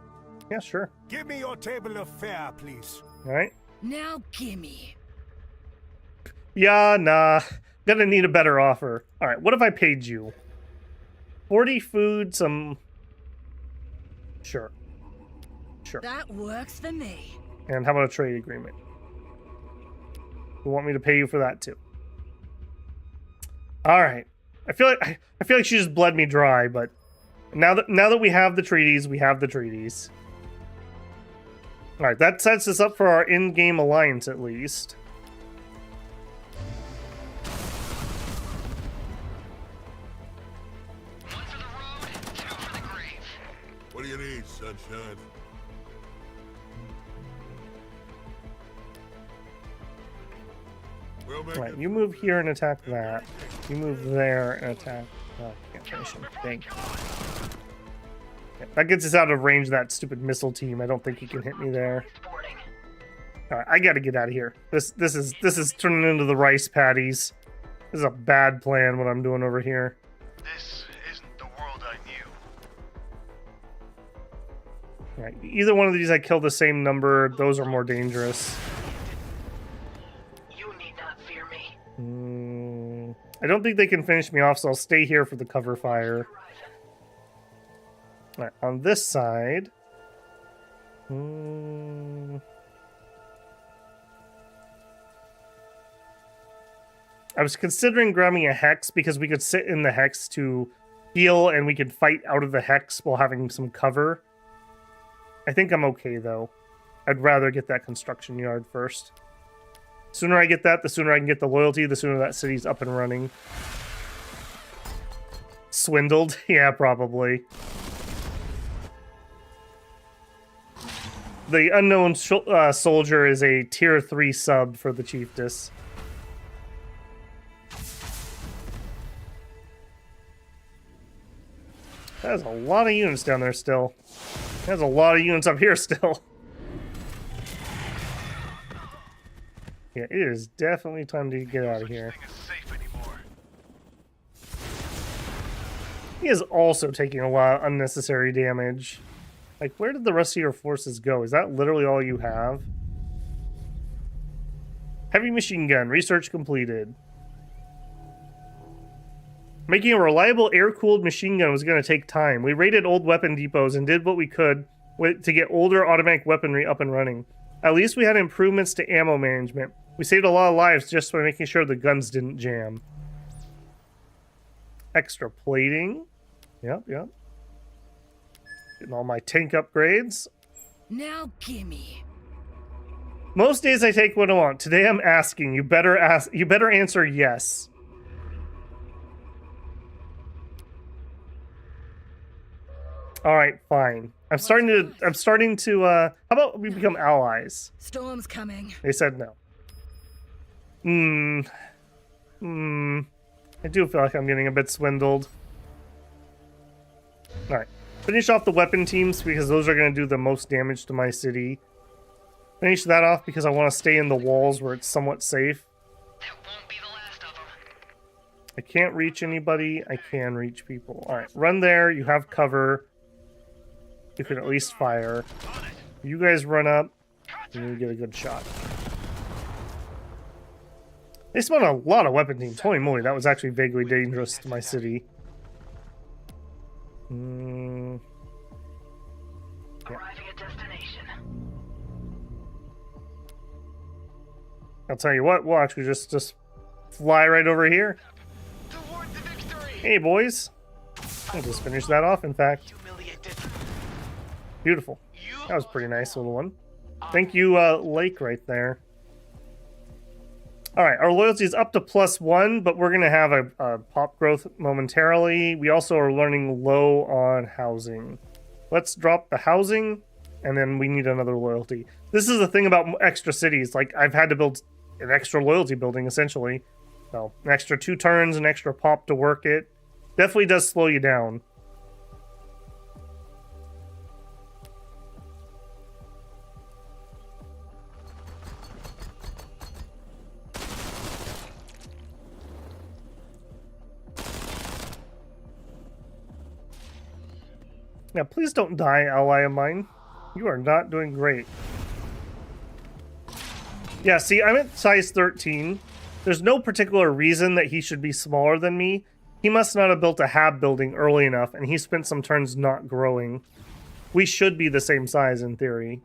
[SPEAKER 1] Yeah, sure.
[SPEAKER 5] Give me your table of fare, please.
[SPEAKER 1] All right.
[SPEAKER 6] Now gimme.
[SPEAKER 1] Yeah, nah. Gonna need a better offer. All right, what if I paid you? 40 food, some... Sure. Sure.
[SPEAKER 6] That works for me.
[SPEAKER 1] And how about a trade agreement? You want me to pay you for that too? All right. I feel like she just bled me dry, but now that we have the treaties, we have the treaties. All right, that sets us up for our in-game alliance at least.
[SPEAKER 3] One for the road, two for the grave.
[SPEAKER 4] What do you need, sunshine? We'll make
[SPEAKER 1] All right,
[SPEAKER 4] it.
[SPEAKER 1] you move here and attack that. You move there and attack... Oh, can't finish him. Dang. Yeah, that gets us out of range of that stupid missile team. I don't think he can hit me there.
[SPEAKER 3] Sporting.
[SPEAKER 1] All right, I got to get out of here. This is turning into the rice paddies. This is a bad plan what I'm doing over here.
[SPEAKER 2] This isn't the world I knew.
[SPEAKER 1] All right, either one of these I kill the same number. Those are more dangerous.
[SPEAKER 3] You need not fear me.
[SPEAKER 1] I don't think they can finish me off, so I'll stay here for the cover fire. All right, on this side. I was considering grabbing a hex because we could sit in the hex to heal and we could fight out of the hex while having some cover. I think I'm okay though. I'd rather get that construction yard first. Sooner I get that, the sooner I can get the loyalty, the sooner that city's up and running. Swindled? Yeah, probably. The unknown soldier is a tier 3 sub for the chiefess. That's a lot of units down there still. There's a lot of units up here still. Yeah, it is definitely time to get out of here.
[SPEAKER 2] Thing is safe anymore.
[SPEAKER 1] He is also taking a lot of unnecessary damage. Like, where did the rest of your forces go? Is that literally all you have? Heavy machine gun. Research completed. Making a reliable air-cooled machine gun was going to take time. We raided old weapon depots and did what we could to get older automatic weaponry up and running. At least we had improvements to ammo management. We saved a lot of lives just by making sure the guns didn't jam. Extra plating. Yep. Getting all my tank upgrades.
[SPEAKER 6] Now gimme.
[SPEAKER 1] Most days I take what I want. Today I'm asking. You better answer yes. All right, fine. I'm starting to how about we become allies?
[SPEAKER 6] Storm's coming.
[SPEAKER 1] They said no. I do feel like I'm getting a bit swindled. All right. Finish off the weapon teams because those are going to do the most damage to my city. Finish that off because I want to stay in the walls where it's somewhat safe.
[SPEAKER 3] That won't be the last of them.
[SPEAKER 1] I can't reach anybody. I can reach people. All right, run there. You have cover. You can at least fire. You guys run up, and you get a good shot. They spawned a lot of weapon teams. Holy moly, that was actually vaguely dangerous to my city.
[SPEAKER 3] Arriving at destination.
[SPEAKER 1] I'll tell you what, we'll actually just fly right over here.
[SPEAKER 2] Toward the victory!
[SPEAKER 1] Hey, boys. I'll just finish that off, in fact.
[SPEAKER 2] Humiliated.
[SPEAKER 1] Beautiful. That was a pretty nice little one. Thank you, Lake, right there. All right, our loyalty is up to +1, but we're going to have a pop growth momentarily. We also are learning low on housing. Let's drop the housing, and then we need another loyalty. This is the thing about extra cities. Like, I've had to build an extra loyalty building, essentially. So, an extra 2 turns, an extra pop to work it. Definitely does slow you down. Now, please don't die, ally of mine. You are not doing great. Yeah, see, I'm at size 13. There's no particular reason that he should be smaller than me. He must not have built a hab building early enough, and he spent some turns not growing. We should be the same size in theory.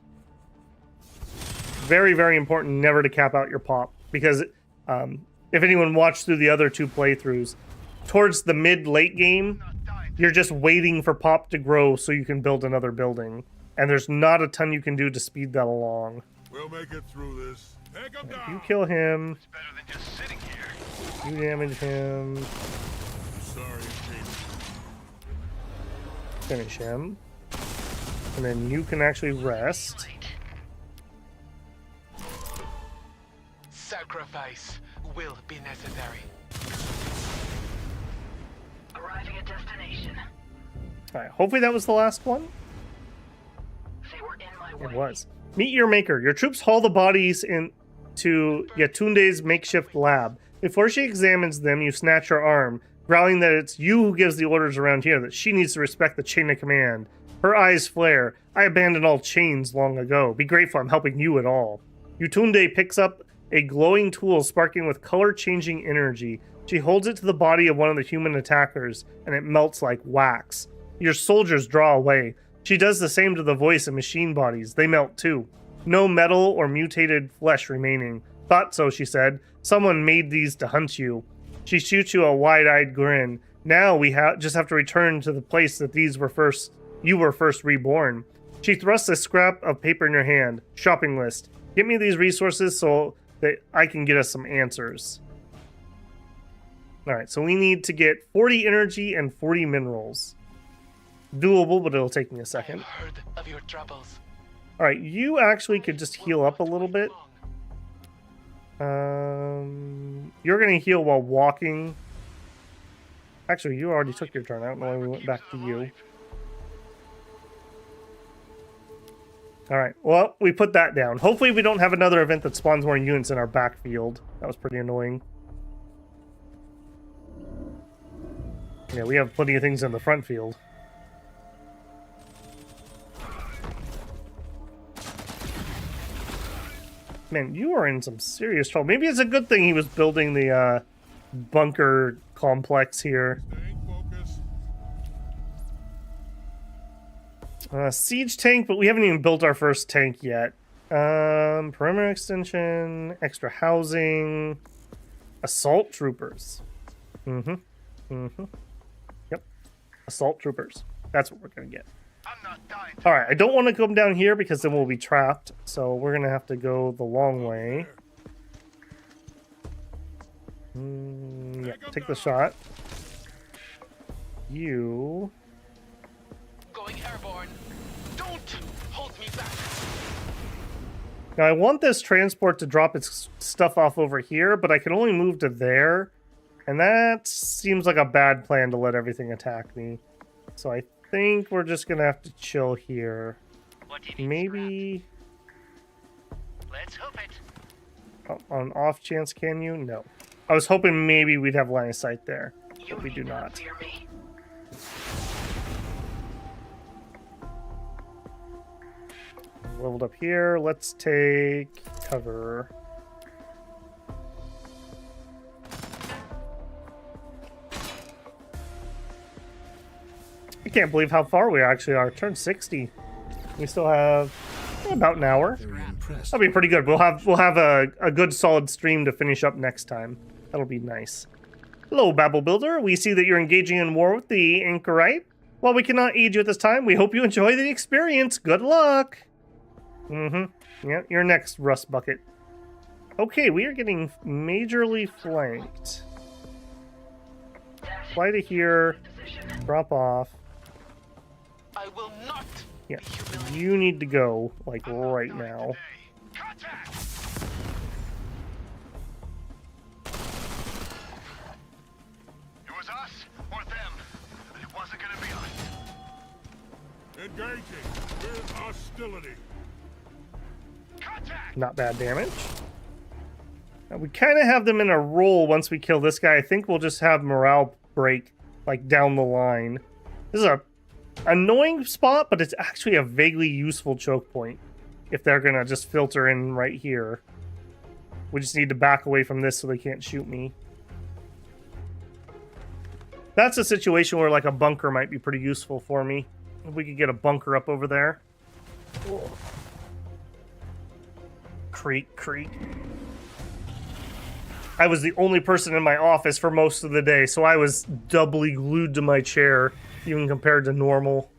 [SPEAKER 1] Very, very important never to cap out your pop, because if anyone watched through the other 2 playthroughs, towards the mid-late game, you're just waiting for pop to grow so you can build another building. And there's not a ton you can do to speed that along.
[SPEAKER 4] We'll make it through this. Take him down.
[SPEAKER 1] You kill him.
[SPEAKER 2] It's better than just sitting here.
[SPEAKER 1] You damage him.
[SPEAKER 4] Sorry, Pete.
[SPEAKER 1] Finish him. And then you can actually rest.
[SPEAKER 2] Sacrifice will be necessary.
[SPEAKER 3] Arriving at destination.
[SPEAKER 1] Alright, hopefully that was the last one.
[SPEAKER 3] They were in my way.
[SPEAKER 1] It was. Meet your maker. Your troops haul the bodies into Yatunde's makeshift lab. Before she examines them, you snatch her arm, growling that it's you who gives the orders around here, that she needs to respect the chain of command. Her eyes flare. I abandoned all chains long ago. Be grateful I'm helping you at all. Yatunde picks up a glowing tool sparking with color-changing energy. She holds it to the body of one of the human attackers, and it melts like wax. Your soldiers draw away. She does the same to the voice of machine bodies. They melt too. No metal or mutated flesh remaining. Thought so, she said. Someone made these to hunt you. She shoots you a wide-eyed grin. Now we just have to return to the place that you were first reborn. She thrusts a scrap of paper in your hand. Shopping list. Get me these resources so that I can get us some answers. Alright, so we need to get 40 energy and 40 minerals. Doable, but it'll take me a
[SPEAKER 2] I've
[SPEAKER 1] second.
[SPEAKER 2] heard of your troubles.
[SPEAKER 1] Alright, you actually could just heal up a little bit. You're gonna heal while walking. Actually, you already took your turn. I don't know why we went back to you. Alright, well, we put that down. Hopefully we don't have another event that spawns more units in our backfield. That was pretty annoying. Yeah, we have plenty of things in the front field. Man, you are in some serious trouble. Maybe it's a good thing he was building the bunker complex here.
[SPEAKER 4] Staying focused.
[SPEAKER 1] Siege tank, but we haven't even built our first tank yet. Perimeter extension, extra housing, assault troopers. Yep. Assault troopers. That's what we're gonna get.
[SPEAKER 2] I'm not dying.
[SPEAKER 1] Alright, I don't want to come down here because then we'll be trapped. So we're going to have to go the long way. Yeah, take the shot. You...
[SPEAKER 2] Going airborne. Don't hold me back.
[SPEAKER 1] Now I want this transport to drop its stuff off over here, but I can only move to there. And that seems like a bad plan to let everything attack me. So I think we're just going to have to chill here.
[SPEAKER 3] What do you need
[SPEAKER 1] Maybe...
[SPEAKER 3] scrapped? Let's hope it.
[SPEAKER 1] On off chance, can you? No. I was hoping maybe we'd have line of sight there,
[SPEAKER 3] You
[SPEAKER 1] but we
[SPEAKER 3] need
[SPEAKER 1] do
[SPEAKER 3] not
[SPEAKER 1] not.
[SPEAKER 3] fear me.
[SPEAKER 1] Leveled up here. Let's take cover. I can't believe how far we actually are. Turn 60. We still have about an hour.
[SPEAKER 7] Very impressed.
[SPEAKER 1] That'll be pretty good. We'll have a good solid stream to finish up next time. That'll be nice. Hello, Babel Builder. We see that you're engaging in war with the Anchorite. While we cannot aid you at this time, we hope you enjoy the experience. Good luck. Yeah, you're next, Rust Bucket. Okay, we are getting majorly flanked. Fly to here. Drop off.
[SPEAKER 2] I will not.
[SPEAKER 1] Yeah, you need to go, like, right now.
[SPEAKER 2] Today. Contact! It was us or them. It wasn't gonna be us.
[SPEAKER 4] Engaging with hostility.
[SPEAKER 2] Contact!
[SPEAKER 1] Not bad damage. Now, we kind of have them in a roll once we kill this guy. I think we'll just have morale break, like, down the line. This is a annoying spot, but it's actually a vaguely useful choke point if they're gonna just filter in right here. We just need to back away from this so they can't shoot me. That's a situation where, like, a bunker might be pretty useful for me. If we could get a bunker up over there. Whoa. Creak, creak. I was the only person in my office for most of the day, so I was doubly glued to my chair, even compared to normal.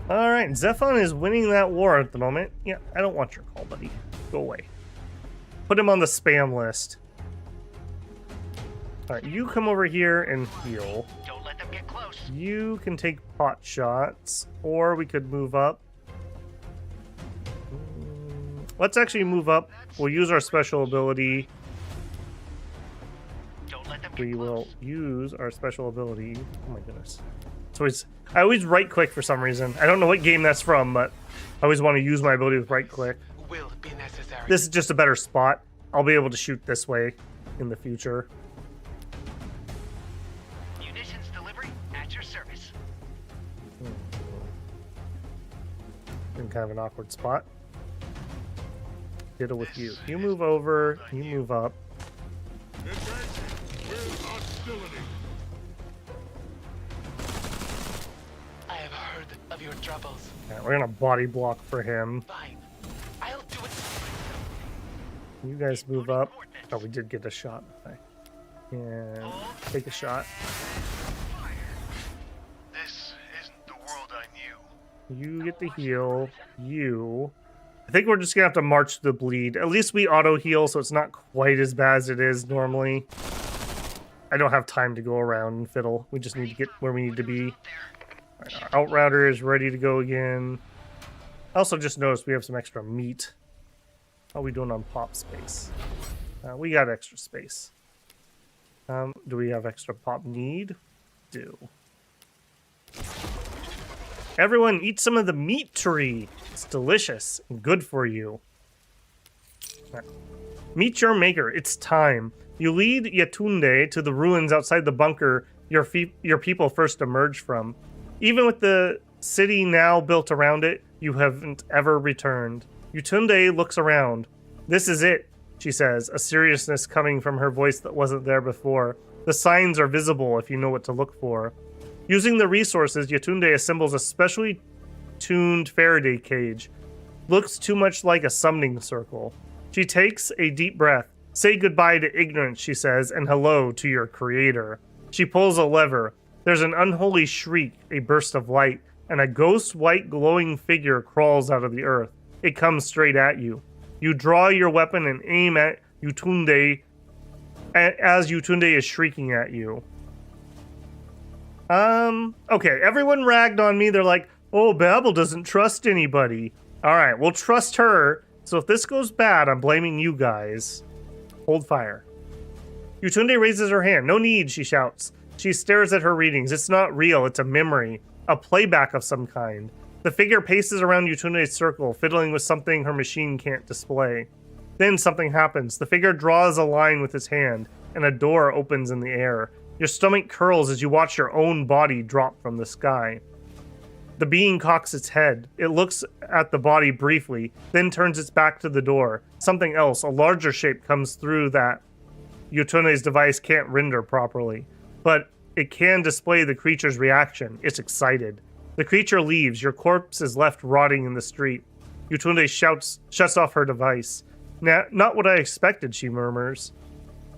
[SPEAKER 1] Alright, Zephon is winning that war at the moment. Yeah, I don't want your call, buddy. Go away. Put him on the spam list. Alright, you come over here and heal.
[SPEAKER 3] Don't let them get close.
[SPEAKER 1] You can take pot shots, or we could move up. Let's actually move up. We'll use our special ability.
[SPEAKER 3] Don't let them get
[SPEAKER 1] We
[SPEAKER 3] close.
[SPEAKER 1] will use our special ability. Oh my goodness. I always right click for some reason. I don't know what game that's from, but I always want to use my ability with right click.
[SPEAKER 2] Will be necessary.
[SPEAKER 1] This is just a better spot. I'll be able to shoot this way in the future.
[SPEAKER 3] Munitions delivery at your service.
[SPEAKER 1] In kind of an awkward spot. Diddle with you. You move over, you move up.
[SPEAKER 4] Engaging with hostility.
[SPEAKER 2] I have heard of your troubles.
[SPEAKER 1] Yeah, we're gonna body block for him.
[SPEAKER 2] Fine. I'll do it.
[SPEAKER 1] You guys move up. Oh, we did get a shot. Okay. And take a shot.
[SPEAKER 2] This isn't the world I knew.
[SPEAKER 1] You get to heal. You. I think we're just gonna have to march the bleed. At least we auto heal, so it's not quite as bad as it is normally. I don't have time to go around and fiddle. We just need to get where we need to be. Right, our outrouter is ready to go again. I also just noticed we have some extra meat. How are we doing on pop space? We got extra space. Do we have extra pop need? Do. Everyone eat some of the meat tree. It's delicious and good for you. Right. Meet your maker. It's time. You lead Yetunde to the ruins outside the bunker your people first emerged from. Even with the city now built around it, you haven't ever returned. Yetunde looks around. This is it, she says, a seriousness coming from her voice that wasn't there before. The signs are visible if you know what to look for. Using the resources, Yetunde assembles a specially tuned Faraday cage. Looks too much like a summoning circle. She takes a deep breath. Say goodbye to ignorance, she says, and hello to your creator. She pulls a lever. There's an unholy shriek, a burst of light, and a ghost white glowing figure crawls out of the earth. It comes straight at you. You draw your weapon and aim at Yetunde as Yetunde is shrieking at you. Okay, everyone ragged on me. They're like, oh, Babel doesn't trust anybody. All right, we'll trust her. So if this goes bad, I'm blaming you guys. Hold fire. Yetunde raises her hand. No need, she shouts. She stares at her readings. It's not real. It's a memory. A playback of some kind. The figure paces around Yetunde's circle, fiddling with something her machine can't display. Then something happens. The figure draws a line with its hand, and a door opens in the air. Your stomach curls as you watch your own body drop from the sky. The being cocks its head. It looks at the body briefly, then turns its back to the door. Something else, a larger shape, comes through that Yetunde's device can't render properly. But it can display the creature's reaction. It's excited. The creature leaves. Your corpse is left rotting in the street. Yetunde shuts off her device. Not what I expected, she murmurs.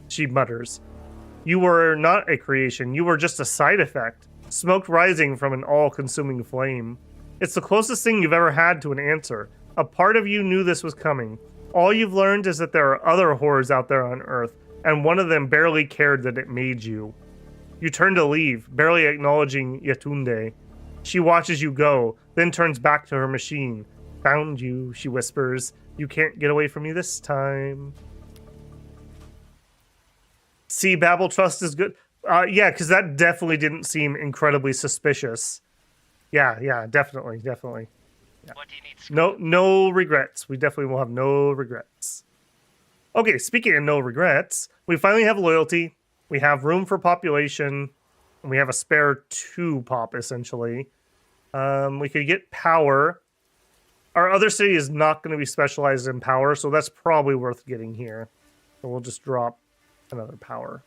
[SPEAKER 1] She mutters. You were not a creation. You were just a side effect. Smoke rising from an all-consuming flame. It's the closest thing you've ever had to an answer. A part of you knew this was coming. All you've learned is that there are other horrors out there on Earth, and one of them barely cared that it made you. You turn to leave, barely acknowledging Yetunde. She watches you go, then turns back to her machine. Found you, she whispers. You can't get away from me this time. See, Babel Trust is good. Yeah, because that definitely didn't seem incredibly suspicious. Yeah, definitely.
[SPEAKER 3] What do you need?
[SPEAKER 1] No regrets. We definitely will have no regrets. Okay, speaking of no regrets, we finally have loyalty. We have room for population. And we have a spare 2 pop, essentially. We could get power. Our other city is not going to be specialized in power, so that's probably worth getting here. So we'll just drop another power.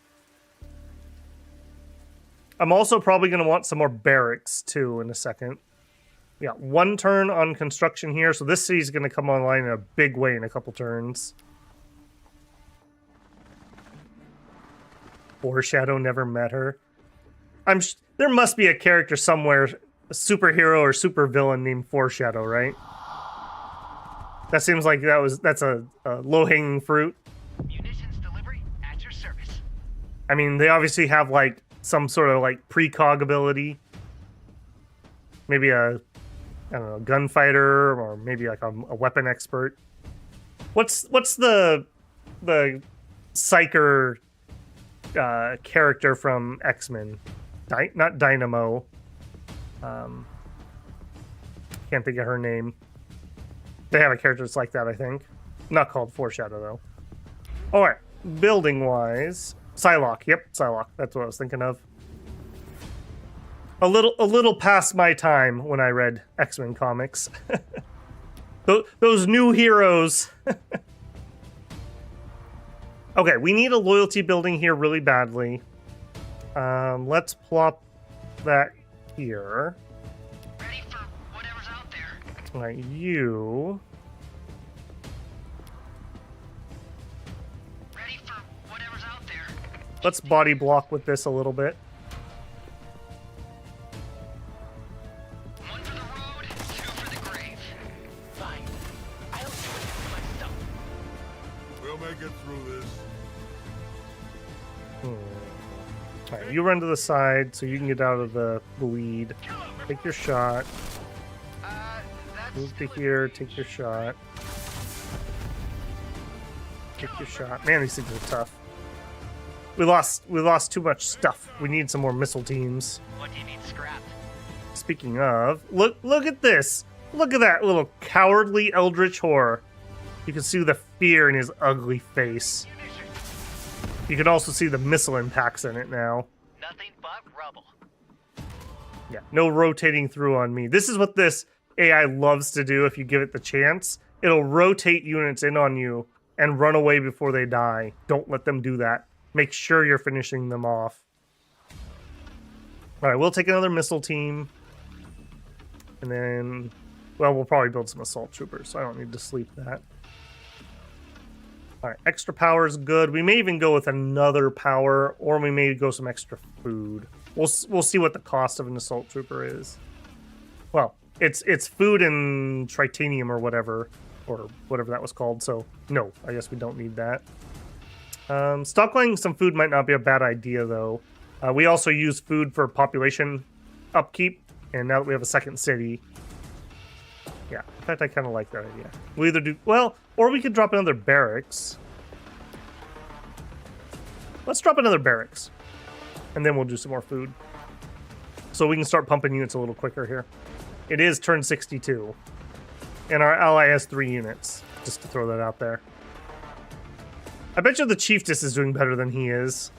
[SPEAKER 1] I'm also probably going to want some more barracks, too, in a second. We got 1 turn on construction here, so this city's going to come online in a big way in a couple turns. Foreshadow never met her. There must be a character somewhere, a superhero or supervillain named Foreshadow, right? That seems like that's a low-hanging fruit.
[SPEAKER 3] Munitions delivery at your service.
[SPEAKER 1] I mean, they obviously have like some sort of like precog ability. Maybe I don't know, gunfighter, or maybe like a weapon expert. What's the psyker character from X-Men? Not Dynamo. Can't think of her name. They have a character that's like that, I think. Not called Foreshadow, though. Alright, building-wise... Psylocke, yep, Psylocke. That's what I was thinking of. A little past my time when I read X-Men comics. Those new heroes. Okay, we need a loyalty building here really badly. Let's plop that here.
[SPEAKER 3] Ready for whatever's out there.
[SPEAKER 1] Like you.
[SPEAKER 3] Ready for whatever's out there.
[SPEAKER 1] Let's body block with this a little bit.
[SPEAKER 3] 1 for the road, 2 for the grave.
[SPEAKER 2] Fine. I'll do it myself.
[SPEAKER 4] We'll make it through this.
[SPEAKER 1] Alright, you run to the side so you can get out of the bleed. Take your shot.
[SPEAKER 3] That's
[SPEAKER 1] Move to here, take your shot. Take your shot. Man, these things are tough. We lost too much stuff. We need some more missile teams.
[SPEAKER 3] what do you need scrapped?
[SPEAKER 1] Speaking of, look at this. Look at that little cowardly eldritch horror. You can see the fear in his ugly face. You can also see the missile impacts in it now.
[SPEAKER 3] Nothing but rubble.
[SPEAKER 1] Yeah, no rotating through on me. This is what this AI loves to do if you give it the chance. It'll rotate units in on you and run away before they die. Don't let them do that. Make sure you're finishing them off. Alright, we'll take another missile team. And then, well, we'll probably build some assault troopers, so I don't need to sleep that. Alright, extra power is good. We may even go with another power, or we may go some extra food. We'll see what the cost of an assault trooper is. Well, it's food and tritanium or whatever that was called, so no, I guess we don't need that. Stockpiling some food might not be a bad idea, though. We also use food for population upkeep, and now that we have a second city... Yeah, in fact, I kind of like that idea. We'll either do... Well, or we could drop another barracks. Let's drop another barracks. And then we'll do some more food. So we can start pumping units a little quicker here. It is turn 62. And our ally has 3 units. Just to throw that out there. I bet you the Chiefess is doing better than he is.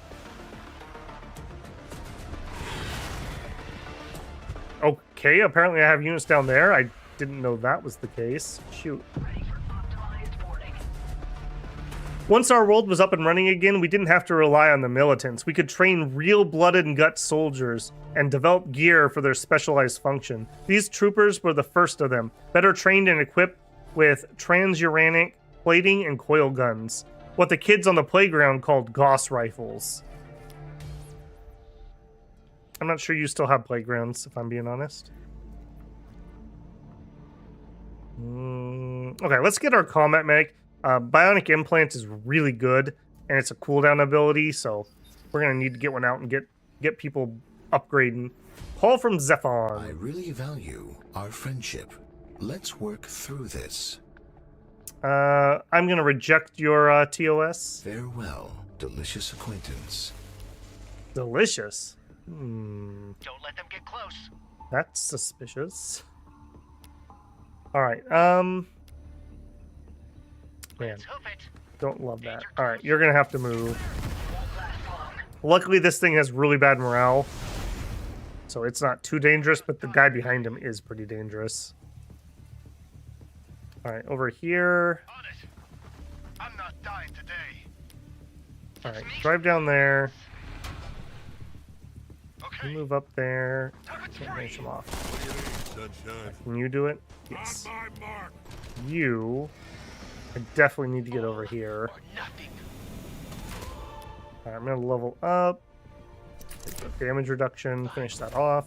[SPEAKER 1] Okay, apparently I have units down there. I didn't know that was the case. Shoot.
[SPEAKER 3] Ready for optimized boarding.
[SPEAKER 1] Once our world was up and running again, we didn't have to rely on the militants. We could train real blooded and gut soldiers and develop gear for their specialized function. These troopers were the first of them, better trained and equipped with transuranic plating and coil guns, what the kids on the playground called Gauss rifles. I'm not sure you still have playgrounds, if I'm being honest. Okay, let's get our combat medic. Bionic implant is really good, and it's a cooldown ability, so we're gonna need to get one out and get people upgrading. Call from
[SPEAKER 7] I
[SPEAKER 1] Zephon.
[SPEAKER 7] really value our friendship. Let's work through this.
[SPEAKER 1] I'm gonna reject your TOS.
[SPEAKER 7] Farewell, delicious acquaintance.
[SPEAKER 1] Delicious.
[SPEAKER 2] Don't let them get close.
[SPEAKER 1] That's suspicious. Alright, man,
[SPEAKER 2] Let's hoof it.
[SPEAKER 1] don't love that. Alright, you're gonna have to move. Luckily, this thing has really bad morale, so it's not too dangerous, but the guy behind him is pretty dangerous. Alright, over here.
[SPEAKER 2] On it. I'm not dying today.
[SPEAKER 1] Alright, drive down there.
[SPEAKER 2] Okay.
[SPEAKER 1] You move up there.
[SPEAKER 2] Target's
[SPEAKER 1] Can't finish him off.
[SPEAKER 4] What do you need, sunshine?
[SPEAKER 1] Can you do it? Yes.
[SPEAKER 4] On my mark.
[SPEAKER 1] You. I definitely need to get over here.
[SPEAKER 2] Or nothing.
[SPEAKER 1] Alright, I'm gonna level up. Damage reduction. Finish that off.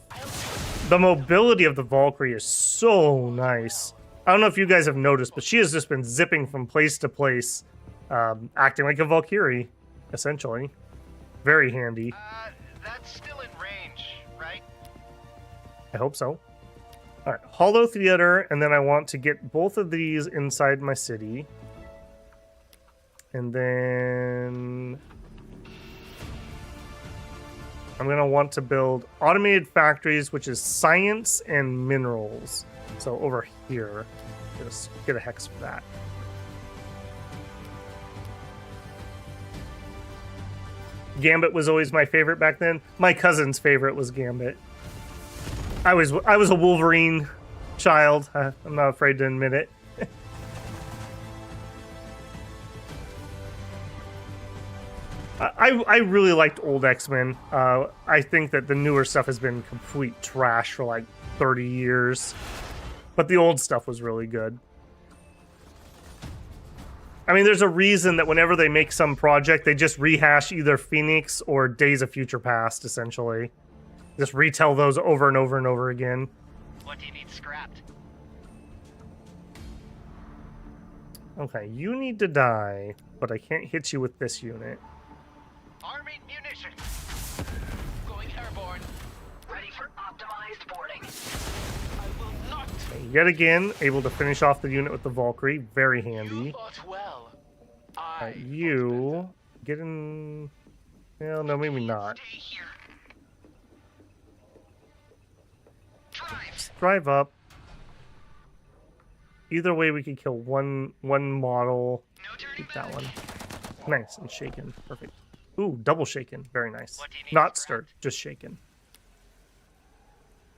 [SPEAKER 1] The mobility of the Valkyrie is so nice. I don't know if you guys have noticed, but she has just been zipping from place to place, acting like a Valkyrie, essentially. Very handy.
[SPEAKER 2] That's still in range, right?
[SPEAKER 1] I hope so. Alright, Hollow Theater, and then I want to get both of these inside my city. And then I'm going to want to build automated factories, which is science and minerals. So over here, just get a hex for that. Gambit was always my favorite back then. My cousin's favorite was Gambit. I was a Wolverine child. I'm not afraid to admit it. I really liked old X-Men. I think that the newer stuff has been complete trash for like 30 years. But the old stuff was really good. I mean, there's a reason that whenever they make some project, they just rehash either Phoenix or Days of Future Past, essentially. Just retell those over and over and over again.
[SPEAKER 2] What do you need scrapped?
[SPEAKER 1] Okay, you need to die, but I can't hit you with this unit.
[SPEAKER 2] Army munition. Going airborne.
[SPEAKER 3] Ready for optimized boarding.
[SPEAKER 2] I will not.
[SPEAKER 1] Okay, yet again, able to finish off the unit with the Valkyrie. Very
[SPEAKER 2] You
[SPEAKER 1] handy.
[SPEAKER 2] fought well.
[SPEAKER 1] Alright, you get in... Well, no, maybe not.
[SPEAKER 3] Stay here. Drive.
[SPEAKER 1] Drive up. Either way, we could kill one model.
[SPEAKER 3] No turning
[SPEAKER 1] Keep that
[SPEAKER 3] back.
[SPEAKER 1] one. Nice and shaken. Perfect. Ooh, double shaken. Very nice.
[SPEAKER 2] What do you need,
[SPEAKER 1] Not
[SPEAKER 2] Scrap?
[SPEAKER 1] stirred, just shaken.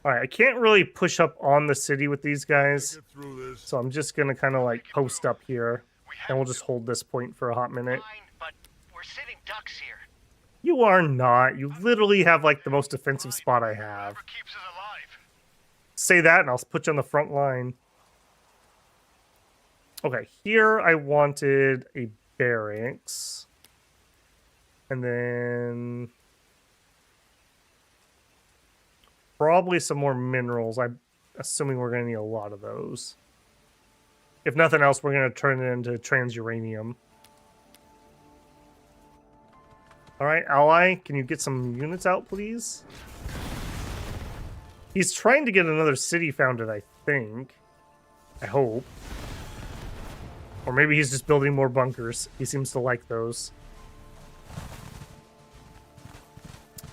[SPEAKER 1] Alright, I can't really push up on the city with these guys,
[SPEAKER 4] Get through this.
[SPEAKER 1] so I'm just gonna kind of like post up here,
[SPEAKER 2] We
[SPEAKER 1] and we'll
[SPEAKER 2] have
[SPEAKER 1] just hold this point for a hot minute.
[SPEAKER 2] fine, but we're sitting ducks here.
[SPEAKER 1] You are not. You literally have like the most defensive spot I have.
[SPEAKER 2] Whoever keeps us alive.
[SPEAKER 1] Say that, and I'll put you on the front line. Okay, here I wanted a barracks. And then probably some more minerals. I'm assuming we're going to need a lot of those. If nothing else, we're going to turn it into transuranium. All right, ally, can you get some units out, please? He's trying to get another city founded, I think. I hope. Or maybe he's just building more bunkers. He seems to like those.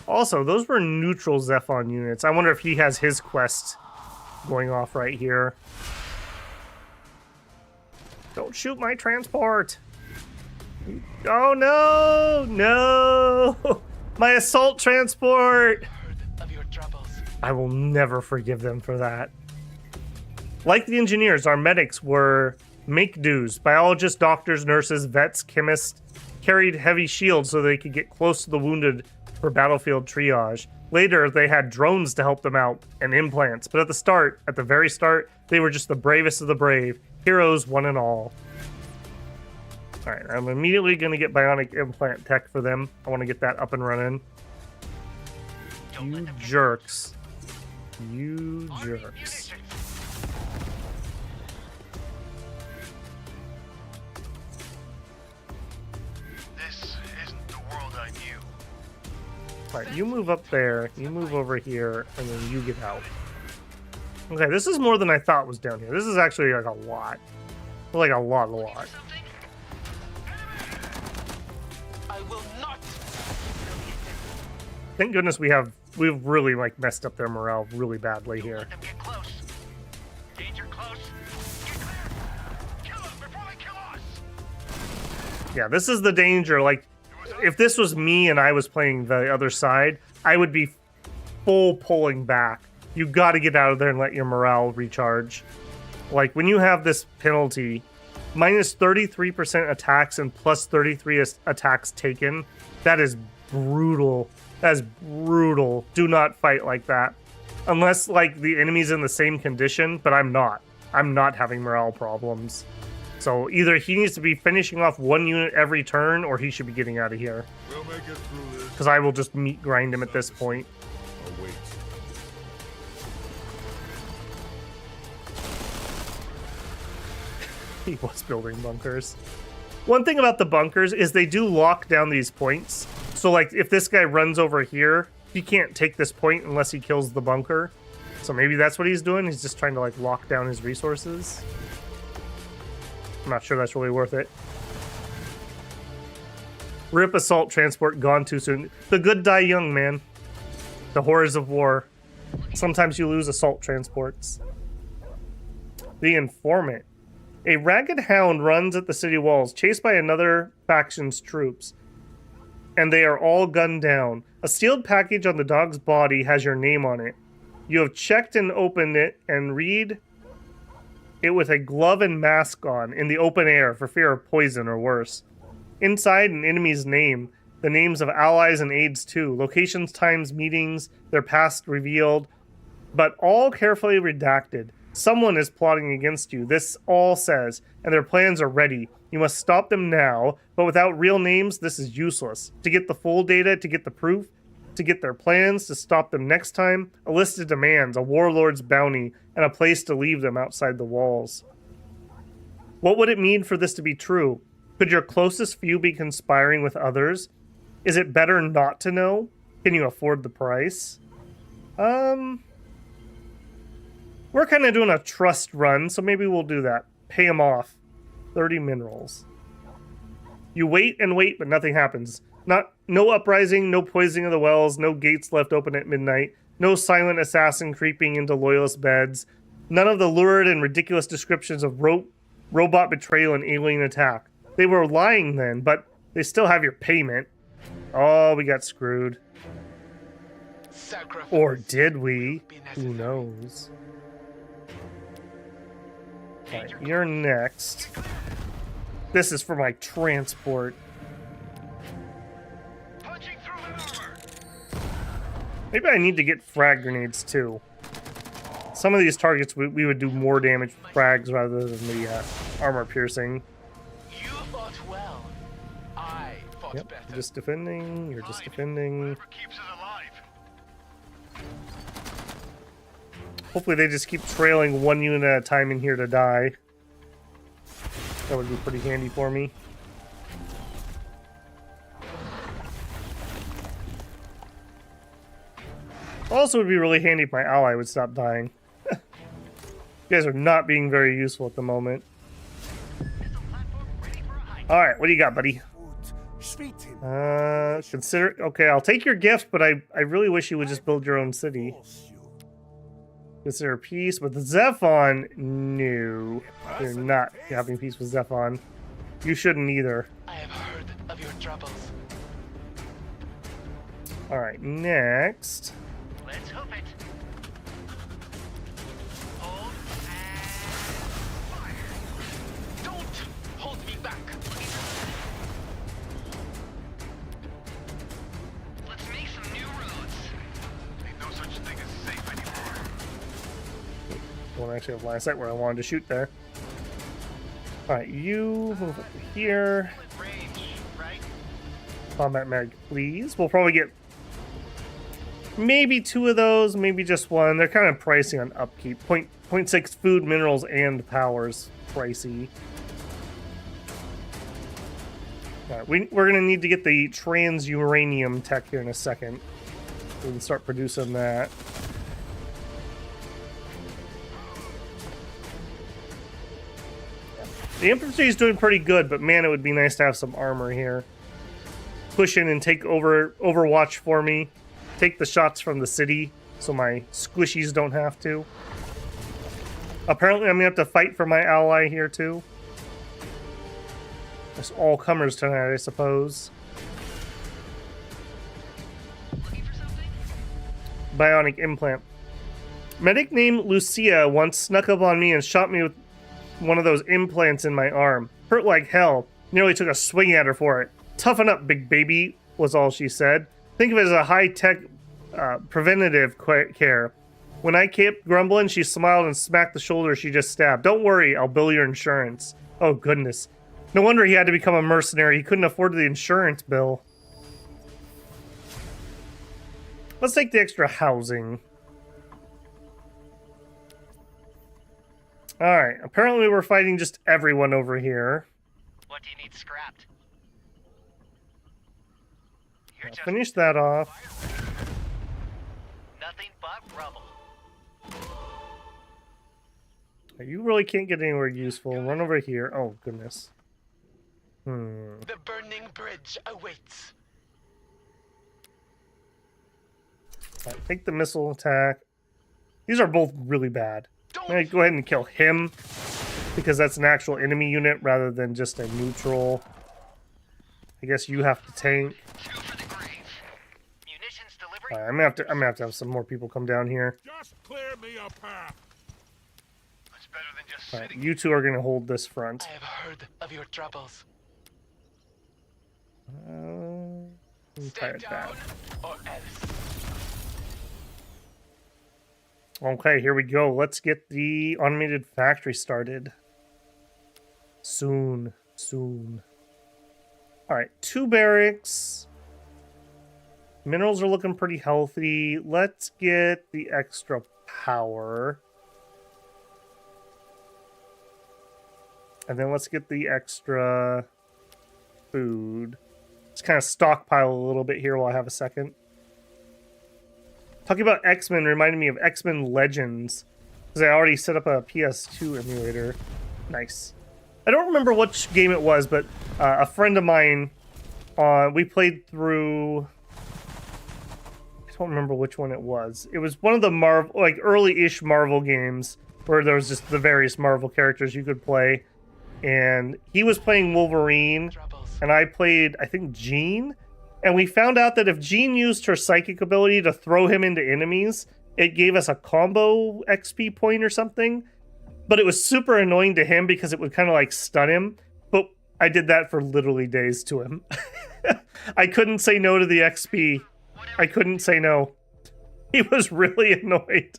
[SPEAKER 1] Also, those were neutral Zephon units. I wonder if he has his quest going off right here. Don't shoot my transport! Oh no! No! My assault transport!
[SPEAKER 2] Heard of your troubles.
[SPEAKER 1] I will never forgive them for that. Like the engineers, our medics were make-dos. Biologists, doctors, nurses, vets, chemists carried heavy shields so they could get close to the wounded for battlefield triage. Later, they had drones to help them out and implants. But at the very start, they were just the bravest of the brave. Heroes, one and all. Alright, I'm immediately going to get bionic implant tech for them. I want to get that up and running.
[SPEAKER 2] Don't let
[SPEAKER 1] You
[SPEAKER 2] them get
[SPEAKER 1] jerks. You
[SPEAKER 2] Army
[SPEAKER 1] jerks.
[SPEAKER 2] munitions. This isn't the world I knew.
[SPEAKER 1] Alright, you move up there, you move over here, and then you get out. Okay, this is more than I thought was down here. This is actually like a lot. Like a lot.
[SPEAKER 3] Something?
[SPEAKER 2] I will not.
[SPEAKER 1] Thank goodness we've really like messed up their morale really badly here.
[SPEAKER 3] Let them get close. Danger close. Get clear. Kill us before they kill us.
[SPEAKER 1] Yeah, this is the danger. Like, if this was me and I was playing the other side, I would be full pulling back. You got to get out of there and let your morale recharge. Like, when you have this penalty, minus 33% attacks and plus 33 attacks taken, that is brutal. That is brutal. Do not fight like that. Unless, like, the enemy's in the same condition, but I'm not. I'm not having morale problems. So either he needs to be finishing off one unit every turn, or he should be getting out of here.
[SPEAKER 4] We'll make it through this.
[SPEAKER 1] Because I will just meat grind him at this point.
[SPEAKER 4] Oh, wait.
[SPEAKER 1] He was building bunkers. One thing about the bunkers is they do lock down these points. So, like, if this guy runs over here, he can't take this point unless he kills the bunker. So maybe that's what he's doing. He's just trying to, like, lock down his resources. I'm not sure that's really worth it. Rip assault transport gone too soon. The good die young, man. The horrors of war. Sometimes you lose assault transports. The informant. A ragged hound runs at the city walls, chased by another faction's troops, and they are all gunned down. A sealed package on the dog's body has your name on it. You have checked and opened it and read it with a glove and mask on in the open air for fear of poison or worse. Inside, an enemy's name, the names of allies and aides too, locations, times, meetings, their past revealed, but all carefully redacted. Someone is plotting against you, this all says, and their plans are ready. You must stop them now, but without real names, this is useless. To get the full data, to get the proof, to get their plans, to stop them next time, a list of demands, a warlord's bounty, and a place to leave them outside the walls. What would it mean for this to be true? Could your closest few be conspiring with others? Is it better not to know? Can you afford the price? We're kind of doing a trust run, so maybe we'll do that. Pay them off. 30 minerals. You wait and wait, but nothing happens. No uprising, no poisoning of the wells, no gates left open at midnight, no silent assassin creeping into loyalist beds, none of the lurid and ridiculous descriptions of robot betrayal and alien attack. They were lying then, but they still have your payment. Oh, we got screwed.
[SPEAKER 2] Sacrifice
[SPEAKER 1] Or did we?
[SPEAKER 2] be
[SPEAKER 1] Who
[SPEAKER 2] necessary.
[SPEAKER 1] knows? Alright, you're next. This is for my transport.
[SPEAKER 3] Punching through maneuver.
[SPEAKER 1] Maybe I need to get frag grenades too. Some of these targets we would do more damage with frags rather than the armor piercing.
[SPEAKER 2] You fought well. I fought
[SPEAKER 1] Yep,
[SPEAKER 2] better.
[SPEAKER 1] you're just defending, you're just defending.
[SPEAKER 3] Whatever keeps us alive.
[SPEAKER 1] Hopefully they just keep trailing one unit at a time in here to die. That would be pretty handy for me. Also, would be really handy if my ally would stop dying. You guys are not being very useful at the moment.
[SPEAKER 3] Missile platform ready for a hike.
[SPEAKER 1] Alright, what do you got, buddy?
[SPEAKER 5] Food. Sweeten.
[SPEAKER 1] Consider... Okay, I'll take your gift, but I really wish you would just build your own city.
[SPEAKER 5] Force you.
[SPEAKER 1] Consider peace with Zephon. No. You're not having peace with Zephon. You shouldn't either.
[SPEAKER 2] I have heard of your troubles.
[SPEAKER 1] Alright, next.
[SPEAKER 3] Let's hope it. Hold and fire.
[SPEAKER 2] Don't hold me back.
[SPEAKER 3] Let's make some new roads.
[SPEAKER 4] Ain't no such thing as safe anymore.
[SPEAKER 1] I don't actually have line of sight where I wanted to shoot there. Alright, you move up to here.
[SPEAKER 3] Range, right?
[SPEAKER 1] Combat mag, please. We'll probably get maybe 2 of those, maybe just 1. They're kind of pricey on upkeep. 0.6 food, minerals, and powers. Pricey. Alright, we're going to need to get the trans-uranium tech here in a second. We can start producing that. The infantry is doing pretty good, but man, it would be nice to have some armor here. Push in and take over Overwatch for me. Take the shots from the city so my squishies don't have to. Apparently, I'm gonna have to fight for my ally here too. It's all comers tonight, I suppose.
[SPEAKER 6] Looking for something?
[SPEAKER 1] Bionic implant. Medic named Lucia once snuck up on me and shot me with one of those implants in my arm. Hurt like hell. Nearly took a swing at her for it. Toughen up, big baby, was all she said. Think of it as a high-tech preventative care. When I kept grumbling, she smiled and smacked the shoulder she just stabbed. Don't worry, I'll bill your insurance. Oh, goodness. No wonder he had to become a mercenary. He couldn't afford the insurance bill. Let's take the extra housing. Alright, apparently we're fighting just everyone over here.
[SPEAKER 3] What do you need scrapped? You're just
[SPEAKER 1] Finish that off.
[SPEAKER 3] nothing but rubble.
[SPEAKER 1] You really can't get anywhere useful. Run over here. Oh, goodness.
[SPEAKER 2] The burning bridge awaits.
[SPEAKER 1] Right, take the missile attack. These are both really bad. I'm gonna go ahead and kill him because that's an actual enemy unit rather than just a neutral. I guess you have to tank.
[SPEAKER 3] Two for the grave. Munitions delivery.
[SPEAKER 1] Alright, I'm gonna have to have some more people come down here.
[SPEAKER 4] Just clear me a path.
[SPEAKER 3] That's better than just
[SPEAKER 1] Alright,
[SPEAKER 3] sitting.
[SPEAKER 1] you two are gonna hold this front.
[SPEAKER 2] I have heard of your troubles.
[SPEAKER 1] Fire it back.
[SPEAKER 2] Or else.
[SPEAKER 1] Okay, here we go. Let's get the automated factory started. Soon. Alright, 2 barracks. Minerals are looking pretty healthy. Let's get the extra power. And then let's get the extra food. Let's kind of stockpile a little bit here while I have a second. Talking about X-Men reminded me of X-Men Legends, because I already set up a PS2 emulator. Nice. I don't remember which game it was, but a friend of mine, we played through... I don't remember which one it was. It was one of the early-ish Marvel games, where there was just the various Marvel characters you could play. And he was playing Wolverine, and I played, I think, Jean. And we found out that if Jean used her psychic ability to throw him into enemies, it gave us a combo XP point or something. But it was super annoying to him because it would kind of like stun him. But I did that for literally days to him. I couldn't say no to the XP. I couldn't say no. He was really annoyed.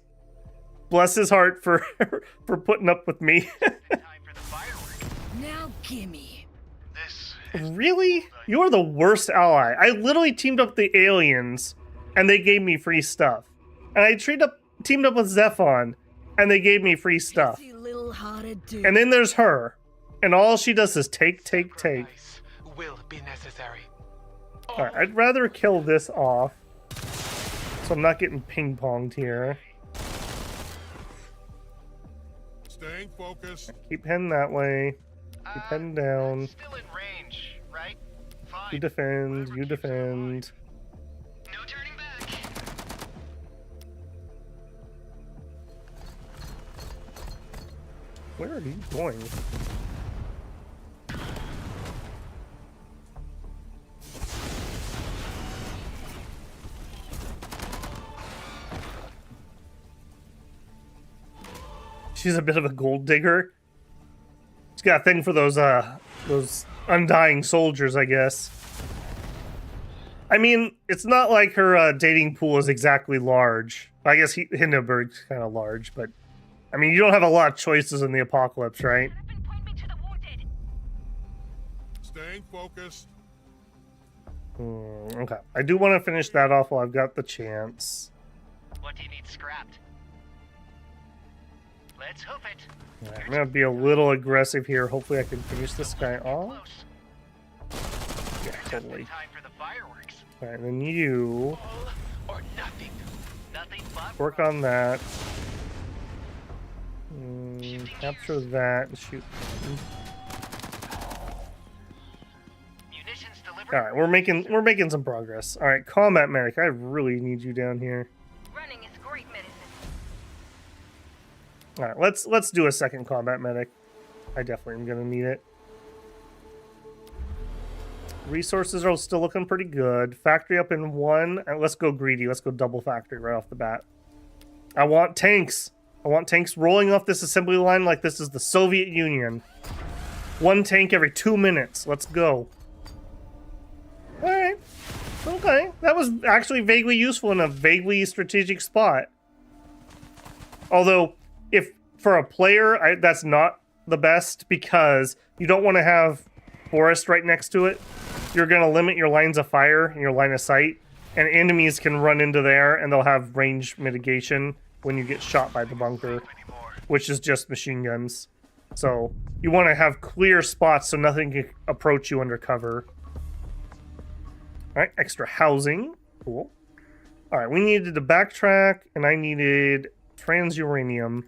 [SPEAKER 1] Bless his heart for putting up with me.
[SPEAKER 3] Time for the fireworks.
[SPEAKER 6] Now gimme.
[SPEAKER 3] This
[SPEAKER 1] Really? You're the worst ally. I literally teamed up with the aliens, and they gave me free stuff. And I teamed up with Zephon, and they gave me free stuff.
[SPEAKER 6] Pissy little-hearted dude.
[SPEAKER 1] And then there's her, and all she does is take.
[SPEAKER 2] Sacrifice will be necessary.
[SPEAKER 1] Alright, I'd rather kill this off, so I'm not getting ping-ponged here.
[SPEAKER 4] Staying focused.
[SPEAKER 1] Keep heading that way. Keep heading down.
[SPEAKER 3] still in range, right? Fine.
[SPEAKER 1] You defend, you
[SPEAKER 3] Whatever keeps her alive.
[SPEAKER 1] defend.
[SPEAKER 3] No turning back.
[SPEAKER 1] Where are you going? She's a bit of a gold digger. She's got a thing for those undying soldiers, I guess. I mean, it's not like her dating pool is exactly large. I guess Hindenburg's kind of large, but I mean, you don't have a lot of choices in the apocalypse, right?
[SPEAKER 4] Staying focused.
[SPEAKER 1] Okay. I do want to finish that off while I've got the chance.
[SPEAKER 3] What do you need scrapped? Let's hoof it.
[SPEAKER 1] Alright, I'm going to be a little aggressive here. Hopefully I can finish this guy off.
[SPEAKER 3] Close.
[SPEAKER 1] Yeah, totally.
[SPEAKER 3] Time for the fireworks.
[SPEAKER 1] Alright, then you...
[SPEAKER 2] or nothing.
[SPEAKER 3] Nothing but
[SPEAKER 1] Work on that. Capture that and shoot.
[SPEAKER 3] munitions delivered.
[SPEAKER 1] All right, we're making some progress. All right, combat medic. I really need you down here.
[SPEAKER 6] Running is great medicine.
[SPEAKER 1] All right, let's do a second combat medic. I definitely am gonna need it. Resources are still looking pretty good. Factory up in 1. Let's go greedy. Let's go double factory right off the bat. I want tanks. I want tanks rolling off this assembly line like this is the Soviet Union. 1 tank every 2 minutes. Let's go. Alright. Okay. That was actually vaguely useful in a vaguely strategic spot. Although, if for a player, that's not the best because you don't want to have forest right next to it. You're going to limit your lines of fire and your line of sight. And enemies can run into there and they'll have range mitigation when you get shot by the bunker, which is just machine guns. So you want to have clear spots so nothing can approach you undercover. All right, extra housing. Cool. All right, we needed to backtrack, and I needed transuranium.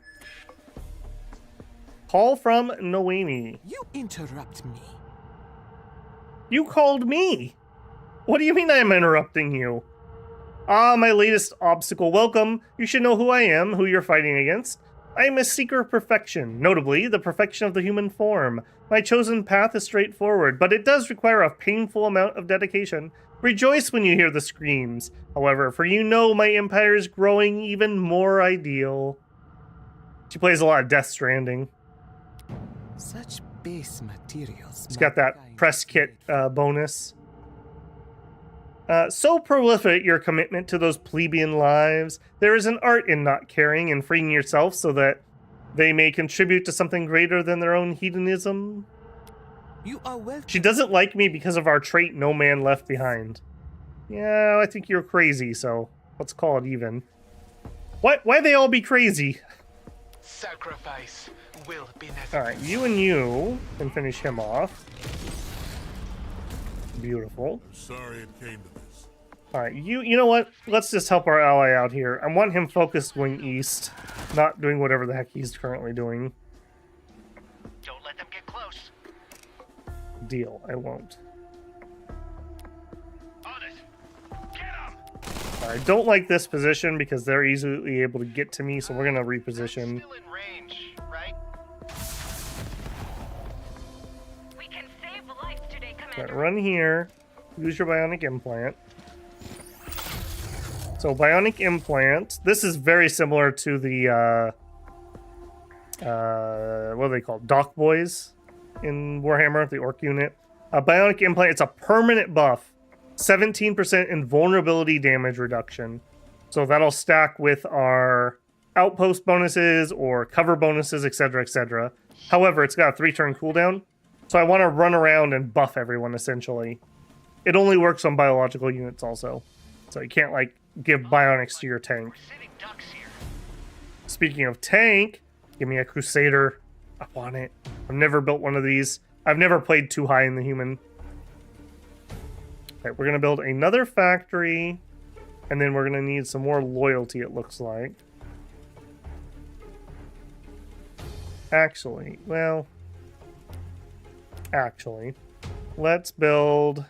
[SPEAKER 1] Call from Noemi.
[SPEAKER 8] You interrupt me.
[SPEAKER 1] You called me. What do you mean I'm interrupting you? Ah, my latest obstacle. Welcome. You should know who I am, who you're fighting against. I am a seeker of perfection, notably the perfection of the human form. My chosen path is straightforward, but it does require a painful amount of dedication. Rejoice when you hear the screams. However, for you know my empire is growing even more ideal. She plays a lot of Death Stranding.
[SPEAKER 8] Such base materials.
[SPEAKER 1] She's got that press kit bonus. So prolific your commitment to those plebeian lives. There is an art in not caring and freeing yourself so that they may contribute to something greater than their own hedonism.
[SPEAKER 8] You are welcome.
[SPEAKER 1] She doesn't like me because of our trait, no man left behind. Yeah, I think you're crazy, so let's call it even. Why they all be crazy?
[SPEAKER 2] Sacrifice will be necessary.
[SPEAKER 1] Alright, you and you can finish him off. Beautiful.
[SPEAKER 4] I'm sorry it came to this.
[SPEAKER 1] Alright, you know what? Let's just help our ally out here. I want him focused going east, not doing whatever the heck he's currently doing.
[SPEAKER 3] Don't let them get close.
[SPEAKER 1] Deal, I won't.
[SPEAKER 3] On it. Get them.
[SPEAKER 1] I don't like this position because they're easily able to get to me, so we're gonna reposition.
[SPEAKER 3] Still in range, right?
[SPEAKER 6] We can save lives today,
[SPEAKER 1] Right,
[SPEAKER 6] Commander.
[SPEAKER 1] run here. Use your bionic implant. So bionic implant. This is very similar to the what are they called? Dock Boys in Warhammer, the orc unit. Bionic implant. It's a permanent buff. 17% invulnerability damage reduction. So that'll stack with our outpost bonuses or cover bonuses, etc., etc. However, it's got a 3-turn cooldown. So I want to run around and buff everyone, essentially. It only works on biological units also. So you can't, like, give bionics to your tank.
[SPEAKER 3] We're sitting ducks here.
[SPEAKER 1] Speaking of tank, give me a Crusader. I want it. I've never built one of these. I've never played too high in the human. Okay, we're going to build another factory. And then we're going to need some more loyalty, it looks like. Actually, let's build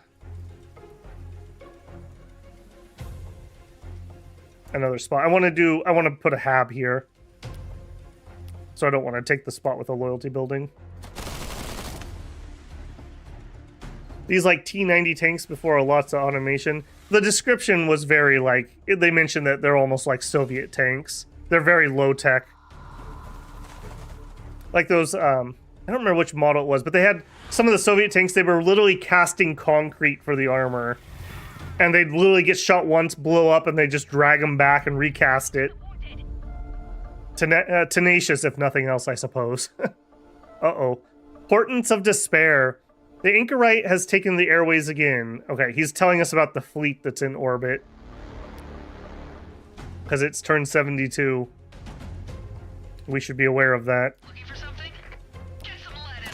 [SPEAKER 1] another spot. I want to put a hab here. So I don't want to take the spot with a loyalty building. These like T90 tanks before are lots of automation. The description was very like, they mentioned that they're almost like Soviet tanks. They're very low tech. Like those, I don't remember which model it was, but they had some of the Soviet tanks, they were literally casting concrete for the armor. And they'd literally get shot once, blow up, and they just drag them back and recast it. Tenacious, if nothing else, I suppose. Uh-oh. Portents of Despair. The Anchorite has taken the airways again. Okay, he's telling us about the fleet that's in orbit. Because it's turned 72. We should be aware of that.
[SPEAKER 3] Looking for something? Get some lead in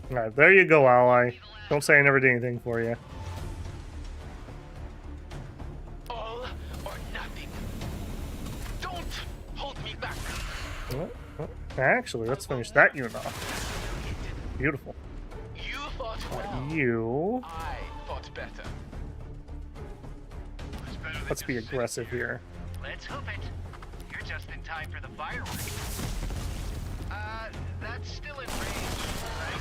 [SPEAKER 3] them.
[SPEAKER 1] Alright, there you go, ally. Don't say I never did anything for you.
[SPEAKER 2] All
[SPEAKER 1] Actually, let's finish that unit off. Beautiful.
[SPEAKER 2] You fought well.
[SPEAKER 1] You.
[SPEAKER 2] I fought better.
[SPEAKER 3] It's better than
[SPEAKER 1] Let's be
[SPEAKER 3] just
[SPEAKER 1] aggressive
[SPEAKER 3] sitting
[SPEAKER 1] here.
[SPEAKER 3] Let's hope it. You're just in time for the fireworks. That's still in range, right?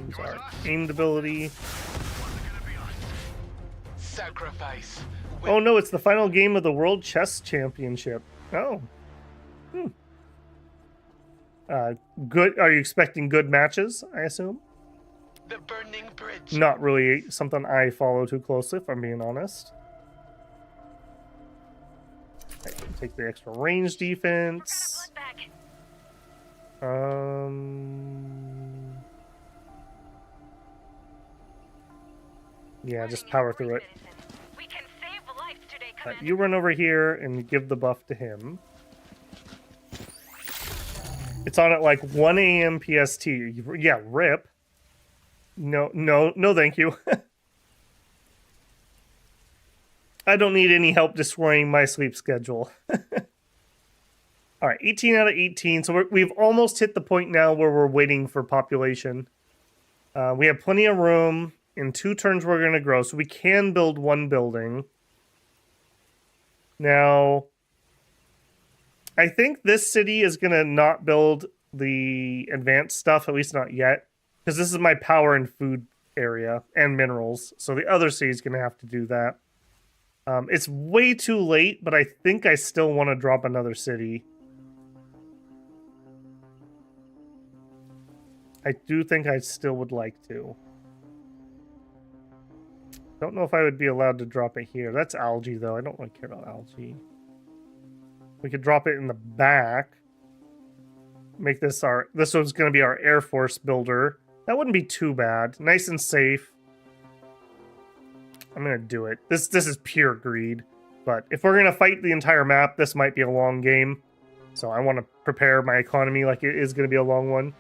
[SPEAKER 1] Use our aimed ability.
[SPEAKER 3] What's it gonna be on?
[SPEAKER 2] Sacrifice.
[SPEAKER 1] Oh no, it's the final game of the World Chess Championship. Oh. Good. Are you expecting good matches, I assume?
[SPEAKER 2] The burning bridge.
[SPEAKER 1] Not really something I follow too closely, if I'm being honest. I can take the extra range defense.
[SPEAKER 6] Back.
[SPEAKER 1] Yeah, just power through it.
[SPEAKER 6] We can save lives today,
[SPEAKER 1] Right,
[SPEAKER 6] Commander.
[SPEAKER 1] you run over here and give the buff to him. It's on at like 1 a.m. PST. Yeah, rip. No, thank you. I don't need any help destroying my sleep schedule. All right, 18 out of 18. So we've almost hit the point now where we're waiting for population. We have plenty of room. In 2 turns, we're going to grow. So we can build 1 building. Now, I think this city is going to not build the advanced stuff, at least not yet. Because this is my power and food area and minerals. So the other city is going to have to do that. It's way too late, but I think I still want to drop another city. I do think I still would like to. Don't know if I would be allowed to drop it here. That's algae, though. I don't really care about algae. We could drop it in the back. Make this our... This one's going to be our Air Force builder. That wouldn't be too bad. Nice and safe. I'm going to do it. This is pure greed. But if we're going to fight the entire map, this might be a long game. So I want to prepare my economy like it is going to be a long one.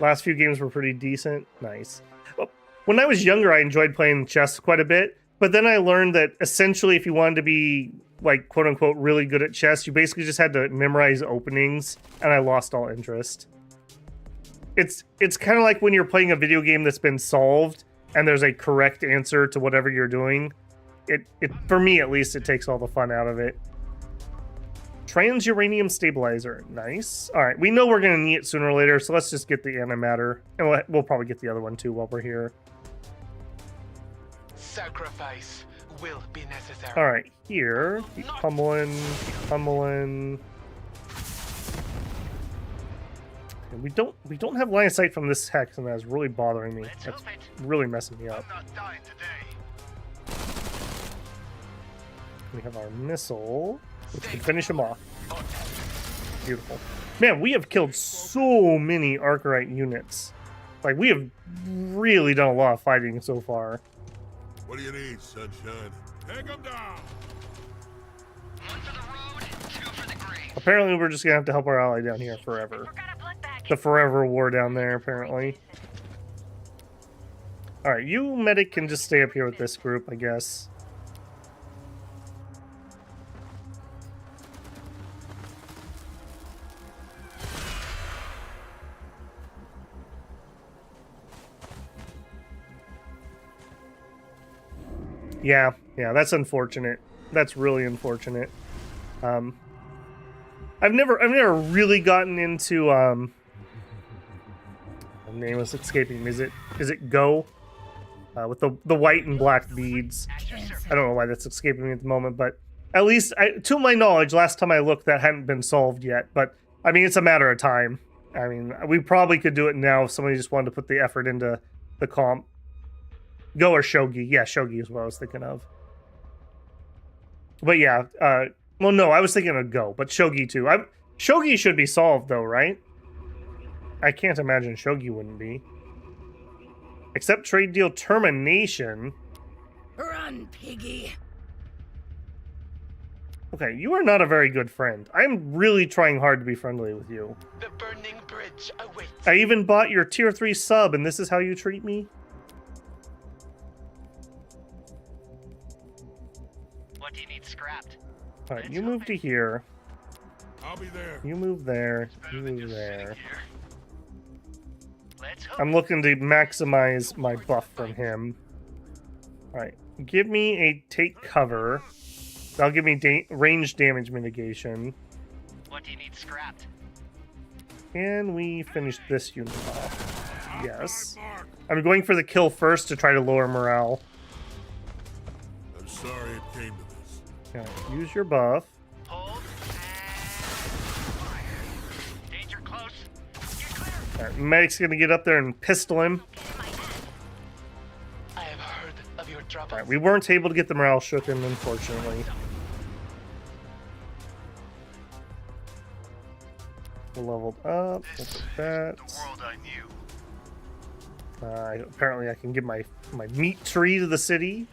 [SPEAKER 1] Last few games were pretty decent. Nice. When I was younger, I enjoyed playing chess quite a bit. But then I learned that essentially if you wanted to be, like, quote-unquote, really good at chess, you basically just had to memorize openings, and I lost all interest. It's kind of like when you're playing a video game that's been solved, and there's a correct answer to whatever you're doing. For me, at least, it takes all the fun out of it. Trans-uranium stabilizer. Nice. All right, we know we're going to need it sooner or later, so let's just get the antimatter. And we'll probably get the other one, too, while we're here.
[SPEAKER 2] Sacrifice will be necessary.
[SPEAKER 1] All right, here. Keep pummeling. Keep pummeling. And we don't have line of sight from this hex, and that's really bothering me.
[SPEAKER 3] Let's
[SPEAKER 1] That's
[SPEAKER 3] hope it.
[SPEAKER 1] really messing me up.
[SPEAKER 3] I'm not dying today.
[SPEAKER 1] We have our missile, which can finish him off. Beautiful. Man, we have killed so many Archerite units. Like, we have really done a lot of fighting so far.
[SPEAKER 4] What do you need, sunshine? Take him down!
[SPEAKER 3] 1 for the road, 2 for the grave.
[SPEAKER 1] Apparently, we're just going to have to help our ally down here forever.
[SPEAKER 6] Forgot a blood bag.
[SPEAKER 1] The forever war down there, apparently. Alright, you medic can just stay up here with this group, I guess. Yeah, that's unfortunate. That's really unfortunate. I've never really gotten into the name is escaping me. Is it Go? With the white and black beads. I don't know why that's escaping me at the moment, but at least to my knowledge, last time I looked, that hadn't been solved yet. But I mean, it's a matter of time. I mean, we probably could do it now if somebody just wanted to put the effort into the comp. Go or Shogi. Yeah, Shogi is what I was thinking of. But yeah, well, no, I was thinking of Go, but Shogi too. Shogi should be solved though, right? I can't imagine Shogi wouldn't be. Accept trade deal termination.
[SPEAKER 9] Run, piggy.
[SPEAKER 1] Okay, you are not a very good friend. I'm really trying hard to be friendly with you.
[SPEAKER 2] The burning bridge awaits.
[SPEAKER 1] I even bought your tier 3 sub, and this is how you treat me?
[SPEAKER 3] What do you need scrapped?
[SPEAKER 1] All right, you move to here.
[SPEAKER 4] I'll be there.
[SPEAKER 1] You move there.
[SPEAKER 3] Better
[SPEAKER 1] You
[SPEAKER 3] than
[SPEAKER 1] move
[SPEAKER 3] just sitting
[SPEAKER 1] there.
[SPEAKER 3] here. Let's hope.
[SPEAKER 1] I'm looking to maximize my buff from him. All right, give me a take cover. That'll give me range damage mitigation.
[SPEAKER 3] What do you need scrapped?
[SPEAKER 1] Can we finish this unit off? Yes. I'm going for the kill first to try to lower morale.
[SPEAKER 4] I'm sorry it came to this.
[SPEAKER 1] All right, use your buff.
[SPEAKER 3] Hold and fire. Danger close. Get clear.
[SPEAKER 1] All right, medic's gonna get up there and pistol him.
[SPEAKER 2] I have heard of your troubles.
[SPEAKER 1] All right, we weren't able to get the morale shooken, unfortunately. We're leveled up. Look at that.
[SPEAKER 3] The world I knew.
[SPEAKER 1] Apparently, I can give my meat tree to the city.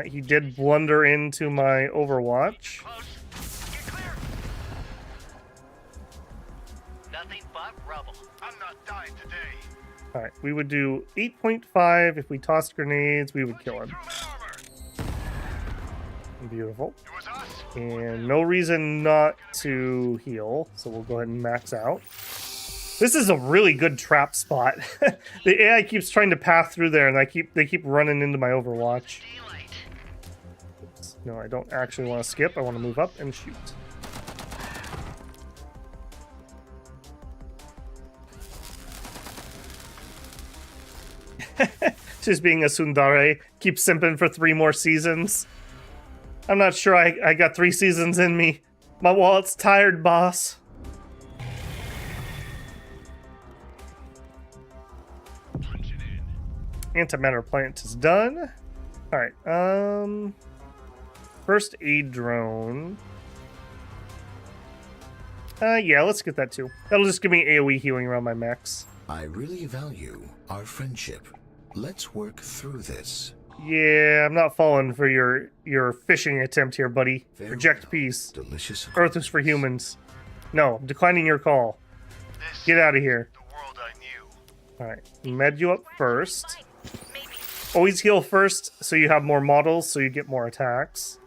[SPEAKER 1] He did blunder into my Overwatch.
[SPEAKER 3] Close. Get clear. Nothing but rubble. I'm not dying today.
[SPEAKER 1] All right, we would do 8.5 if we tossed grenades. We would kill him. Beautiful.
[SPEAKER 3] It was us.
[SPEAKER 1] And no reason not to heal, so we'll go ahead and max out. This is a really good trap spot. The AI keeps trying to path through there, and they keep running into my Overwatch.
[SPEAKER 3] Daylight.
[SPEAKER 1] Oops. No, I don't actually want to skip. I want to move up and shoot. Just being a tsundere, keep simping for 3 more seasons. I'm not sure I got 3 seasons in me. My wallet's tired, boss.
[SPEAKER 3] Punching in.
[SPEAKER 1] Antimatter plant is done. Alright, first aid drone. Yeah, let's get that too. That'll just give me AoE healing around my mechs.
[SPEAKER 7] I really value our friendship. Let's work through this.
[SPEAKER 1] Yeah, I'm not falling for your fishing attempt here, buddy.
[SPEAKER 7] Very
[SPEAKER 1] Reject
[SPEAKER 7] well.
[SPEAKER 1] peace.
[SPEAKER 7] Delicious.
[SPEAKER 1] Earth is for humans. No, I'm declining your call.
[SPEAKER 3] This
[SPEAKER 1] Get out of here.
[SPEAKER 3] the world I knew.
[SPEAKER 1] Alright, med you up first.
[SPEAKER 6] Maybe.
[SPEAKER 1] Always heal first so you have more models, so you get more attacks.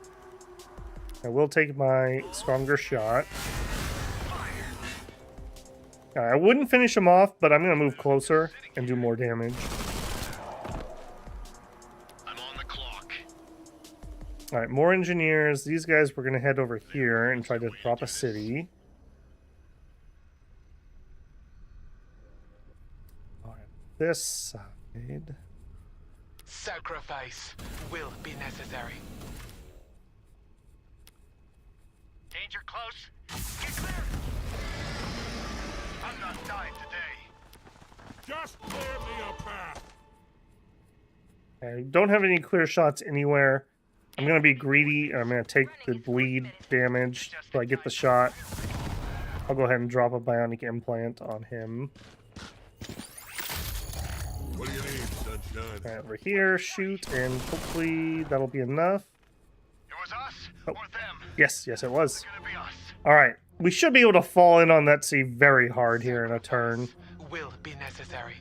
[SPEAKER 1] I will take my stronger shot. I wouldn't finish him off, but I'm going to move closer and do more damage.
[SPEAKER 3] I'm on the clock.
[SPEAKER 1] Alright, more engineers. These guys, we're going to head over here and try to drop a city. Alright, this side.
[SPEAKER 2] Sacrifice will be necessary.
[SPEAKER 3] Danger close. Get clear. I'm not dying today.
[SPEAKER 4] Just clear me a path.
[SPEAKER 1] I don't have any clear shots anywhere. I'm going to be greedy, and I'm going to take the bleed damage so I get the shot. I'll go ahead and drop a bionic implant on him.
[SPEAKER 4] What do you need, sunshine?
[SPEAKER 1] Right, over here, shoot, and hopefully that'll be enough.
[SPEAKER 3] It was us
[SPEAKER 1] Oh.
[SPEAKER 3] or them.
[SPEAKER 1] Yes, yes, it was.
[SPEAKER 3] It's gonna be us.
[SPEAKER 1] Alright, we should be able to fall in on that sea very hard here in a turn.
[SPEAKER 2] Will be necessary.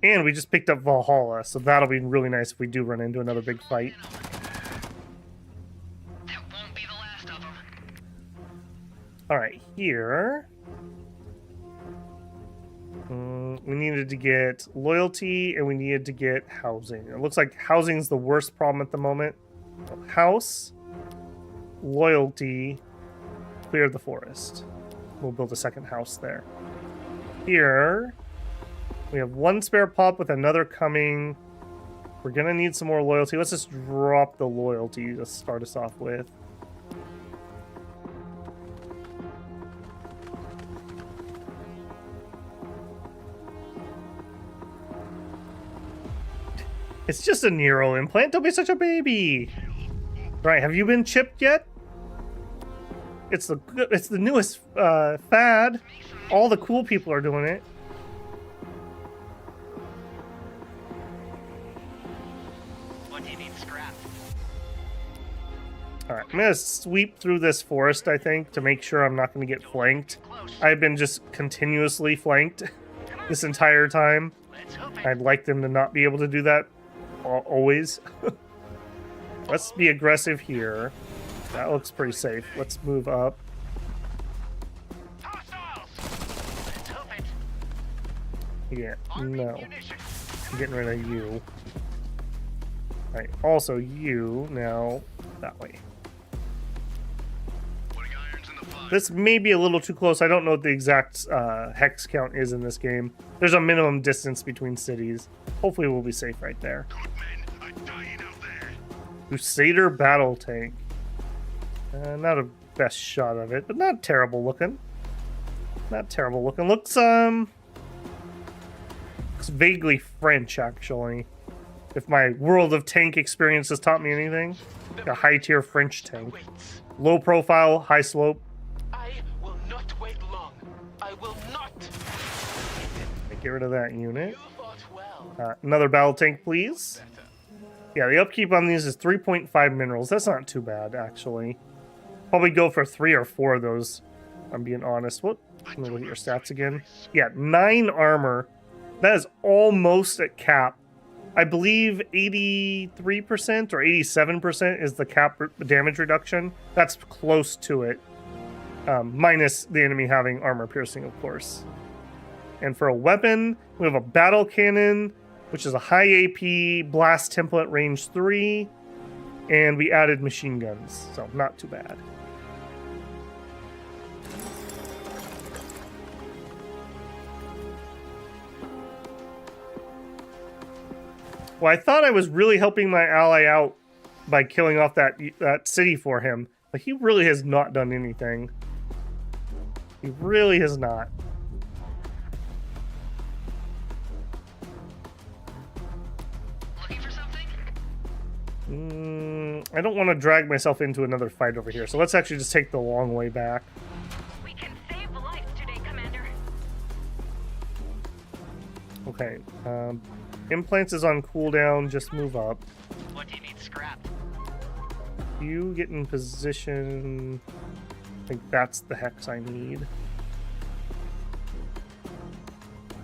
[SPEAKER 1] And we just picked up Valhalla, so that'll be really nice if we do run into another big fight.
[SPEAKER 3] That won't be the last of them.
[SPEAKER 1] Alright, here... we needed to get loyalty, and we needed to get housing. It looks like housing's the worst problem at the moment. House, loyalty, clear the forest. We'll build a second house there. Here, we have 1 spare pop with another coming. We're gonna need some more loyalty. Let's just drop the loyalty to start us off with. It's just a Nero implant. Don't be such a baby. Right, have you been chipped yet? It's the newest fad. All the cool people are doing it.
[SPEAKER 3] What do you need scrapped?
[SPEAKER 1] Alright, I'm gonna sweep through this forest, I think, to make sure I'm not gonna get flanked. I've been just continuously flanked this entire time.
[SPEAKER 3] Let's hope it.
[SPEAKER 1] I'd like them to not be able to do that always. let's be aggressive here. That looks pretty safe. Let's move up.
[SPEAKER 3] Hostiles! Let's hope it.
[SPEAKER 1] Yeah,
[SPEAKER 3] Army
[SPEAKER 1] no.
[SPEAKER 3] munitions.
[SPEAKER 1] I'm getting rid of you. Alright, also you, now that way.
[SPEAKER 4] Putting irons in the fire.
[SPEAKER 1] This may be a little too close. I don't know what the exact hex count is in this game. There's a minimum distance between cities. Hopefully we'll be safe right there.
[SPEAKER 4] Good men are dying out there.
[SPEAKER 1] Crusader battle tank. Not a best shot of it, but not terrible looking. Not terrible looking. Looks vaguely French, actually. If my World of Tank experience has taught me anything. A high-tier French tank.
[SPEAKER 2] Waits.
[SPEAKER 1] Low profile, high slope.
[SPEAKER 2] I will not wait long. I will not.
[SPEAKER 1] Get rid of that unit.
[SPEAKER 2] You fought well.
[SPEAKER 1] Another battle tank, please. Yeah, the upkeep on these is 3.5 minerals. That's not too bad, actually. Probably go for 3 or 4 of those, I'm being honest. What? Let me look at your stats again. Yeah, 9 armor. That is almost at cap. I believe 83% or 87% is the cap damage reduction. That's close to it. Minus the enemy having armor piercing, of course. And for a weapon, we have a battle cannon, which is a high AP blast template range 3. And we added machine guns, so not too bad. Well, I thought I was really helping my ally out by killing off that city for him, but he really has not done anything. He really has not.
[SPEAKER 3] Looking for something?
[SPEAKER 1] I don't want to drag myself into another fight over here, so let's actually just take the long way back.
[SPEAKER 6] We can save lives today, Commander.
[SPEAKER 1] Okay, implants is on cooldown, just move up.
[SPEAKER 3] What do you need scrapped?
[SPEAKER 1] You get in position. I think that's the hex I need.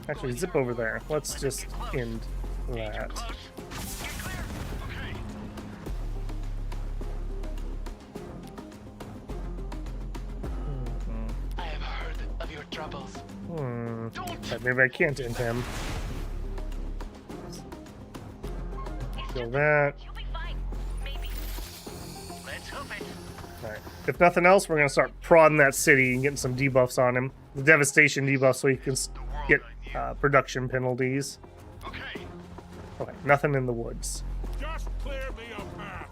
[SPEAKER 1] Actually, zip over there. Let's just end that.
[SPEAKER 3] Close. Get clear. Okay.
[SPEAKER 2] I have heard of your troubles.
[SPEAKER 1] Maybe I can't end him. Kill that.
[SPEAKER 6] You'll be fine. Maybe.
[SPEAKER 3] Let's hope it.
[SPEAKER 1] Alright. If nothing else, we're gonna start prodding that city and getting some debuffs on him. The devastation debuff so he can get production penalties.
[SPEAKER 3] Okay.
[SPEAKER 1] Okay, nothing in the woods.
[SPEAKER 5] Just clear me a path.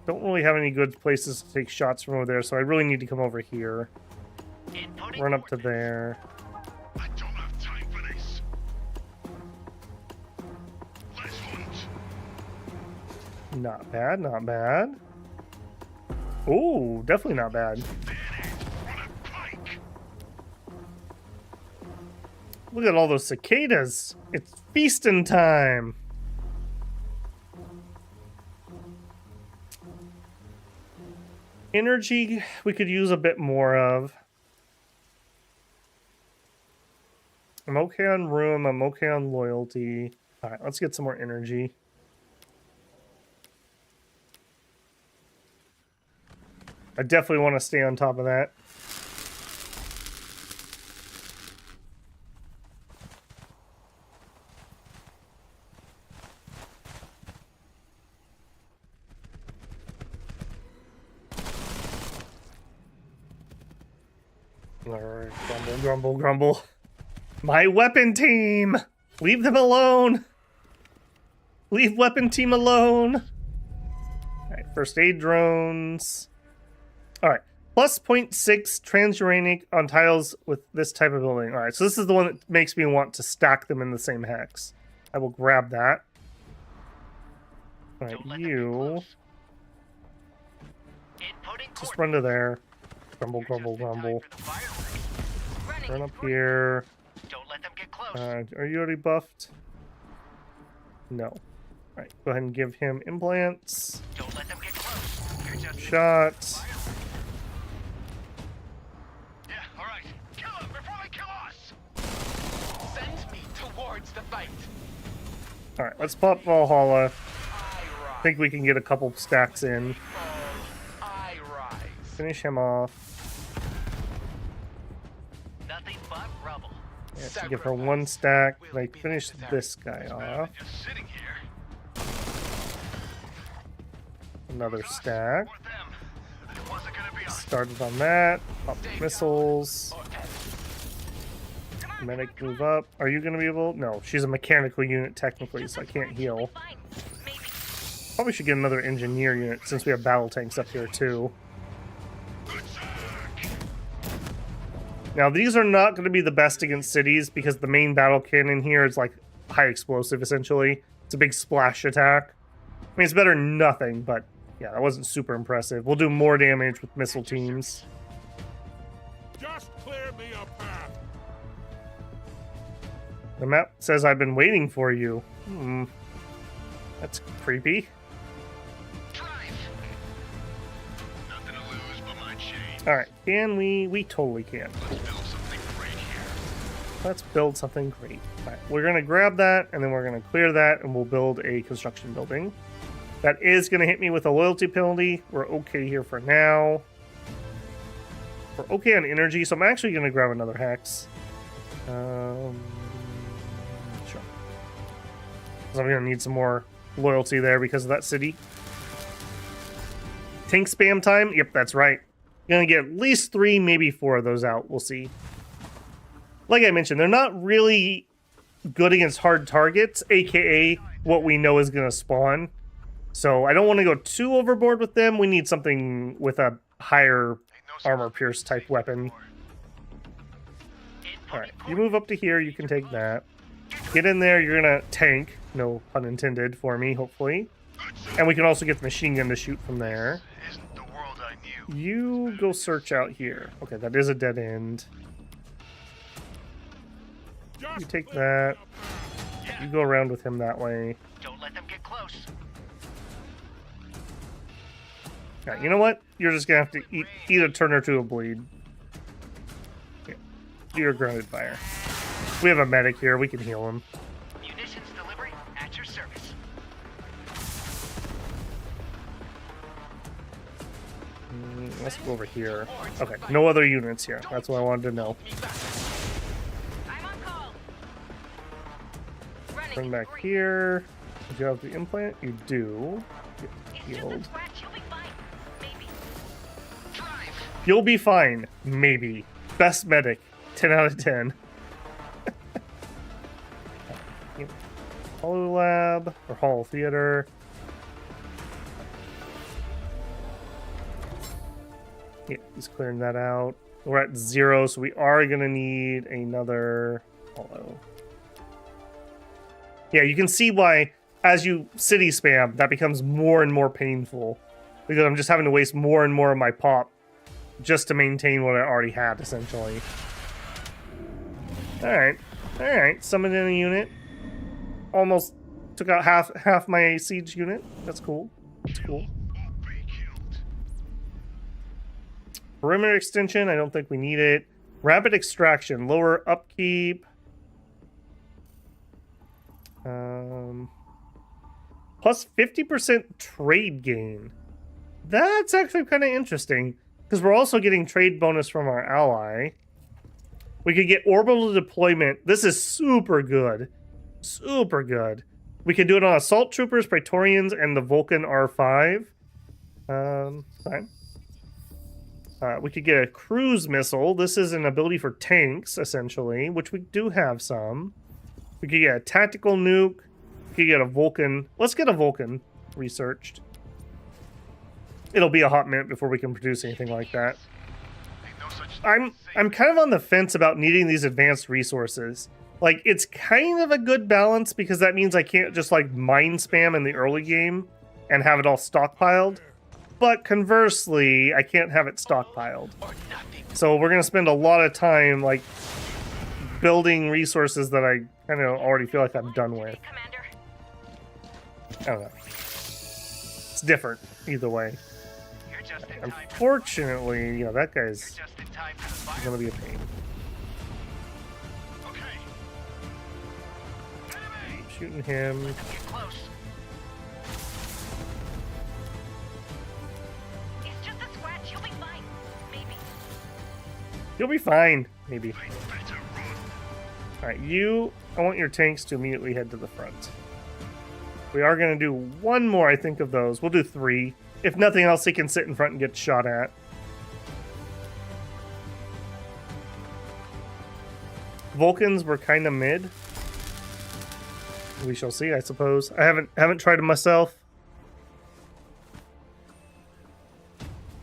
[SPEAKER 1] Don't really have any good places to take shots from over there, so I really need to come over here.
[SPEAKER 3] Inputting
[SPEAKER 1] Run up to
[SPEAKER 3] coordinates.
[SPEAKER 1] there.
[SPEAKER 4] I don't have time for this. Let's hunt.
[SPEAKER 1] Not bad, not bad. Ooh, definitely not bad.
[SPEAKER 4] Run a pike.
[SPEAKER 1] Look at all those cicadas. It's feasting time. Energy we could use a bit more of. I'm okay on room, I'm okay on loyalty. Alright, let's get some more energy. I definitely want to stay on top of that. Alright, grumble, grumble, grumble. My weapon team! Leave them alone! Leave weapon team alone! Alright, first aid drones. Alright, plus 0.6 transuranic on tiles with this type of building. Alright, so this is the one that makes me want to stack them in the same hex. I will grab that. Alright,
[SPEAKER 3] Don't let them get
[SPEAKER 1] you
[SPEAKER 3] close. Inputting
[SPEAKER 1] just run to there. Grumble,
[SPEAKER 3] You're
[SPEAKER 1] grumble,
[SPEAKER 3] just in time
[SPEAKER 1] grumble.
[SPEAKER 3] for the fireworks.
[SPEAKER 6] Running
[SPEAKER 1] Run
[SPEAKER 6] is
[SPEAKER 1] up here.
[SPEAKER 3] Don't let them get close.
[SPEAKER 1] Are you already buffed? No. Alright, go ahead and give him implants.
[SPEAKER 3] Don't let them get close. You're just
[SPEAKER 1] Shot.
[SPEAKER 3] Yeah, all right. Kill them before they kill us.
[SPEAKER 2] Send me towards the fight.
[SPEAKER 1] Alright, let's pop Valhalla.
[SPEAKER 2] I
[SPEAKER 1] I think we can get a couple stacks in.
[SPEAKER 2] I rise.
[SPEAKER 1] Finish him off.
[SPEAKER 3] Nothing but rubble.
[SPEAKER 1] Yeah, to give her one stack. Like, finish this guy off.
[SPEAKER 3] Just sitting here.
[SPEAKER 1] Another stack.
[SPEAKER 3] For them. It wasn't gonna be us.
[SPEAKER 1] Started on that. Pop missiles. Medic, move up. Are you going to be able? No, she's a mechanical unit technically, so I can't heal.
[SPEAKER 6] Fine. Maybe.
[SPEAKER 1] Probably should get another engineer unit since we have battle tanks up here too. Now these are not going to be the best against cities because the main battle cannon here is like high explosive essentially. It's a big splash attack. I mean, it's better than nothing, but yeah, that wasn't super impressive. We'll do more damage with missile teams.
[SPEAKER 5] Just clear me a path.
[SPEAKER 1] The map says I've been waiting for you. That's creepy.
[SPEAKER 3] Nothing to lose but my chain.
[SPEAKER 1] Alright, can we? We totally can.
[SPEAKER 3] Let's build something great here.
[SPEAKER 1] Let's build something great. Alright, we're going to grab that, and then we're going to clear that, and we'll build a construction building. That is going to hit me with a loyalty penalty. We're okay here for now. We're okay on energy, so I'm actually going to grab another hex. Sure. So I'm going to need some more loyalty there because of that city. Tank spam time? Yep, that's right. Going to get at least 3, maybe 4 of those out. We'll see. Like I mentioned, they're not really good against hard targets, aka what we know is going to spawn. So I don't want to go too overboard with them. We need something with a higher armor pierce type weapon. Alright, you move up to here, you can take that. Get in there, you're going to tank, no pun intended, for me, hopefully. And we can also get the machine gun to shoot from there.
[SPEAKER 3] Isn't the world I knew.
[SPEAKER 1] You go search out here. Okay, that is a dead end. You take that. You go around with him that way.
[SPEAKER 3] Don't let them get close.
[SPEAKER 1] Yeah, you know what? You're just going to have to either turn her to a bleed. Yeah. You're grounded fire. We have a medic here. We can heal him.
[SPEAKER 3] Munitions delivery at your service.
[SPEAKER 1] Let's go over here. Okay, no other units here. That's what I wanted to know.
[SPEAKER 6] I'm on call. Running
[SPEAKER 1] Bring
[SPEAKER 6] is
[SPEAKER 1] back
[SPEAKER 6] great.
[SPEAKER 1] here. Do you have the implant? You do. Get
[SPEAKER 6] It's just a
[SPEAKER 1] healed.
[SPEAKER 6] scratch. You'll be fine. Maybe.
[SPEAKER 1] You'll be fine. Maybe. Best medic. 10 out of 10. Holo Lab or Hall Theater. Yeah, he's clearing that out. We're at 0, so we are gonna need another Holo. Yeah, you can see why as you city spam, that becomes more and more painful. Because I'm just having to waste more and more of my pop just to maintain what I already had, essentially. Alright, summon in a unit. Almost took out half my siege unit. That's cool. That's cool. Perimeter extension, I don't think we need it. Rapid extraction, lower upkeep. Plus 50% trade gain. That's actually kind of interesting. Because we're also getting trade bonus from our ally. We could get orbital deployment. This is super good. Super good. We could do it on Assault Troopers, Praetorians, and the Vulcan R5. Fine. We could get a cruise missile. This is an ability for tanks, essentially, which we do have some. We could get a tactical nuke. We could get a Vulcan. Let's get a Vulcan researched. It'll be a hot minute before we can produce anything like that. I'm kind of on the fence about needing these advanced resources. Like, it's kind of a good balance because that means I can't just, like, mine spam in the early game and have it all stockpiled. But conversely, I can't have it stockpiled. So we're going to spend a lot of time, like, building resources that I kind of already feel like I'm done with.
[SPEAKER 6] Commander.
[SPEAKER 1] I don't know. It's different either way.
[SPEAKER 3] You're just in time for
[SPEAKER 1] Unfortunately, you know, that guy's
[SPEAKER 3] just in time for the fire.
[SPEAKER 1] going to be a pain.
[SPEAKER 3] Okay.
[SPEAKER 1] Shooting him.
[SPEAKER 3] Get close.
[SPEAKER 6] It's just a scratch. You'll be fine. Maybe.
[SPEAKER 1] You'll be fine. Maybe. Alright, I want your tanks to immediately head to the front. We are going to do one more, I think, of those. We'll do 3. If nothing else, he can sit in front and get shot at. Vulcans were kind of mid. We shall see, I suppose. I haven't tried it myself.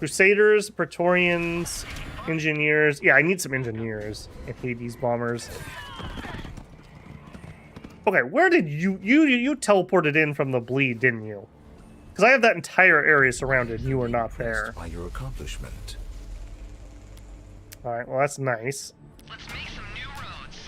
[SPEAKER 1] Crusaders, Praetorians, Engineers. Yeah, I need some Engineers and Hades bombers. Okay, where did you teleported in from the bleed, didn't you? Because I have that entire area surrounded. You were not there.
[SPEAKER 7] By your accomplishment.
[SPEAKER 1] All right, well that's nice.
[SPEAKER 3] Let's make some new roads.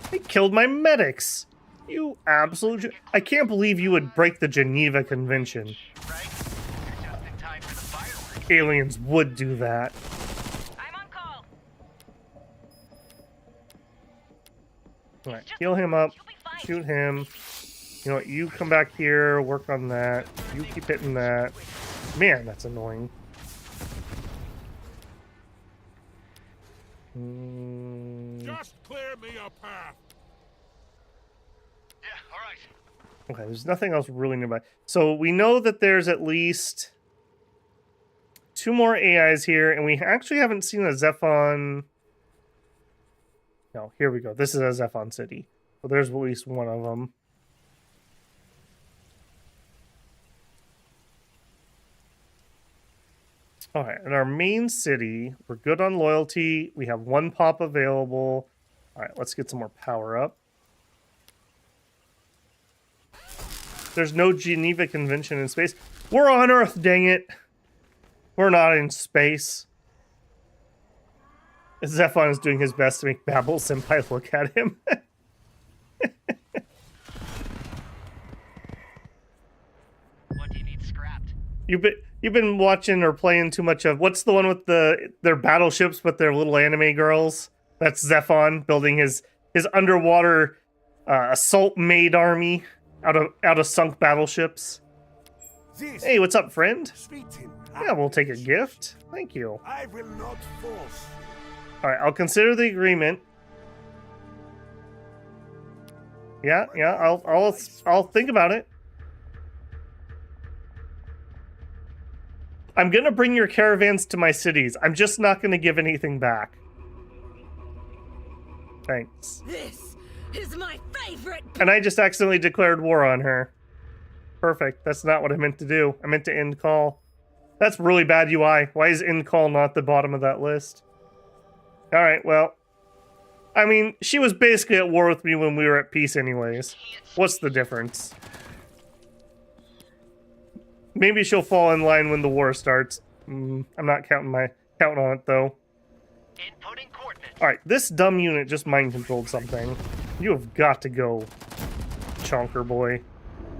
[SPEAKER 1] They killed my medics. You absolute. I can't believe you would break the Geneva Convention.
[SPEAKER 3] Right? You're just in time for the fireworks.
[SPEAKER 1] Aliens would do that.
[SPEAKER 6] I'm on call.
[SPEAKER 1] All right, heal him up.
[SPEAKER 6] You'll be fine.
[SPEAKER 1] Shoot him. You know what? You come back here. Work on that. You keep hitting that. Man, that's annoying.
[SPEAKER 5] Just clear me a path.
[SPEAKER 3] Yeah, all right.
[SPEAKER 1] Okay, there's nothing else really nearby. So we know that there's at least 2 more AIs here, and we actually haven't seen a Zephon. No, here we go. This is a Zephon city. So there's at least one of them. Alright, in our main city, we're good on loyalty. We have 1 pop available. Alright, let's get some more power up. There's no Geneva Convention in space. We're on Earth, dang it. We're not in space. Zephon is doing his best to make Babel Senpai look at him.
[SPEAKER 3] What do you need scrapped?
[SPEAKER 1] You've been watching or playing too much of what's the one with their battleships but their little anime girls? That's Zephon building his underwater assault maid army out of sunk battleships. Hey, what's up, friend? Yeah, we'll take a gift. Thank you.
[SPEAKER 5] I will not force.
[SPEAKER 1] All right, I'll consider the agreement. Yeah, I'll think about it. I'm gonna bring your caravans to my cities. I'm just not gonna give anything back. Thanks.
[SPEAKER 9] This is my favorite.
[SPEAKER 1] And I just accidentally declared war on her. Perfect. That's not what I meant to do. I meant to end call. That's really bad UI. Why is end call not the bottom of that list? Alright, well. I mean, she was basically at war with me when we were at peace anyways. What's the difference? Maybe she'll fall in line when the war starts. I'm not counting on it though.
[SPEAKER 3] Inputting coordinates.
[SPEAKER 1] Alright, this dumb unit just mind controlled something. You have got to go, chonker boy.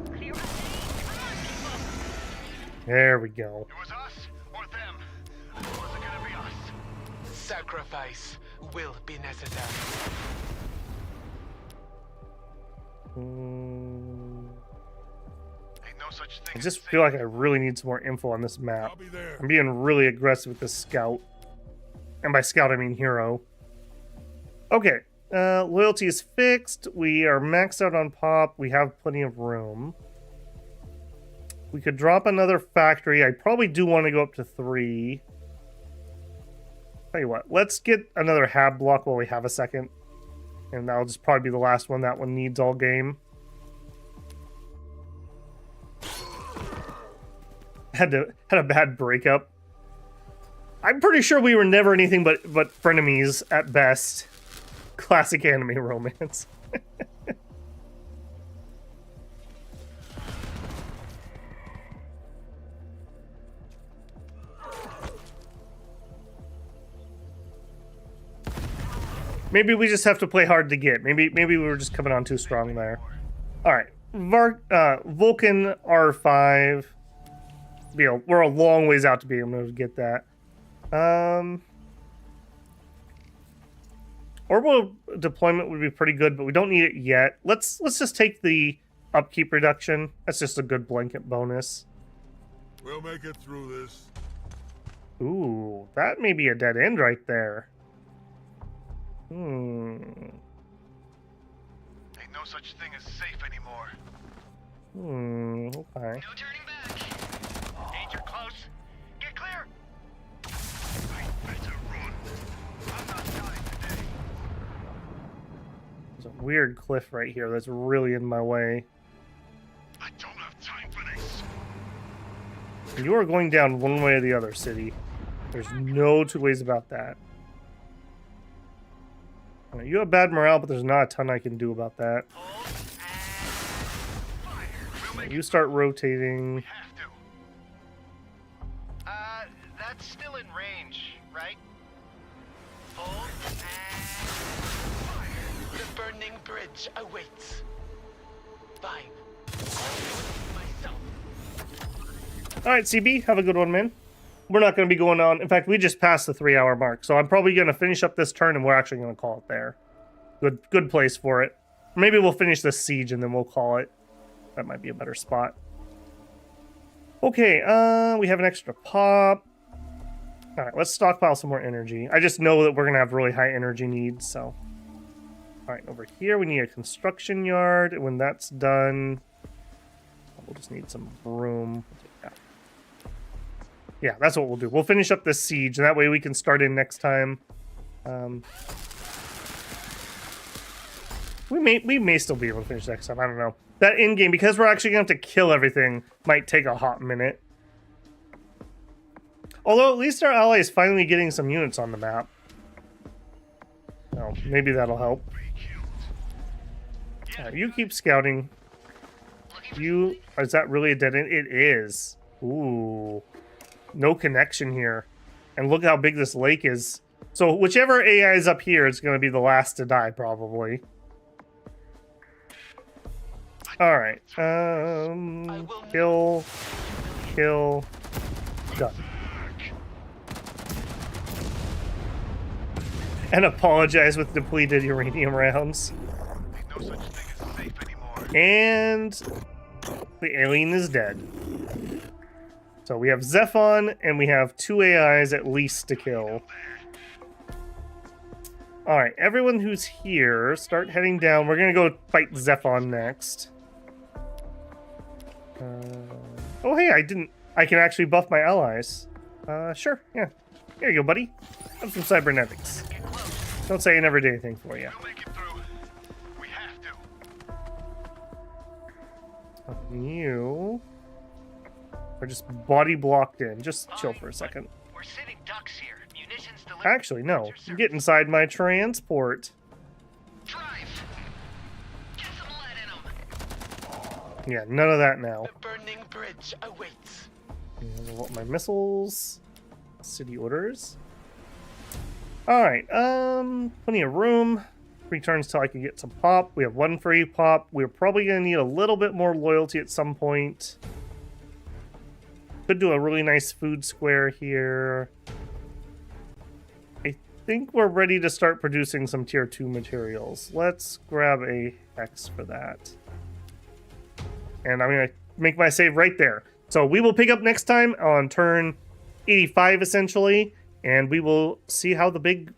[SPEAKER 6] Clear up. Come on, people.
[SPEAKER 1] There we go.
[SPEAKER 3] It was us or them. Was it gonna be us? Sacrifice will be necessary. Ain't no such thing.
[SPEAKER 1] I just feel like I really need some more info on this map.
[SPEAKER 5] I'll be there.
[SPEAKER 1] I'm being really aggressive with this scout. And by scout, I mean hero. Okay. Loyalty is fixed. We are maxed out on pop. We have plenty of room. We could drop another factory. I probably do want to go up to 3. Tell you what. Let's get another hab block while we have a second. And that'll just probably be the last one. That one needs all game. Had a bad breakup. I'm pretty sure we were never anything but frenemies at best. Classic anime romance. Maybe we just have to play hard to get. Maybe we were just coming on too strong there. All right, Vulcan R5. We're a long ways out to be able to get that. Orbital deployment would be pretty good, but we don't need it yet. Let's just take the upkeep reduction. That's just a good blanket bonus.
[SPEAKER 4] We'll make it through this.
[SPEAKER 1] Ooh, that may be a dead end right there.
[SPEAKER 3] Ain't no such thing as safe anymore.
[SPEAKER 1] Okay.
[SPEAKER 3] No turning back. Danger close. Get clear. I better run. I'm not dying today.
[SPEAKER 1] There's a weird cliff right here that's really in my way.
[SPEAKER 3] I don't have time for this.
[SPEAKER 1] You are going down one way or the other, City. There's no two ways about that. You have bad morale, but there's not a ton I can do about that.
[SPEAKER 3] Hold and fire. We'll make
[SPEAKER 1] You
[SPEAKER 3] it.
[SPEAKER 1] start rotating.
[SPEAKER 3] Have to. That's still in range, right? Hold and fire.
[SPEAKER 2] The burning bridge awaits. Fine. I'll do it myself.
[SPEAKER 1] All right, CB, have a good one, man. We're not going to be going on. In fact, we just passed the 3-hour mark, so I'm probably going to finish up this turn, and we're actually going to call it there. Good place for it. Maybe we'll finish this siege, and then we'll call it. That might be a better spot. Okay, we have an extra pop. All right, let's stockpile some more energy. I just know that we're going to have really high energy needs, so. All right, over here, we need a construction yard. And when that's done, we'll just need some room. Yeah, that's what we'll do. We'll finish up this siege, and that way we can start in next time. We may still be able to finish next time. I don't know. That end game, because we're actually going to have to kill everything, might take a hot minute. Although at least our ally is finally getting some units on the map. Oh, maybe that'll help. You keep scouting. Is that really a dead end? It is. Ooh. No connection here. And look how big this lake is. So whichever AI is up here is going to be the last to die, probably. Alright. Kill. Done. And apologize with depleted uranium rounds.
[SPEAKER 3] Ain't no such thing as safe anymore.
[SPEAKER 1] And the alien is dead. So we have Zephon, and we have 2 AIs at least to kill. Alright, everyone who's here, start heading down. We're going to go fight Zephon next. Oh, hey, I can actually buff my allies. Sure, yeah. Here you go, buddy. Have some cybernetics. Don't say I never did anything for you.
[SPEAKER 3] We'll make it through. We have to.
[SPEAKER 1] You are just body blocked in. Just chill for a second.
[SPEAKER 3] We're sitting ducks here. Munitions delivered.
[SPEAKER 1] Actually, no. Get inside my transport.
[SPEAKER 3] Drive. Get some lead in them.
[SPEAKER 1] Yeah, none of that now.
[SPEAKER 2] The burning bridge awaits.
[SPEAKER 1] And what my missiles. City orders. Alright, plenty of room. 3 turns till I can get some pop. We have 1 free pop. We're probably going to need a little bit more loyalty at some point. Could do a really nice food square here. I think we're ready to start producing some tier 2 materials. Let's grab a hex for that. And I'm going to make my save right there. So we will pick up next time on turn 85, essentially. And we will see how the big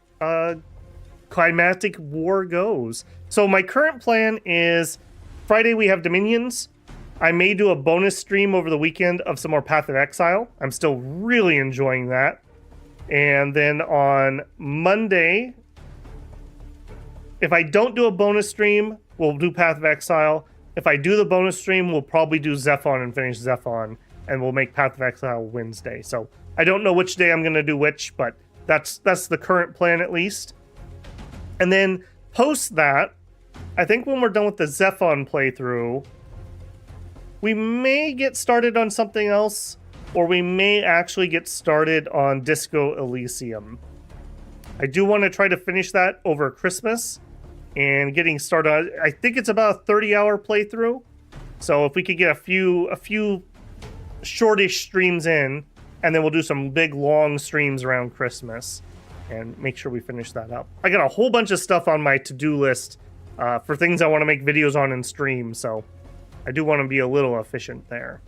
[SPEAKER 1] climatic war goes. So my current plan is Friday we have Dominions. I may do a bonus stream over the weekend of some more Path of Exile. I'm still really enjoying that. And then on Monday, if I don't do a bonus stream, we'll do Path of Exile. If I do the bonus stream, we'll probably do Zephon and finish Zephon. And we'll make Path of Exile Wednesday. So I don't know which day I'm going to do which, but that's the current plan at least. And then post that, I think when we're done with the Zephon playthrough, we may get started on something else, or we may actually get started on Disco Elysium. I do want to try to finish that over Christmas, and getting started, I think it's about a 30-hour playthrough. So if we could get a few shortish streams in, and then we'll do some big long streams around Christmas. and make sure we finish that up. I got a whole bunch of stuff on my to-do list for things I want to make videos on and stream, so I do want to be a little efficient there.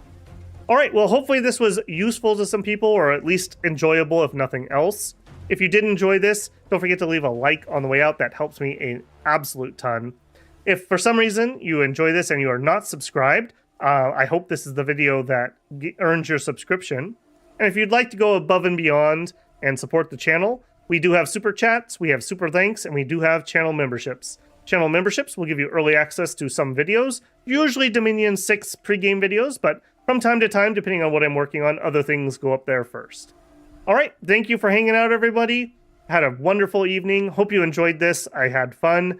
[SPEAKER 1] All right, well, hopefully this was useful to some people, or at least enjoyable if nothing else. If you did enjoy this, don't forget to leave a like on the way out. That helps me an absolute ton. If for some reason you enjoy this and you are not subscribed, I hope this is the video that earns your subscription. And if you'd like to go above and beyond and support the channel, we do have super chats, we have super thanks, and we do have channel memberships. Channel memberships will give you early access to some videos, usually Dominion 6 pregame videos, but from time to time, depending on what I'm working on, other things go up there first. All right, thank you for hanging out, everybody. Had a wonderful evening. Hope you enjoyed this. I had fun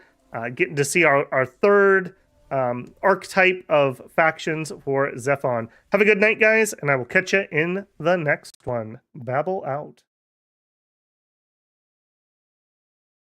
[SPEAKER 1] getting to see our third archetype of factions for Zephon. Have a good night, guys, and I will catch you in the next one. Babble out.